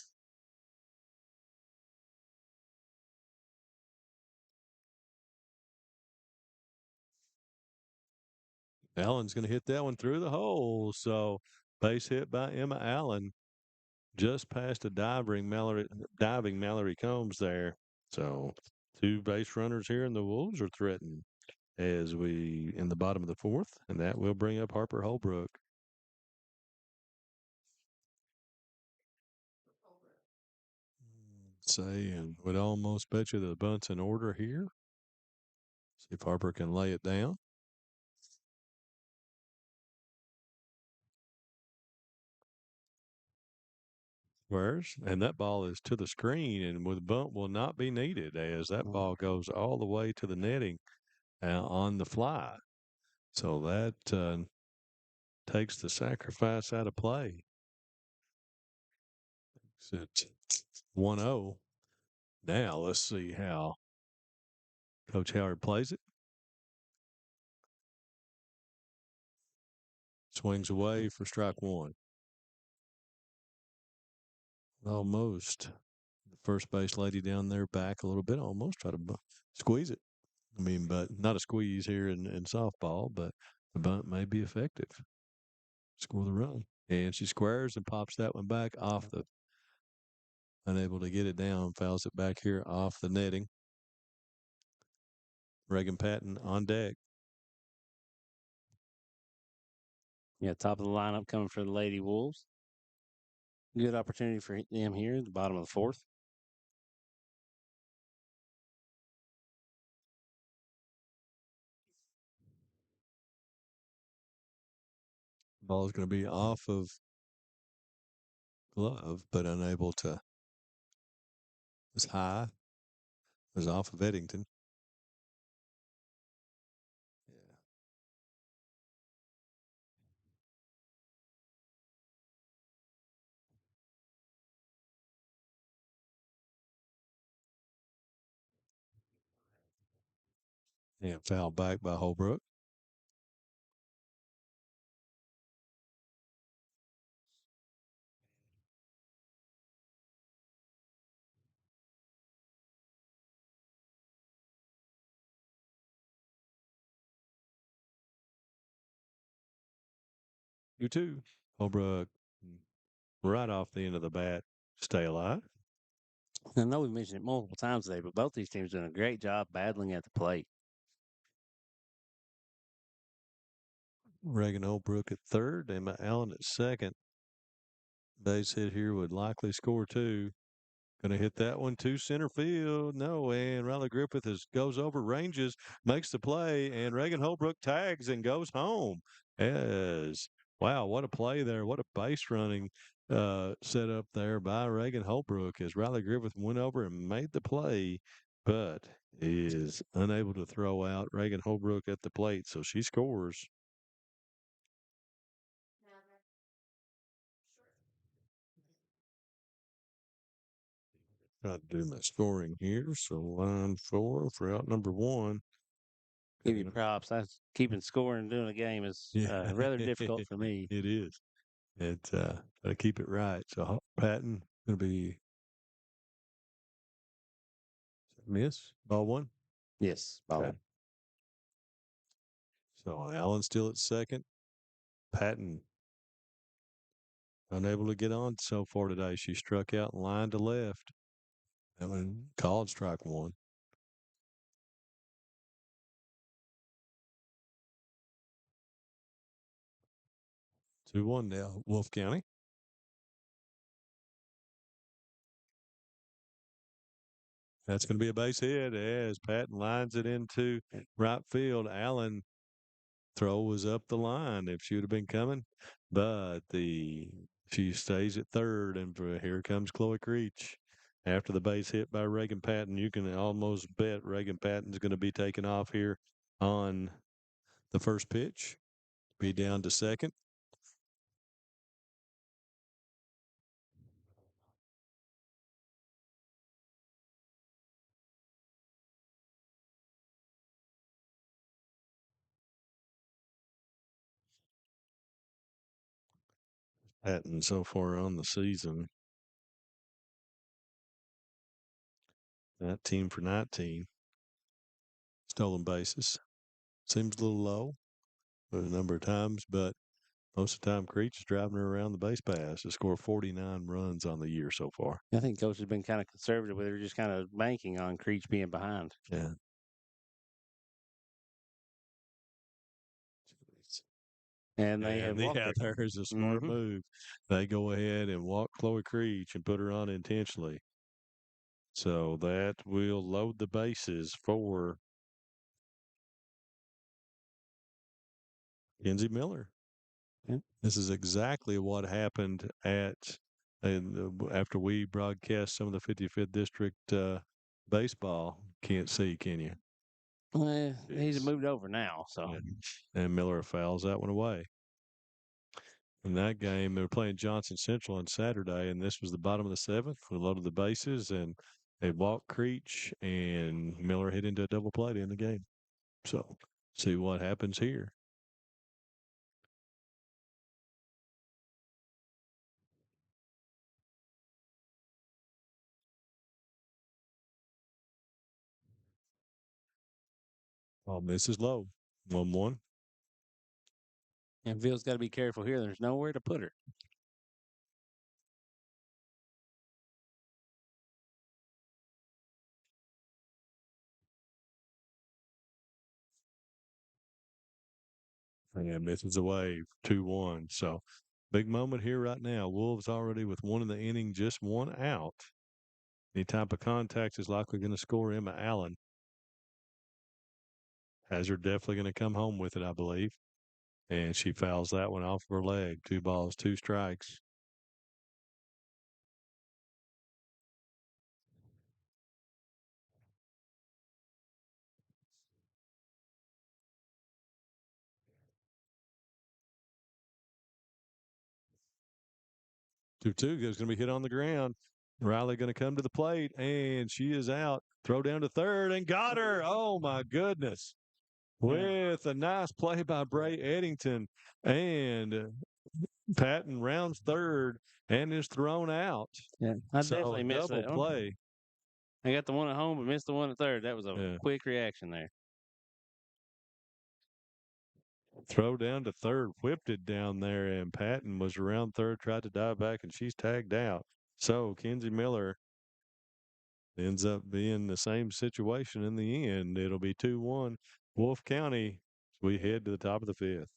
Allen's going to hit that one through the hole. So base hit by Emma Allen just past a diving Mallory Combs there. So 2 base runners here, and the Wolves are threatened as we in the bottom of the 4th, and that will bring up Harper Holbrook. Say, and would almost bet you the bunt's in order here. See if Harper can lay it down. Squares, and that ball is to the screen, and with bunt will not be needed as that ball goes all the way to the netting on the fly. So that takes the sacrifice out of play. It's 1-0. Now let's see how Coach Howard plays it. Swings away for strike one. Almost. The first base lady down there back a little bit. Almost try to squeeze it. I mean, but not a squeeze here in softball, but the bunt may be effective. Score the run. And she squares and pops that one back off the, unable to get it down, fouls it back here off the netting. Reagan Patton on deck. Yeah, top of the lineup coming for the Lady Wolves. Good opportunity for them here at the bottom of the 4th. Ball is going to be off of glove, but unable to. It's high. It's off of Eddington. And foul back by Holbrook. 2-2. Holbrook right off the end of the bat. Stay alive. I know we mentioned it multiple times today, but both these teams doing a great job battling at the plate. Reagan Holbrook at third. Emma Allen at second. Base hit here would likely score 2. Going to hit that one to center field. No, and Riley Griffith goes over, ranges, makes the play, and Reagan Holbrook tags and goes home. Wow, what a play there. What a base running set up there by Reagan Holbrook as Riley Griffith went over and made the play, but is unable to throw out Reagan Holbrook at the plate, so she scores. Try to do my scoring here. So line 4 for out number 1. Give you props. That's keeping score and doing a game is rather difficult for me. It is. It's gotta keep it right. So Patton gonna be miss ball 1. Yes, ball 1. So Allen still at second. Patton unable to get on so far today. She struck out and line to left. That one called strike 1. Two 2-1 now, Wolfe County. That's going to be a base hit as Patton lines it into right field. Allen throw was up the line if she would have been coming, but she stays at third, and here comes Chloe Creech. After the base hit by Reagan Patton, you can almost bet Reagan Patton's going to be taken off here on the first pitch. Be down to second. Patton so far on the season, 19 for 19 stolen bases. Seems a little low a number of times, but most of the time Creech is driving her around the base paths to score 49 runs on the year so far. I think coach has been kind of conservative with her, just kind of banking on Creech being behind. Yeah. And they have walked her. There's a smart move. They go ahead and walk Chloe Creech and put her on intentionally. So that will load the bases for Kenzie Miller. Yeah. This is exactly what happened after we broadcast some of the 55th District baseball. Can't see, can you? Well, he's moved over now, so. And Miller fouls that one away. In that game, they were playing Johnson Central on Saturday, and this was the bottom of the 7th. We loaded the bases, and they walked Creech, and Miller hit into a double play to end the game. So, see what happens here. Oh, misses low. 1-1. And Phil's got to be careful here. There's nowhere to put her. And misses away 2-1. So, big moment here right now. Wolves already with one in the inning, just one out. Any type of contact is likely going to score Emma Allen. Hazard definitely going to come home with it, I believe. And she fouls that one off of her leg. 2 balls, 2 strikes. Two is going to be hit on the ground. Riley going to come to the plate, and she is out. Throw down to third and got her. Oh, my goodness. With a nice play by Bray Eddington. And Patton rounds third and is thrown out. Yeah, I definitely missed that play. I got the one at home, but missed the one at third. That was a quick reaction there. Throw down to third, whipped it down there, and Patton was around third, tried to dive back, and she's tagged out. So Kenzie Miller ends up being the same situation in the end. It'll be 2-1 Wolfe County as we head to the top of the fifth.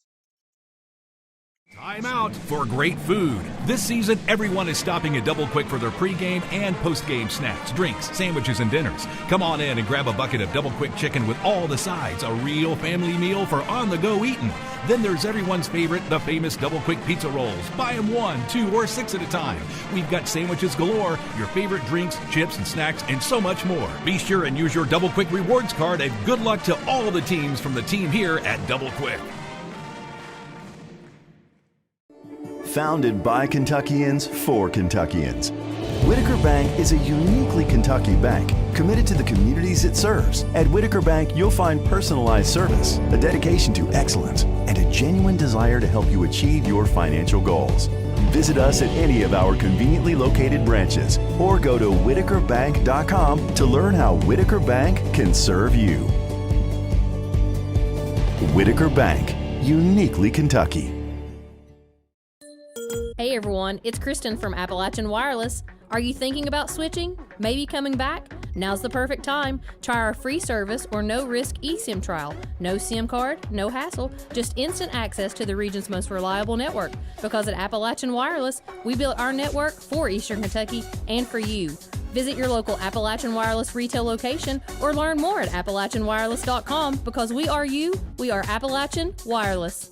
Time out for great food. This season, everyone is stopping at Double Quick for their pregame and postgame snacks, drinks, sandwiches, and dinners. Come on in and grab a bucket of Double Quick chicken with all the sides, a real family meal for on-the-go eating. Then there's everyone's favorite, the famous Double Quick pizza rolls. Buy them 1, 2, or 6 at a time. We've got sandwiches galore, your favorite drinks, chips, and snacks, and so much more. Be sure and use your Double Quick rewards card, and good luck to all the teams from the team here at Double Quick. Founded by Kentuckians for Kentuckians, Whitaker Bank is a uniquely Kentucky bank committed to the communities it serves. At Whitaker Bank, you'll find personalized service, a dedication to excellence, and a genuine desire to help you achieve your financial goals. Visit us at any of our conveniently located branches or go to whitakerbank.com to learn how Whitaker Bank can serve you. Whitaker Bank, uniquely Kentucky. Hey everyone, it's Kristen from Appalachian Wireless. Are you thinking about switching? Maybe coming back? Now's the perfect time. Try our free service or no-risk eSIM trial. No SIM card, no hassle, just instant access to the region's most reliable network. Because at Appalachian Wireless, we built our network for Eastern Kentucky and for you. Visit your local Appalachian Wireless retail location or learn more at AppalachianWireless.com because we are you, we are Appalachian Wireless.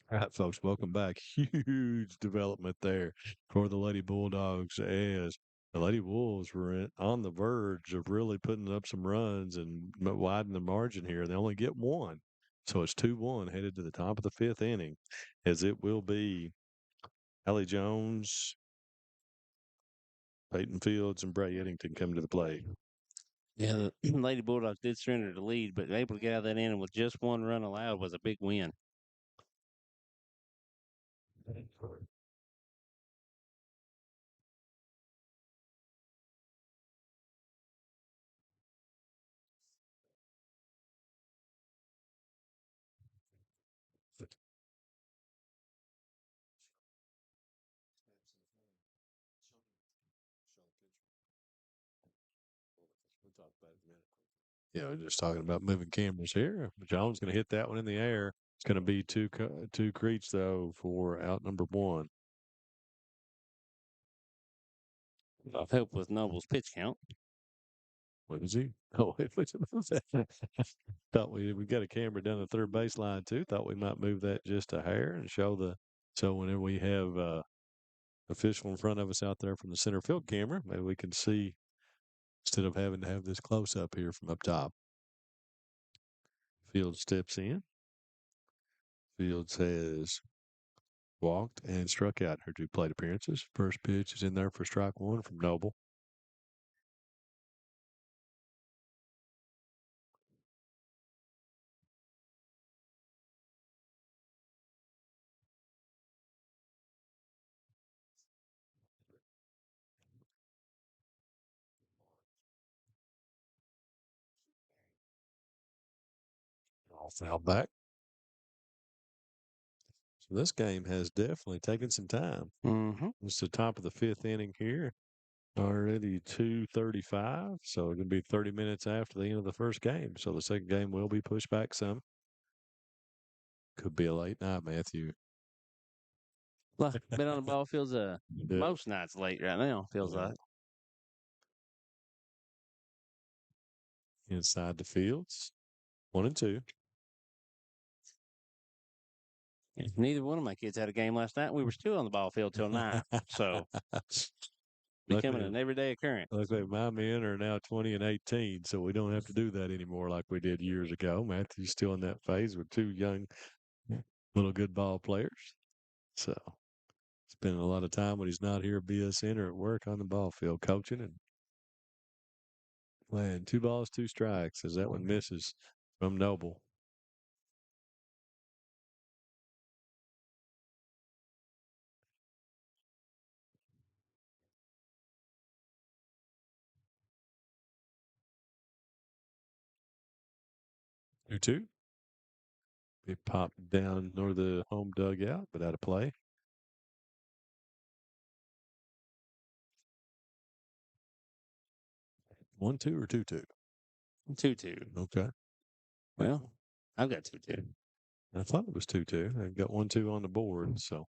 All right, folks, welcome back. Huge development there for the Lady Bulldogs as the Lady Wolves were on the verge of really putting up some runs and widening the margin here. They only get one. So it's 2-1 headed to the top of the fifth inning as it will be Allie Jones, Peyton Fields, and Bray Eddington come to the plate. Yeah, the Lady Bulldogs did surrender the lead, but able to get out of that inning with just one run allowed was a big win. Yeah, we're just talking about moving cameras here. Jones going to hit that one in the air. It's going to be two Creech, though, for out number one. I've helped with Noble's pitch count. What is he? Oh, thought we got a camera down the third baseline too. Thought we might move that just a hair and so whenever we have official in front of us out there from the center field camera, maybe we can see instead of having to have this close up here from up top. Fields steps in. Fields has walked and struck out in her 2 plate appearances. First pitch is in there for strike 1 from Noble. All foul back. So this game has definitely taken some time. Mm-hmm. It's the top of the fifth inning here. Already 2:35, so it's going to be 30 minutes after the end of the first game. So the second game will be pushed back some. Could be a late night, Matthew. Well, been on the ball feels most nights late right now, feels like. Inside the Fields. 1-2. Neither one of my kids had a game last night. We were still on the ball field till 9. So becoming an everyday occurrence. Luckily, my men are now 20 and 18, so we don't have to do that anymore like we did years ago. Matthew's still in that phase with 2 young, little good ball players. So spending a lot of time when he's not here at BSN or at work on the ball field coaching and playing. 2 balls, 2 strikes as that one misses from Noble. 2-2. It popped down near the home dugout, but out of play. One, 2 or 2-2? 2-2. Okay. Well, I've got 2-2. I thought it was 2-2. I got 1-2 on the board, so.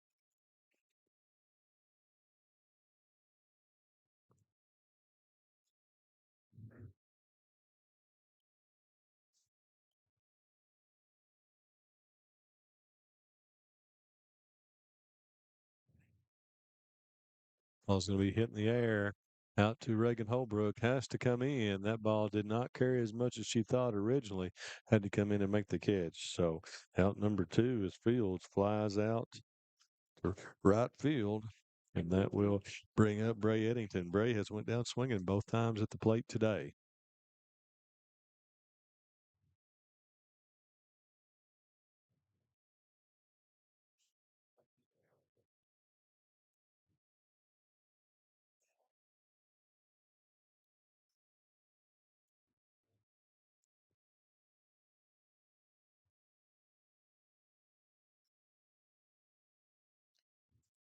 Ball's going to be hit in the air. Out to Reagan Holbrook. Has to come in. That ball did not carry as much as she thought originally. Had to come in and make the catch. So out number 2 is Fields. Flies out to right field. And that will bring up Bray Eddington. Bray has went down swinging both times at the plate today.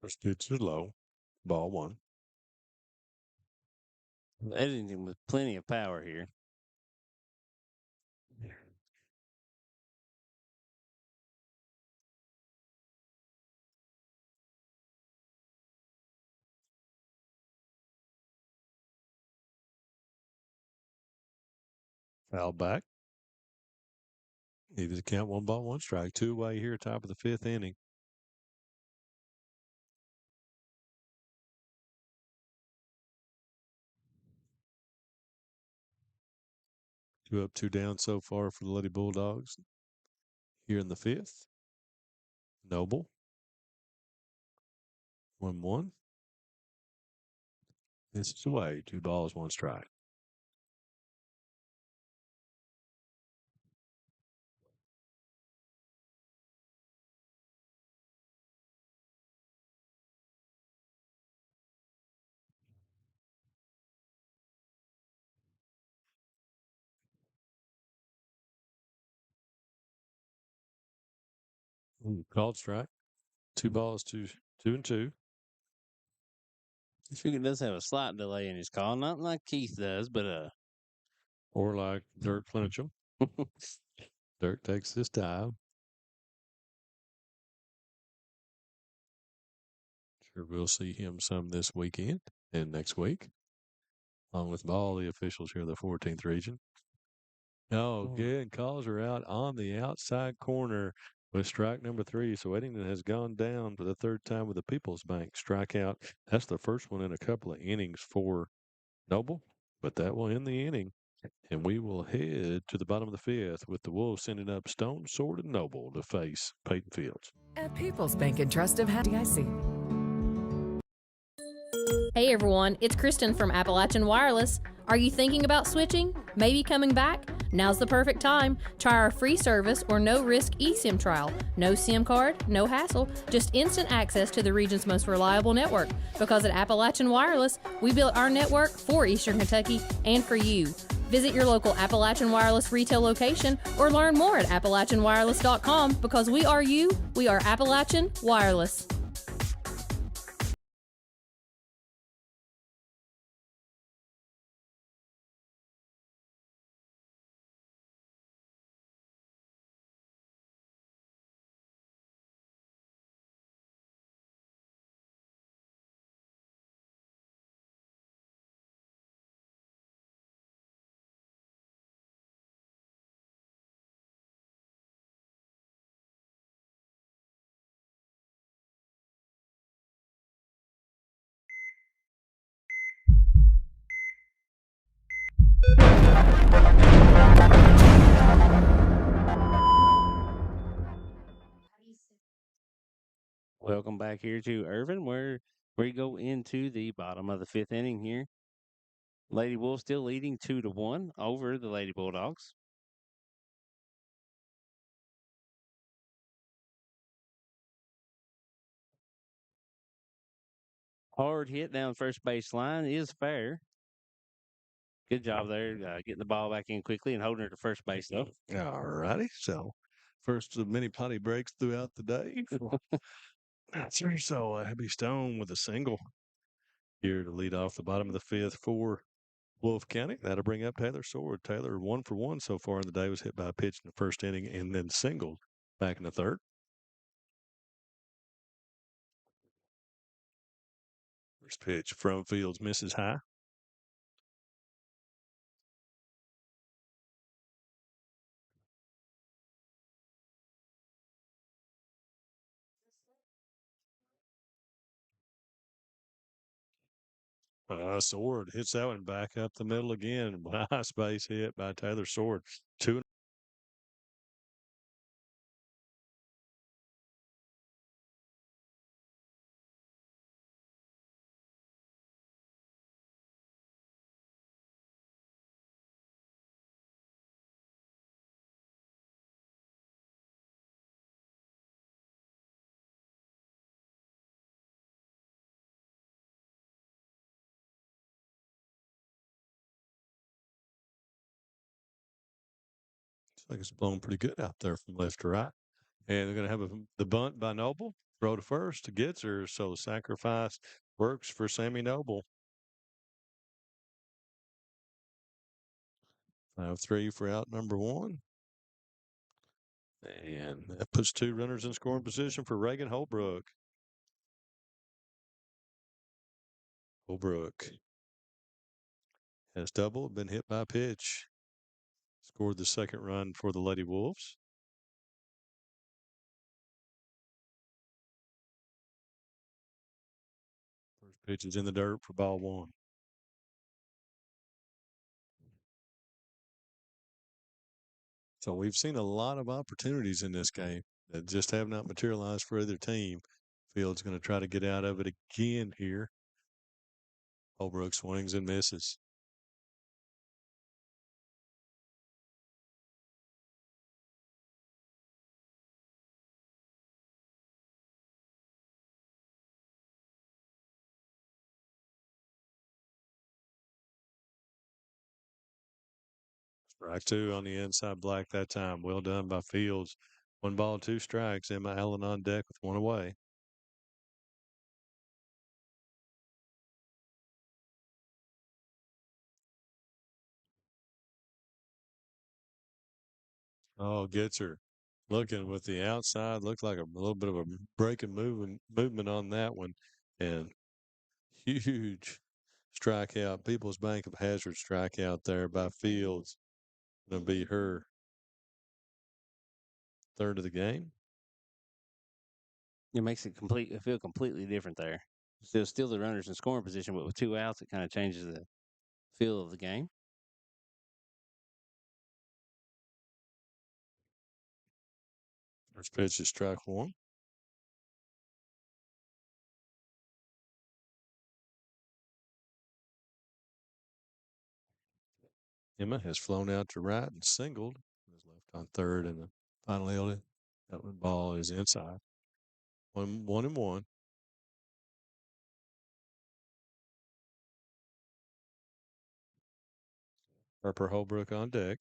First pitch is low. Ball 1. Eddington with plenty of power here. Foul back. Needed to count 1 ball, 1 strike. 2 away here, top of the 5th inning. 2 up, 2 down so far for the Lady Bulldogs. Here in the 5th. Noble. 1-1. This is away. 2 balls, 1 strike. Called strike. 2 balls, 2 and 2. This figure does have a slight delay in his call, not like Keith does, but Or like Dirk Flincham. Dirk takes this dive. Sure, we'll see him some this weekend and next week, along with all the officials here in the 14th region. Oh, good. Calls are out on the outside corner with strike number 3. So Eddington has gone down for the 3rd time with the People's Bank strikeout. That's the first one in a couple of innings for Noble, but that will end the inning. And we will head to the bottom of the 5th with the Wolves sending up Stone, Sword, and Noble to face Peyton Fields. At People's Bank and Trust of FDIC. Hey everyone, it's Kristen from Appalachian Wireless. Are you thinking about switching? Maybe coming back? Now's the perfect time. Try our free service or no-risk eSIM trial. No SIM card, no hassle, just instant access to the region's most reliable network. Because at Appalachian Wireless, we built our network for Eastern Kentucky and for you. Visit your local Appalachian Wireless retail location or learn more at AppalachianWireless.com because we are you, we are Appalachian Wireless. welcome back here to Irvine, where we go into the bottom of the 5th inning here. Lady Wolves still leading 2-1 over the Lady Bulldogs. Hard hit down first base line is fair. Good job there, getting the ball back in quickly and holding her to first base, though. All righty. So, first of many potty breaks throughout the day. So, Abby Stone with a single here to lead off the bottom of the fifth for Wolfe County. That'll bring up Taylor Sword. Taylor, 1-for-1 so far in the day, was hit by a pitch in the first inning and then singled back in the third. First pitch from Fields misses high. Sword hits that one back up the middle again. Nice base hit by Taylor Sword. 2. Looks like it's blown pretty good out there from left to right. And they're going to have the bunt by Noble. Throw to first to Gitzer. So the sacrifice works for Sammy Noble. 5-3 for out number 1. And that puts 2 runners in scoring position for Reagan Holbrook. Holbrook has doubled, been hit by a pitch. Scored the second run for the Lady Wolves. First pitch is in the dirt for ball 1. So we've seen a lot of opportunities in this game that just have not materialized for either team. Field's going to try to get out of it again here. Holbrook swings and misses. Strike 2 on the inside black that time. Well done by Fields. 1 ball, 2 strikes. Emma Allen on deck with 1 away. Oh, Gitzer looking with the outside. Looked like a little bit of a breaking movement on that one. And huge strikeout. People's Bank of Hazard strikeout there by Fields. Going to be her 3rd of the game. It makes it feel completely different there. Still the runners in scoring position, but with 2 outs, it kind of changes the feel of the game. First pitch is strike 1. Emma has flown out to right and singled. Is left on third, and finally that one ball is inside. 1-1. Harper Holbrook on deck.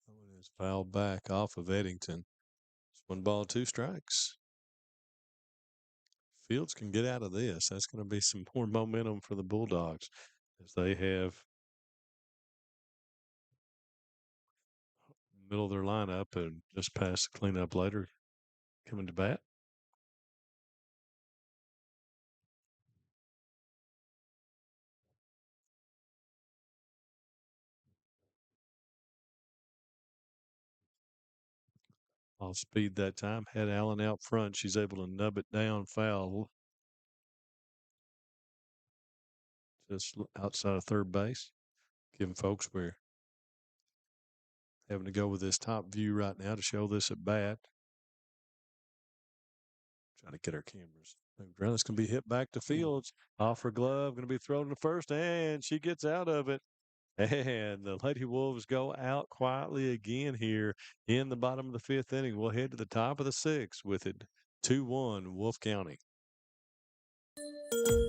That one is fouled back off of Eddington. It's 1 ball, 2 strikes. Fields can get out of this. That's going to be some more momentum for the Bulldogs as they have middle of their lineup and just past the cleanup later coming to bat. Off speed that time. Had Allen out front. She's able to nub it down foul. Just outside of third base. Giving folks we're having to go with this top view right now to show this at bat. Trying to get our cameras moved around. It's going to be hit back to Fields. Off her glove. Going to be thrown to first, and she gets out of it. And the Lady Wolves go out quietly again here in the bottom of the fifth inning. We'll head to the top of the sixth with it 2-1 Wolfe County.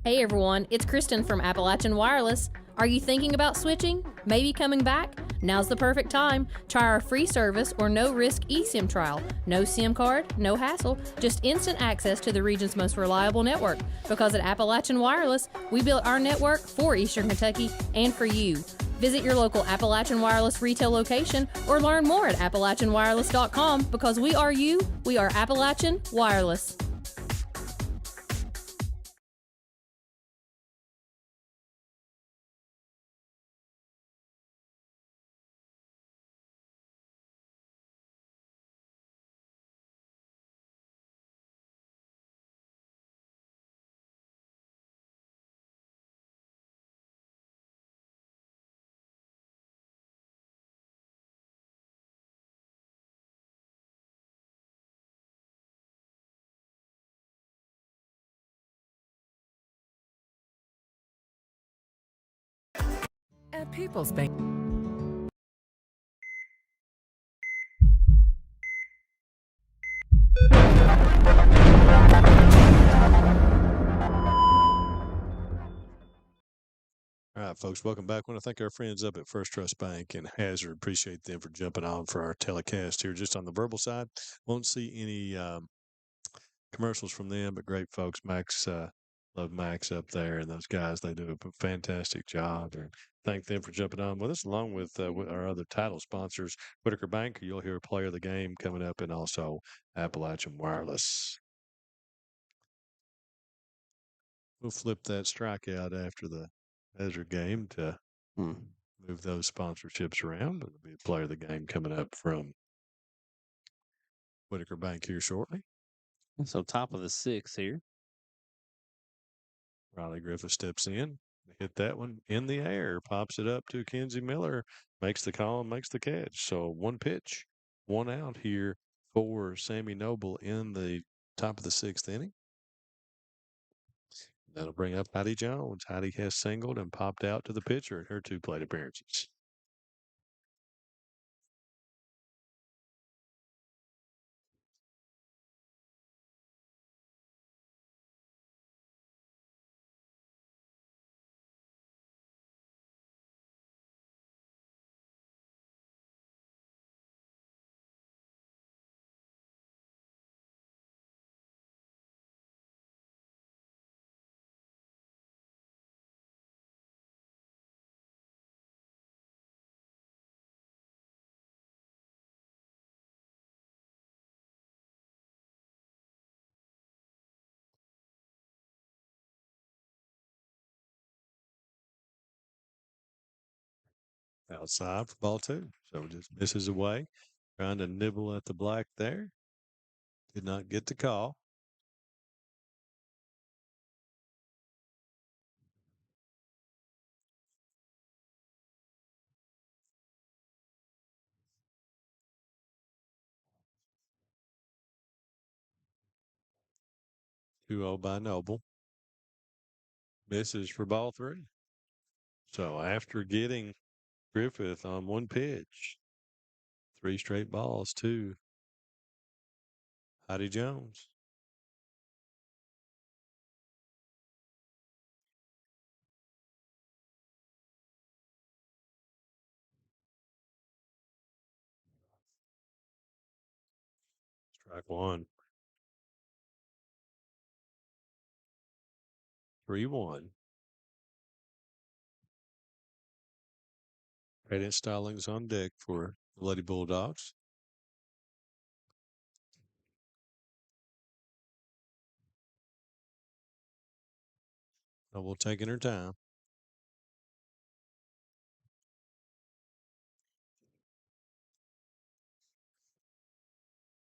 Hey everyone, it's Kristen from Appalachian Wireless. Are you thinking about switching? Maybe coming back? Now's the perfect time. Try our free service or no-risk eSIM trial. No SIM card, no hassle, just instant access to the region's most reliable network. Because at Appalachian Wireless, we built our network for Eastern Kentucky and for you. Visit your local Appalachian Wireless retail location or learn more at AppalachianWireless.com because we are you, we are Appalachian Wireless. At People's Bank. All right, folks, welcome back. I want to thank our friends up at First Trust Bank and Hazard. Appreciate them for jumping on for our telecast here. Just on the verbal side, won't see any commercials from them, but great folks. Max, love Max up there and those guys. They do a fantastic job. And thank them for jumping on with us, along with our other title sponsors, Whitaker Bank. You'll hear Player of the Game coming up, and also Appalachian Wireless. We'll flip that strikeout after the Hazard game to move those sponsorships around. It'll be a Player of the Game coming up from Whitaker Bank here shortly. So top of the sixth here. Riley Griffith steps in, hit that one in the air, pops it up to Kenzie Miller, makes the call and makes the catch. So one pitch, one out here for Sammy Noble in the top of the sixth inning. That'll bring up Heidi Jones. Heidi has singled and popped out to the pitcher in her 2 plate appearances. Outside for ball 2. So just misses away. Trying to nibble at the black there. Did not get the call. Two 0 by Noble. Misses for ball 3. So after getting Griffith on one pitch, 3 straight balls to Heidi Jones. Strike 1. 3-1. Hayden Stallings on deck for the Lady Bulldogs. Noble taking her time.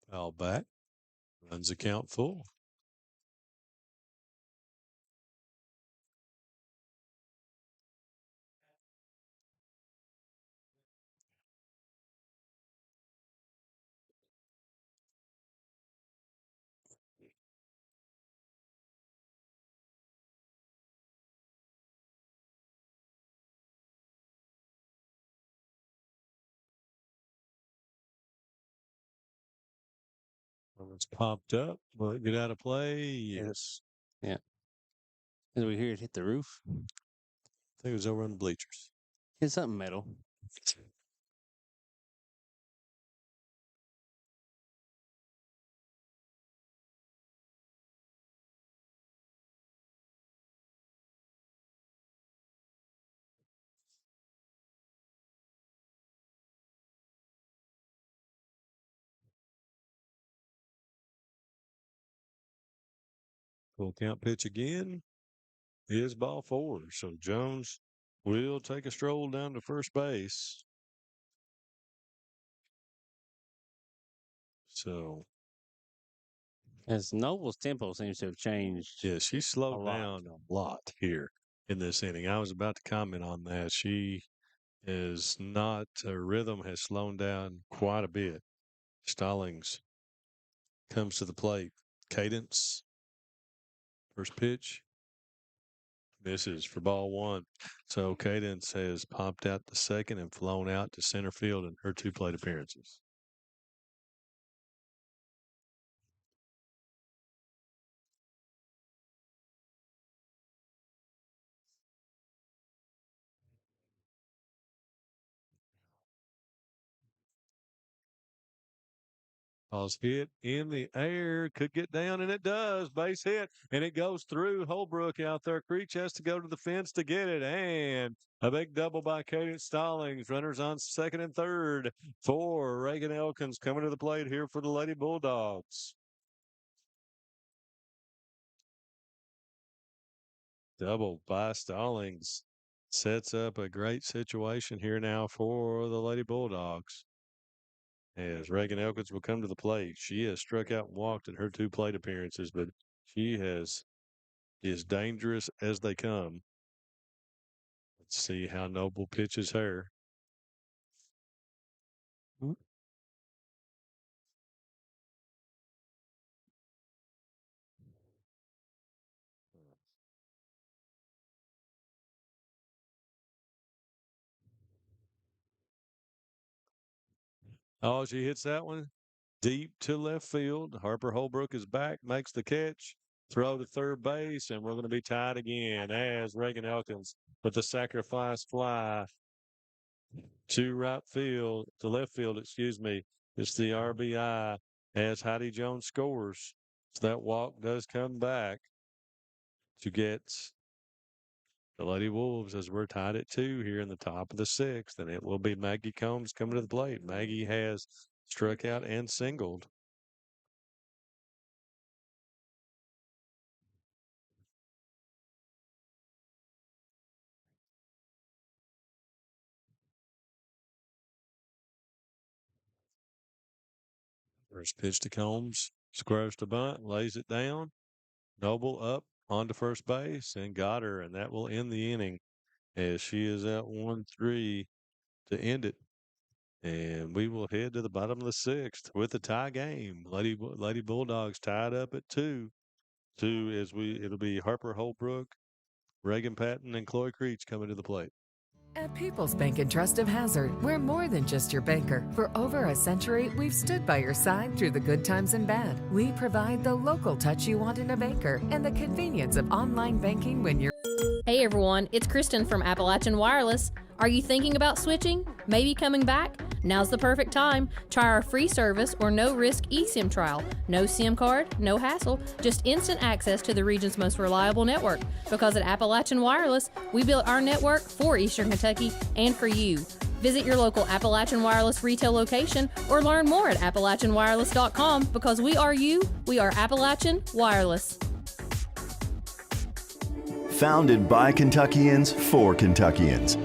Foul back. Runs the count full. It's popped up. Will it get out of play? Yes. Yeah. Did we hear it hit the roof? I think it was over on the bleachers. It's something metal. Full count pitch again. Is ball 4. So Jones will take a stroll down to first base. So as Noble's tempo seems to have changed. Yeah, she slowed down a lot here in this inning. I was about to comment on that. She is not, her rhythm has slowed down quite a bit. Stallings comes to the plate. Cadence. First pitch. Misses for ball 1. So Cadence has popped out to second and flown out to center field in her 2 plate appearances. Ball's hit in the air, could get down, and it does. Base hit, and it goes through Holbrook out there. Creech has to go to the fence to get it, and a big double by Cadence Stallings. Runners on second and third for Reagan Elkins coming to the plate here for the Lady Bulldogs. Double by Stallings sets up a great situation here now for the Lady Bulldogs. As Reagan Elkins will come to the plate. She has struck out and walked in her 2 plate appearances, but she is dangerous as they come. Let's see how Noble pitches her. Oh, she hits that one deep to left field. Harper Holbrook is back, makes the catch, throw to third base, and we're going to be tied again as Reagan Elkins with the sacrifice fly to left field, excuse me. It's the RBI as Heidi Jones scores. So that walk does come back to get the Lady Wolves as we're tied at 2 here in the top of the 6th, and it will be Maggie Combs coming to the plate. Maggie has struck out and singled. First pitch to Combs, squares to bunt, lays it down. Noble up onto first base and got her, and that will end the inning as she is at 1-3 to end it. And we will head to the bottom of the 6th with a tie game. Lady Bulldogs tied up at 2. It'll be Harper Holbrook, Reagan Patton, and Chloe Creech coming to the plate. At People's Bank and Trust of Hazard, we're more than just your banker. For over a century, we've stood by your side through the good times and bad. We provide the local touch you want in a banker and the convenience of online banking when you're... Hey everyone, it's Kristen from Appalachian Wireless. Are you thinking about switching? Maybe coming back? Now's the perfect time. Try our free service or no-risk eSIM trial. No SIM card, no hassle, just instant access to the region's most reliable network. Because at Appalachian Wireless, we built our network for Eastern Kentucky and for you. Visit your local Appalachian Wireless retail location or learn more at AppalachianWireless.com because we are you, we are Appalachian Wireless. Founded by Kentuckians for Kentuckians,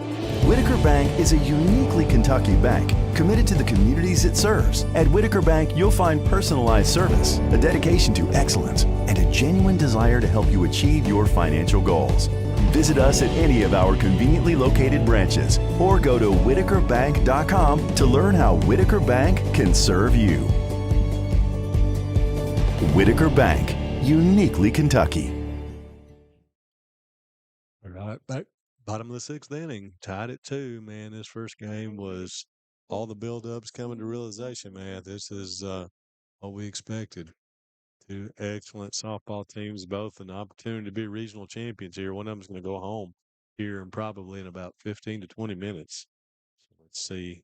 Whitaker Bank is a uniquely Kentucky bank committed to the communities it serves. At Whitaker Bank, you'll find personalized service, a dedication to excellence, and a genuine desire to help you achieve your financial goals. Visit us at any of our conveniently located branches or go to whitakerbank.com to learn how Whitaker Bank can serve you. Whitaker Bank, uniquely Kentucky. All right, back bottom of the 6th inning, tied at 2. Man, this first game was all the buildups coming to realization. Man, this is what we expected. Two excellent softball teams, both an opportunity to be regional champions here. One of them's going to go home here and probably in about 15 to 20 minutes. So let's see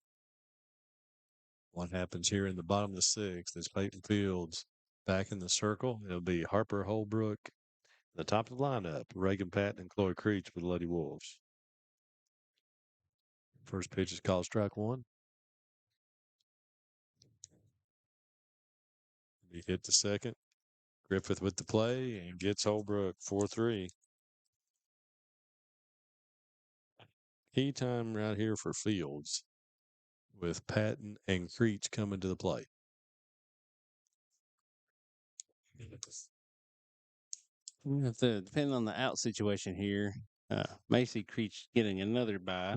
what happens here in the bottom of the sixth as Peyton Fields back in the circle. It'll be Harper Holbrook. The top of the lineup, Reagan Patton and Chloe Creech for the Lady Wolves. First pitch is called strike one. He hit the second. Griffith with the play and gets Holbrook 4-3. Key time right here for Fields with Patton and Creech coming to the plate. Depending on the out situation here, may see Creech getting another bye.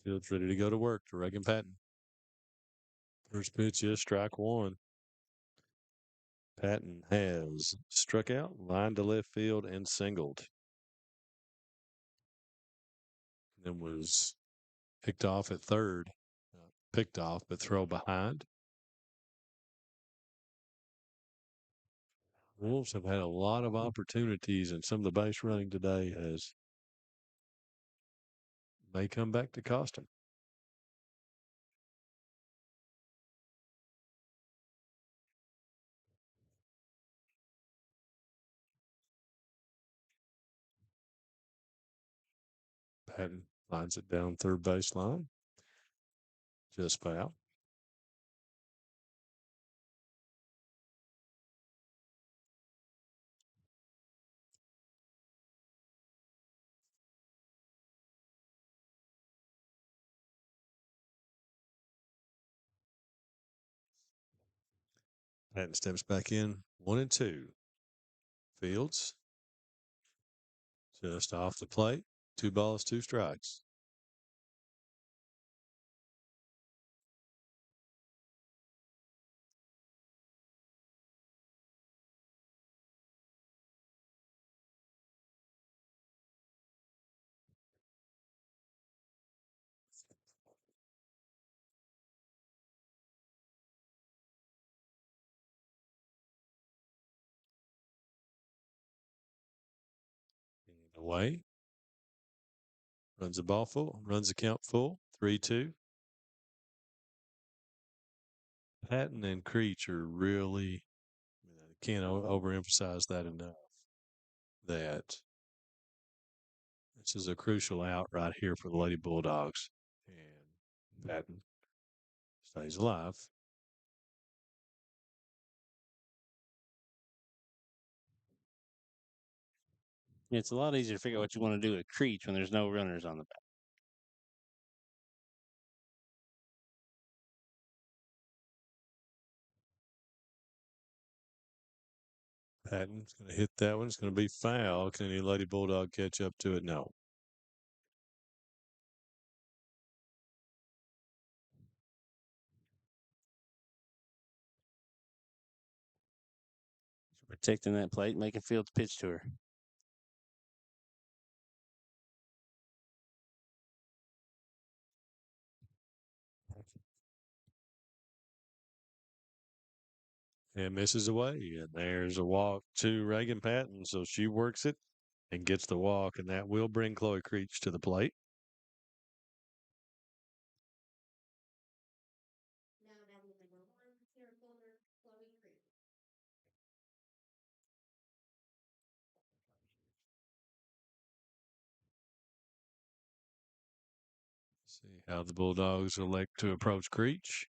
Fields ready to go to work to Reagan Patton. First pitch is strike one. Patton has struck out, lined to left field, and singled. Then was picked off at third. Picked off, but throw behind. Wolves have had a lot of opportunities, and some of the base running today may come back to cost them. Patton lines it down third baseline. Just foul. Patton steps back in 1-2. Fields just off the plate. 2 balls, 2 strikes. Away. Runs the ball full. Runs the count full. 3-2. Patton and Creech are really, can't overemphasize that enough, that this is a crucial out right here for the Lady Bulldogs. And Patton stays alive. It's a lot easier to figure out what you want to do with Creech when there's no runners on the back. Patton's going to hit that one. It's going to be foul. Can any Lady Bulldog catch up to it? No. Protecting that plate, making Fields pitch to her. And misses away. And there's a walk to Reagan Patton. So she works it and gets the walk. And that will bring Chloe Creech to the plate. See how the Bulldogs elect to approach Creech.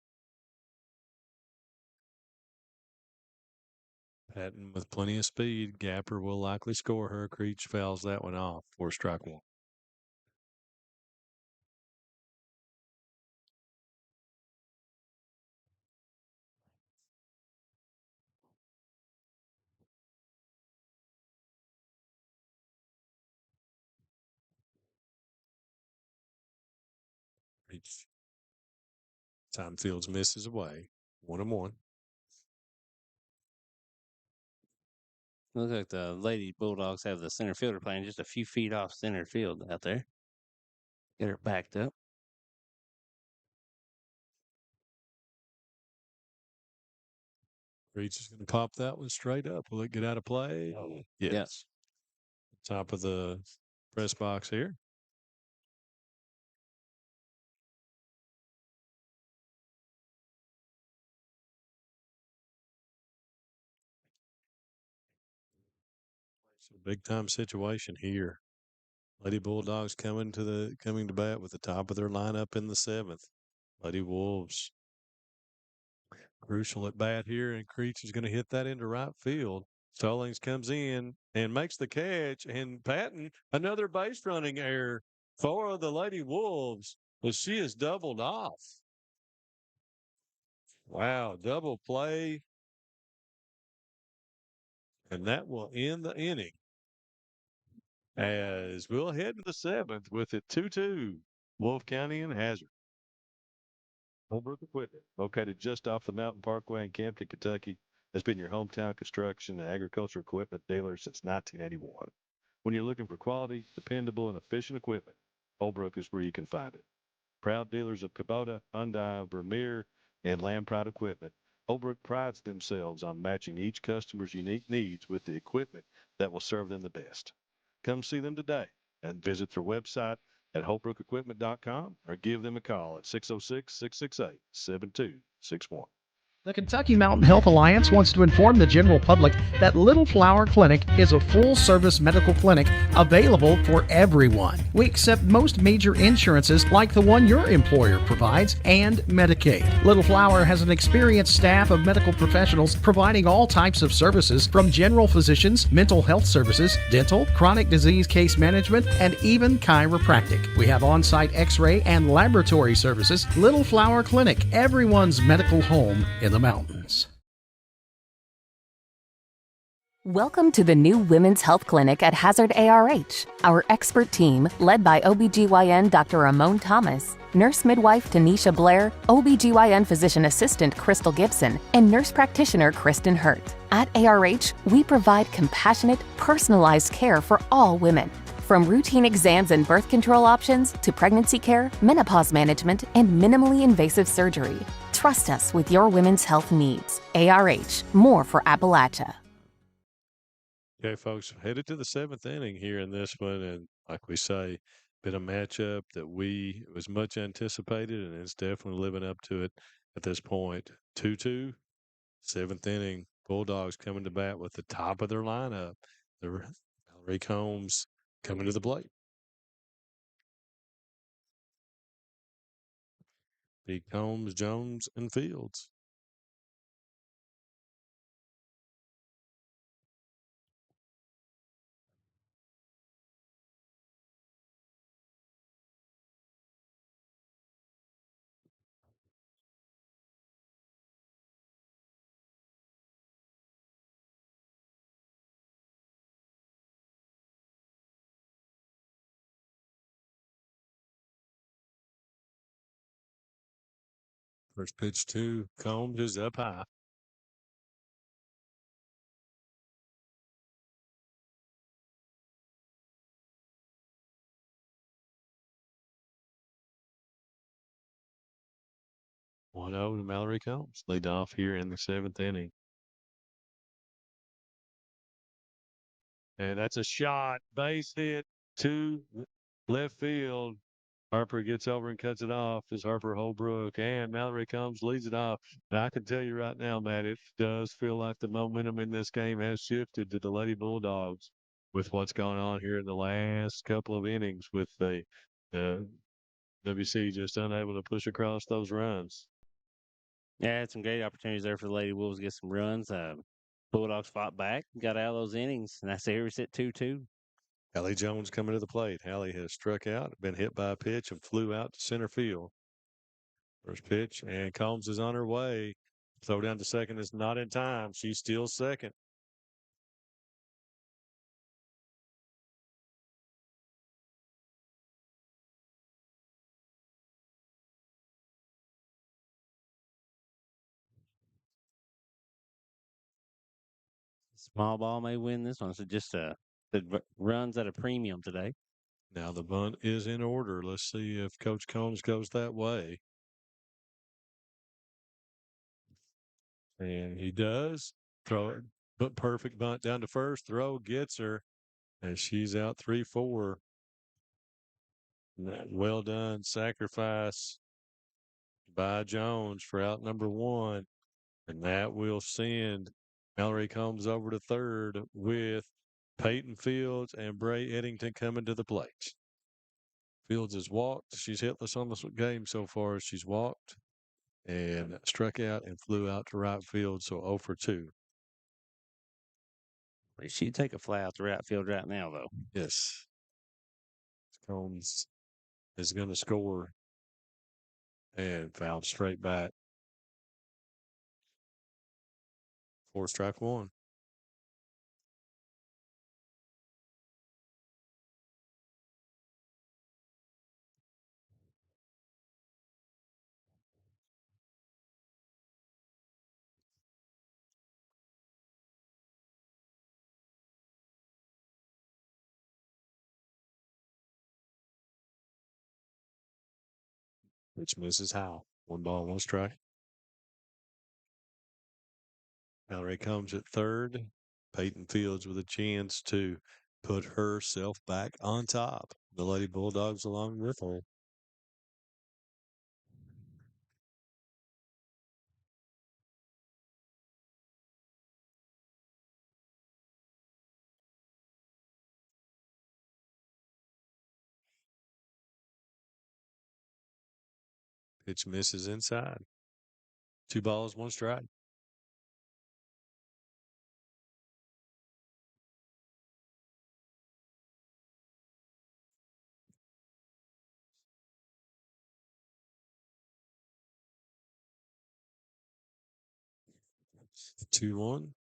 Patton with plenty of speed. Gapper will likely score her. Creech fouls that one off for strike one. Creech. Time Fields misses away. 1-1. Looks like the Lady Bulldogs have the center fielder playing just a few feet off center field out there. Get her backed up. Reach is going to pop that one straight up. Will it get out of play? Yes. Yes. Top of the press box here. It's a big time situation here. Lady Bulldogs coming to bat with the top of their lineup in the 7th. Lady Wolves crucial at bat here, and Creech is going to hit that into right field. Stallings comes in and makes the catch, and Patton, another base running error for the Lady Wolves, but she is doubled off. Wow, double play. And that will end the inning. As we'll head to the 7th with it 2-2, Wolfe County and Hazard. Holbrook Equipment, located just off the Mountain Parkway in Campton, Kentucky, has been your hometown construction and agriculture equipment dealer since 1981. When you're looking for quality, dependable, and efficient equipment, Holbrook is where you can find it. Proud dealers of Kubota, Hyundai, Vermeer, and Lampride equipment, Holbrook prides themselves on matching each customer's unique needs with the equipment that will serve them the best. Come see them today and visit their website at holbrookequipment.com or give them a call at 606-668-7261. The Kentucky Mountain Health Alliance wants to inform the general public that Little Flower Clinic is a full-service medical clinic available for everyone. We accept most major insurances like the one your employer provides and Medicaid. Little Flower has an experienced staff of medical professionals providing all types of services from general physicians, mental health services, dental, chronic disease case management, and even chiropractic. We have on-site x-ray and laboratory services. Little Flower Clinic, everyone's medical home in the mountains. Welcome to the new Women's Health Clinic at Hazard ARH. Our expert team, led by OBGYN Dr. Ramon Thomas, nurse midwife Tanisha Blair, OBGYN physician assistant Crystal Gibson, and nurse practitioner Kristen Hurt. At ARH, we provide compassionate, personalized care for all women. From routine exams and birth control options to pregnancy care, menopause management, and minimally invasive surgery. Trust us with your women's health needs. ARH, more for Appalachia. Okay, folks, headed to the 7th inning here in this one. And like we say, been a matchup that was much anticipated, and it's definitely living up to it at this point. 2-2, 7th inning. Bulldogs coming to bat with the top of their lineup. Valerie Combs coming to the plate. Be Combs, Jones, and Fields. First pitch to Combs is up high. One 0 to Mallory Combs. Lead off here in the 7th inning. And that's a shot. Base hit to left field. Harper gets over and cuts it off as Harper Holbrook, and Mallory Combs leads it off. And I can tell you right now, Matt, it does feel like the momentum in this game has shifted to the Lady Bulldogs with what's going on here in the last couple of innings with the WC just unable to push across those runs. Yeah, had some great opportunities there for the Lady Wolves to get some runs. Bulldogs fought back, got out of those innings, and that's here we sit 2-2. Hallie Jones coming to the plate. Hallie has struck out, been hit by a pitch, and flew out to center field. First pitch, and Combs is on her way. Throw down to second is not in time. She's still second. Small ball may win this one. So just the runs at a premium today. Now the bunt is in order. Let's see if Coach Combs goes that way. And he does. Throw it, but perfect bunt down to first. Throw gets her, and she's out 3-4. Well done. Sacrifice by Jones for out number one. And that will send Mallory Combs over to third with Peyton Fields and Bray Eddington coming to the plate. Fields has walked. She's hitless on this game so far. She's walked and struck out and flew out to right field. So 0 for 2. She'd take a fly out the right field right now, though. Yes. Combs is going to score and fouled straight back. 4 strike 1. Which misses Howe. 1 ball, 1 strike. Mallory Combs at third. Peyton Fields with a chance to put herself back on top. The Lady Bulldogs along with her. Pitch misses inside. 2 balls, 1 strike. Two one.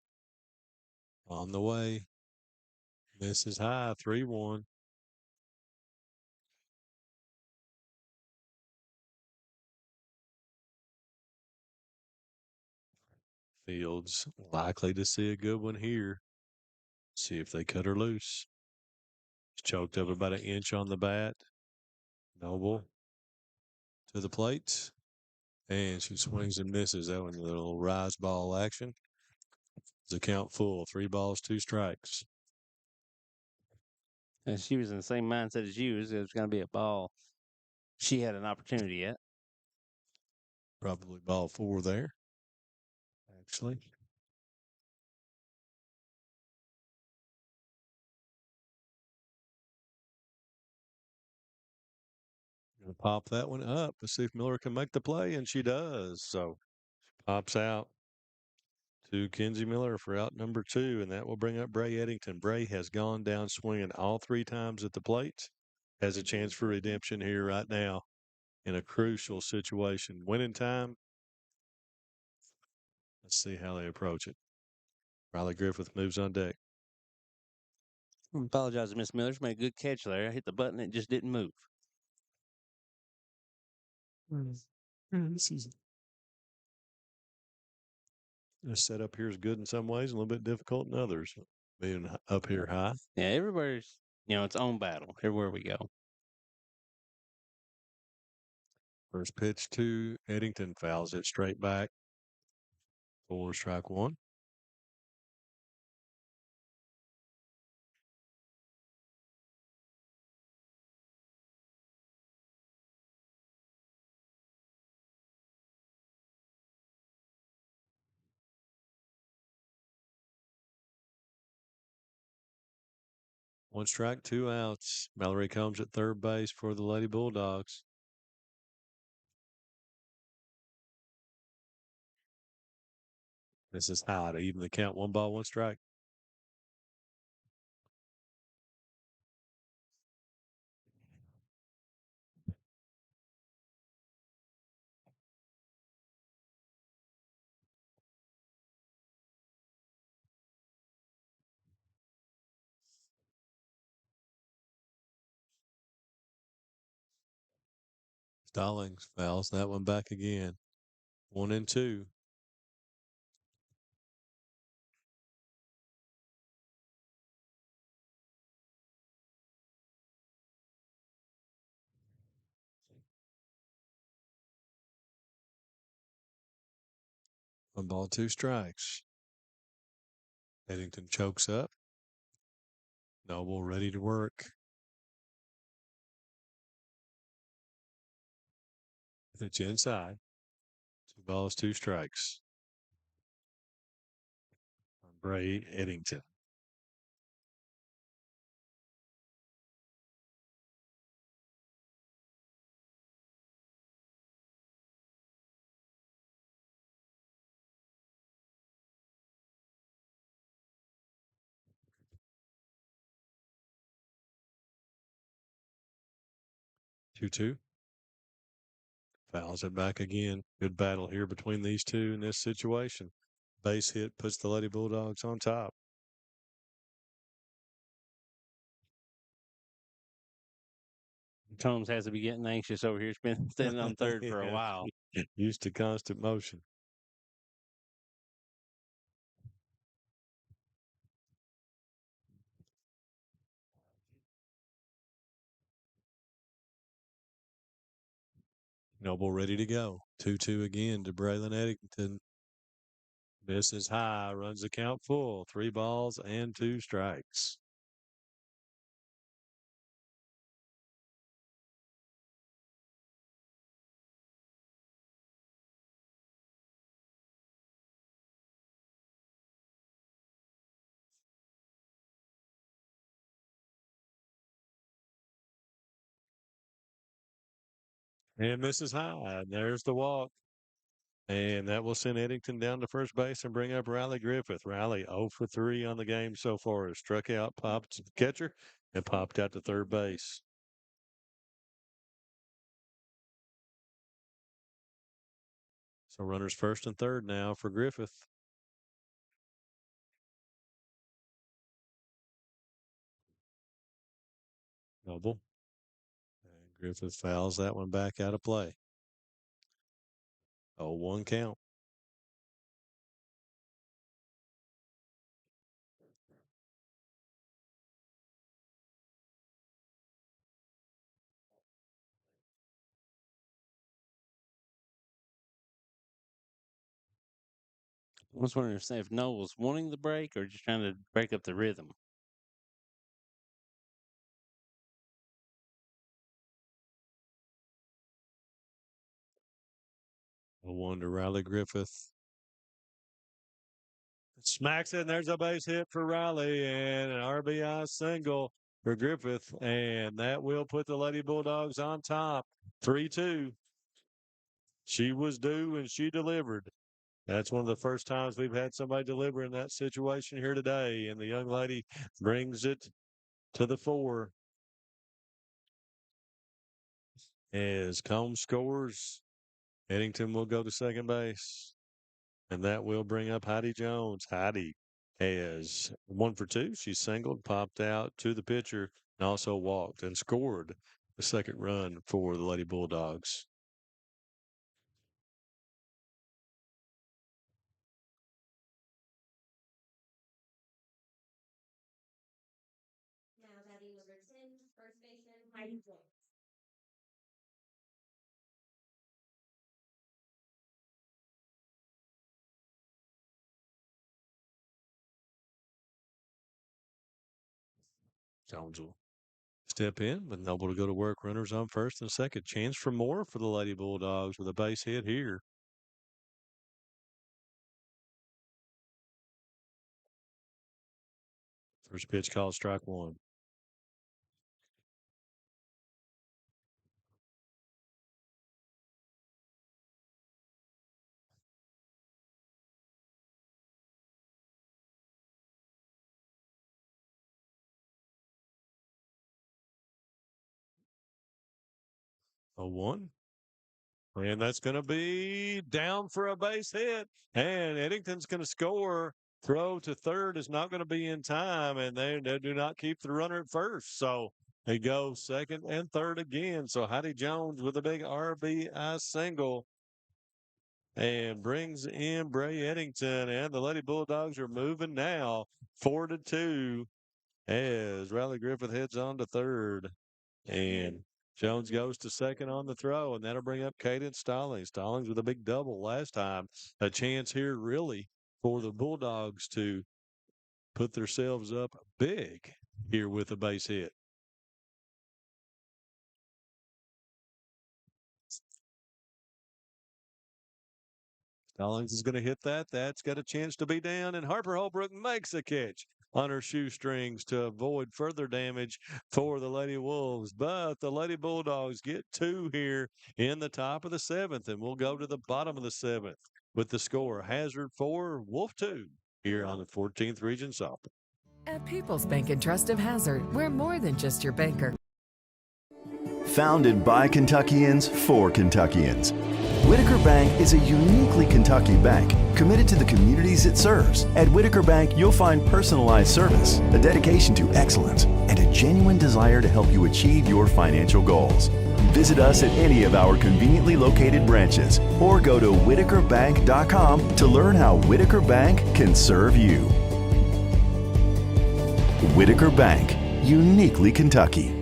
On the way. Misses high. 3-1. Fields likely to see a good one here. See if they cut her loose. She's choked up about 1 inch on the bat. Noble to the plate. And she swings and misses. That one, a little rise ball action. The count full. 3 balls, 2 strikes. And she was in the same mindset as you. It was going to be a ball. She had an opportunity at. Probably ball 4 there. Actually. Gonna pop that one up. Let's see if Miller can make the play, and she does. So pops out to Kenzie Miller for out number 2, and that will bring up Bray Eddington. Bray has gone down swinging all 3 times at the plate. Has a chance for redemption here right now in a crucial situation. Winning time. Let's see how they approach it. Riley Griffith moves on deck. I apologize to Miss Miller. She made a good catch there. I hit the button. It just didn't move. The setup here is good in some ways, a little bit difficult in others. Being up here high. Yeah, everybody's, its own battle everywhere we go. First pitch to Eddington, fouls it straight back. 4 strike 1. One strike, 2 outs. Mallory Combs at third base for the Lady Bulldogs. This is high to even the count. 1 ball, 1 strike. Stallings fouls that one back again. 1-2. 1 ball, 2 strikes. Eddington chokes up. Noble ready to work. Pitch inside. 2 balls, 2 strikes. Bray Eddington. Two. Fouls it back again. Good battle here between these two in this situation. Base hit puts the Lady Bulldogs on top. Combs has to be getting anxious over here. He's been standing on third for a while. Used to constant motion. Noble ready to go. 2-2 again to Braylon Eddington. Misses high, runs the count full. 3 balls and 2 strikes. And misses high. And there's the walk. And that will send Eddington down to first base and bring up Riley Griffith. Riley 0 for 3 on the game so far. Struck out, popped to the catcher, and popped out to third base. So runners first and third now for Griffith. Noble. And Griffith fouls that one back out of play. 0-1 count. I was wondering if Noel was wanting the break or just trying to break up the rhythm. A 1 to Riley Griffith. Smacks it, and there's a base hit for Riley and an RBI single for Griffith. And that will put the Lady Bulldogs on top. 3-2. She was due and she delivered. That's one of the first times we've had somebody deliver in that situation here today. And the young lady brings it to the 4. As Combs scores, Eddington will go to second base. And that will bring up Heidi Jones. Heidi has 1 for 2. She singled, popped out to the pitcher, and also walked and scored the second run for the Lady Bulldogs. Now batting number 10, first baseman Heidi Jones. Jones will step in, but Noble to go to work. Runners on first and second. Chance for more for the Lady Bulldogs with a base hit here. First pitch called strike 1. A 1. And that's going to be down for a base hit. And Eddington's going to score. Throw to third is not going to be in time. And they do not keep the runner at first. So they go second and third again. So Heidi Jones with a big RBI single. And brings in Bray Eddington. And the Lady Bulldogs are moving now 4-2 as Riley Griffith heads on to third. And Jones goes to second on the throw, and that'll bring up Caden Stallings. Stallings with a big double last time. A chance here, really, for the Bulldogs to put themselves up big here with a base hit. Stallings is going to hit that. That's got a chance to be down, and Harper Holbrook makes a catch on her shoestrings to avoid further damage for the Lady Wolves. But the Lady Bulldogs get two here in the top of the seventh, and we'll go to the bottom of the seventh with the score. Hazard 4, Wolf 2 here on the 14th Region Softball. At People's Bank and Trust of Hazard, we're more than just your banker. Founded by Kentuckians for Kentuckians, Whitaker Bank is a uniquely Kentucky bank committed to the communities it serves. At Whitaker Bank, you'll find personalized service, a dedication to excellence, and a genuine desire to help you achieve your financial goals. Visit us at any of our conveniently located branches or go to whitakerbank.com to learn how Whitaker Bank can serve you. Whitaker Bank, uniquely Kentucky.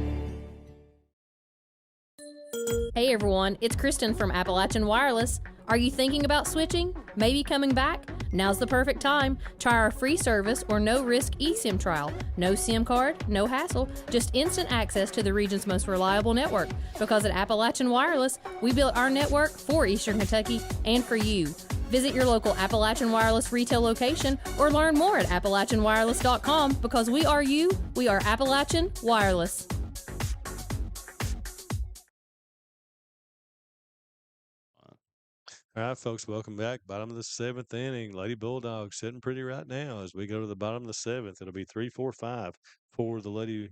Hey everyone, it's Kristen from Appalachian Wireless. Are you thinking about switching? Maybe coming back? Now's the perfect time. Try our free service or no-risk eSIM trial. No SIM card, no hassle, just instant access to the region's most reliable network. Because at Appalachian Wireless, we built our network for Eastern Kentucky and for you. Visit your local Appalachian Wireless retail location or learn more at AppalachianWireless.com because we are you, we are Appalachian Wireless. All right, folks, welcome back. Bottom of the seventh inning. Lady Bulldogs sitting pretty right now as we go to the bottom of the seventh. It'll be 3-4-5 for the Lady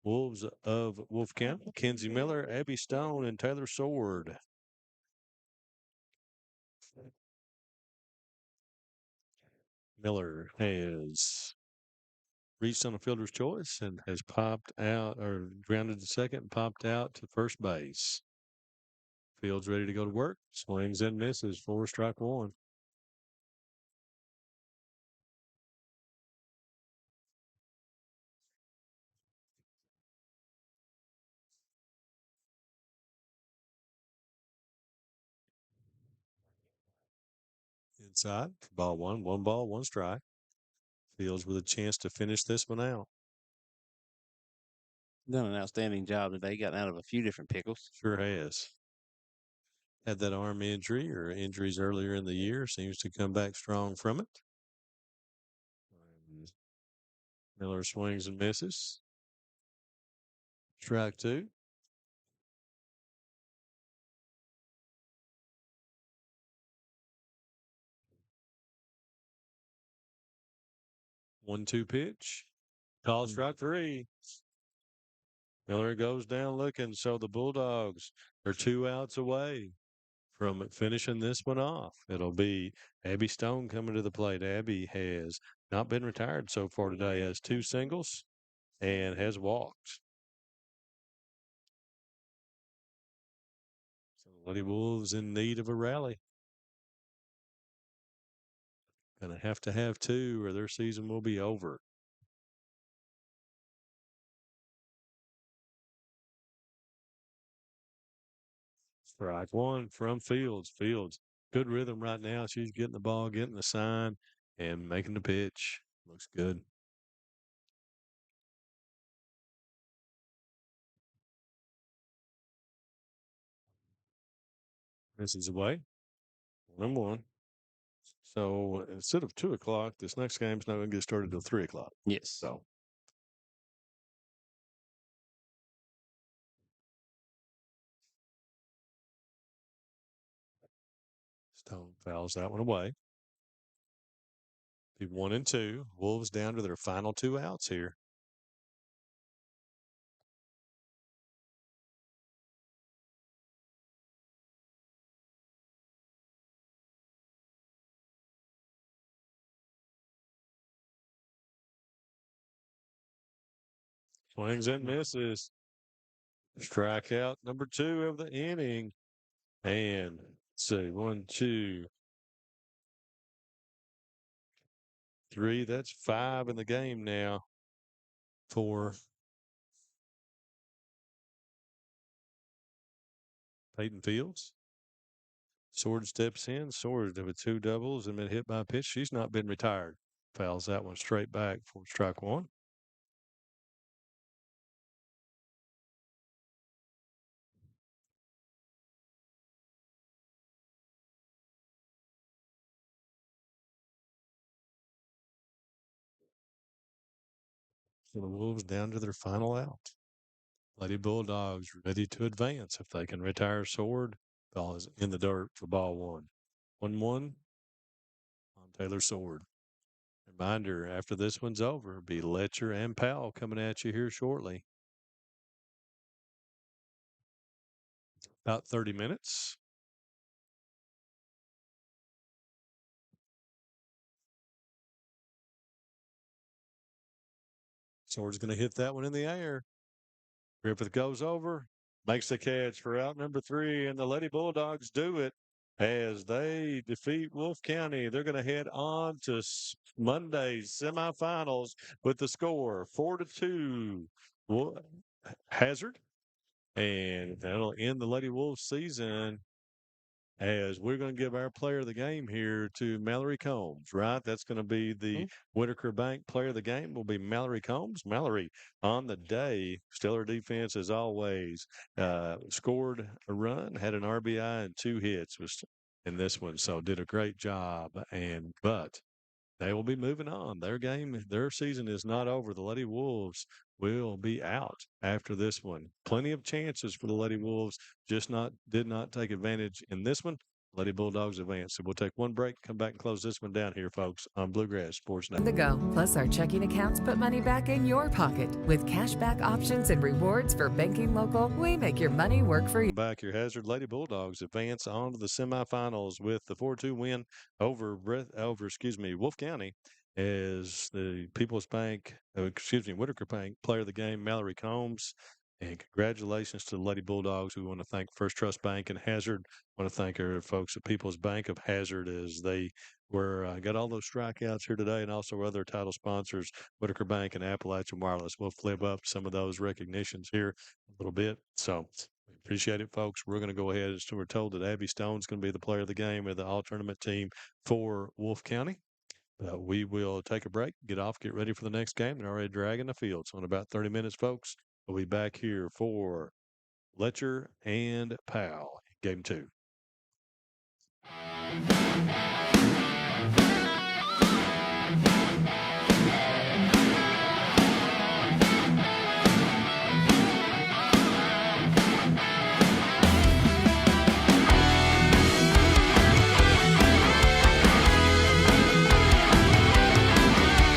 Wolves of Wolfe County. Kenzie Miller, Abby Stone, and Taylor Sword. Miller has reached on a fielder's choice and has popped out or grounded to second and popped out to first base. Fields ready to go to work. Swings and misses for strike one. Inside, ball one, one ball, one strike. Fields with a chance to finish this one out. Done an outstanding job today, gotten out of a few different pickles. Sure has. Had that arm injury or injuries earlier in the year. Seems to come back strong from it. Miller swings and misses. Strike two. One-two pitch. Call strike three. Miller goes down looking, so the Bulldogs are 2 outs away from finishing this one off. It'll be Abby Stone coming to the plate. Abby has not been retired so far today, has 2 singles and has walked. So the Lady Wolves in need of a rally. Going to have 2 or their season will be over. Strike one from Fields. Fields, good rhythm right now. She's getting the ball, getting the sign, and making the pitch. Looks good. This is away. 1-1. So instead of 2 o'clock, this next game's not going to get started until 3 o'clock. Yes. So Stone fouls that one away. Be 1-2. Wolves down to their final 2 outs here. Swings and misses. Strikeout number 2 of the inning. And let's see, 1, 2, 3. That's 5 in the game now for Peyton Fields. Sword steps in. Sword with 2 doubles and been hit by a pitch. She's not been retired. Fouls that one straight back for strike 1. So the Wolves down to their final out. Lady Bulldogs ready to advance. If they can retire Sword, ball is in the dirt for ball 1. 1-1 on Taylor Sword. Reminder, after this one's over, be Letcher and Powell coming at you here shortly. About 30 minutes. Sword's going to hit that one in the air. Griffith goes over, makes the catch for out number 3, and the Lady Bulldogs do it as they defeat Wolfe County. They're going to head on to Monday's semifinals with the score 4-2. Hazard, and that'll end the Lady Wolves season as we're going to give our player of the game here to Mallory Combs, right? That's going to be the Whitaker Bank player of the game will be Mallory Combs. Mallory on the day, stellar defense as always, scored a run, had an RBI and 2 hits was in this one. So did a great job. But they will be moving on. Their season is not over. The Lady Wolves will be out after this one. Plenty of chances for the Lady Wolves, did not take advantage in this one. Lady Bulldogs advance. So we'll take one break, come back and close this one down here, folks, on Bluegrass Sports Network. The go. Plus, our checking accounts put money back in your pocket. With cashback options and rewards for banking local, we make your money work for you. Back your Hazard Lady Bulldogs advance on to the semifinals with the 4-2 win over Wolfe County as the Whitaker Bank player of the game, Mallory Combs. And congratulations to the Lady Bulldogs. We want to thank First Trust Bank and Hazard. I want to thank our folks at People's Bank of Hazard as they got all those strikeouts here today, and also other title sponsors, Whitaker Bank and Appalachian Wireless. We'll flip up some of those recognitions here a little bit. So we appreciate it, folks. We're going to go ahead. As we're told that Abby Stone's going to be the player of the game of the all-tournament team for Wolfe County. We will take a break, get ready for the next game. They're already dragging the field. So in about 30 minutes, folks, we'll be back here for Letcher and Powell, game 2.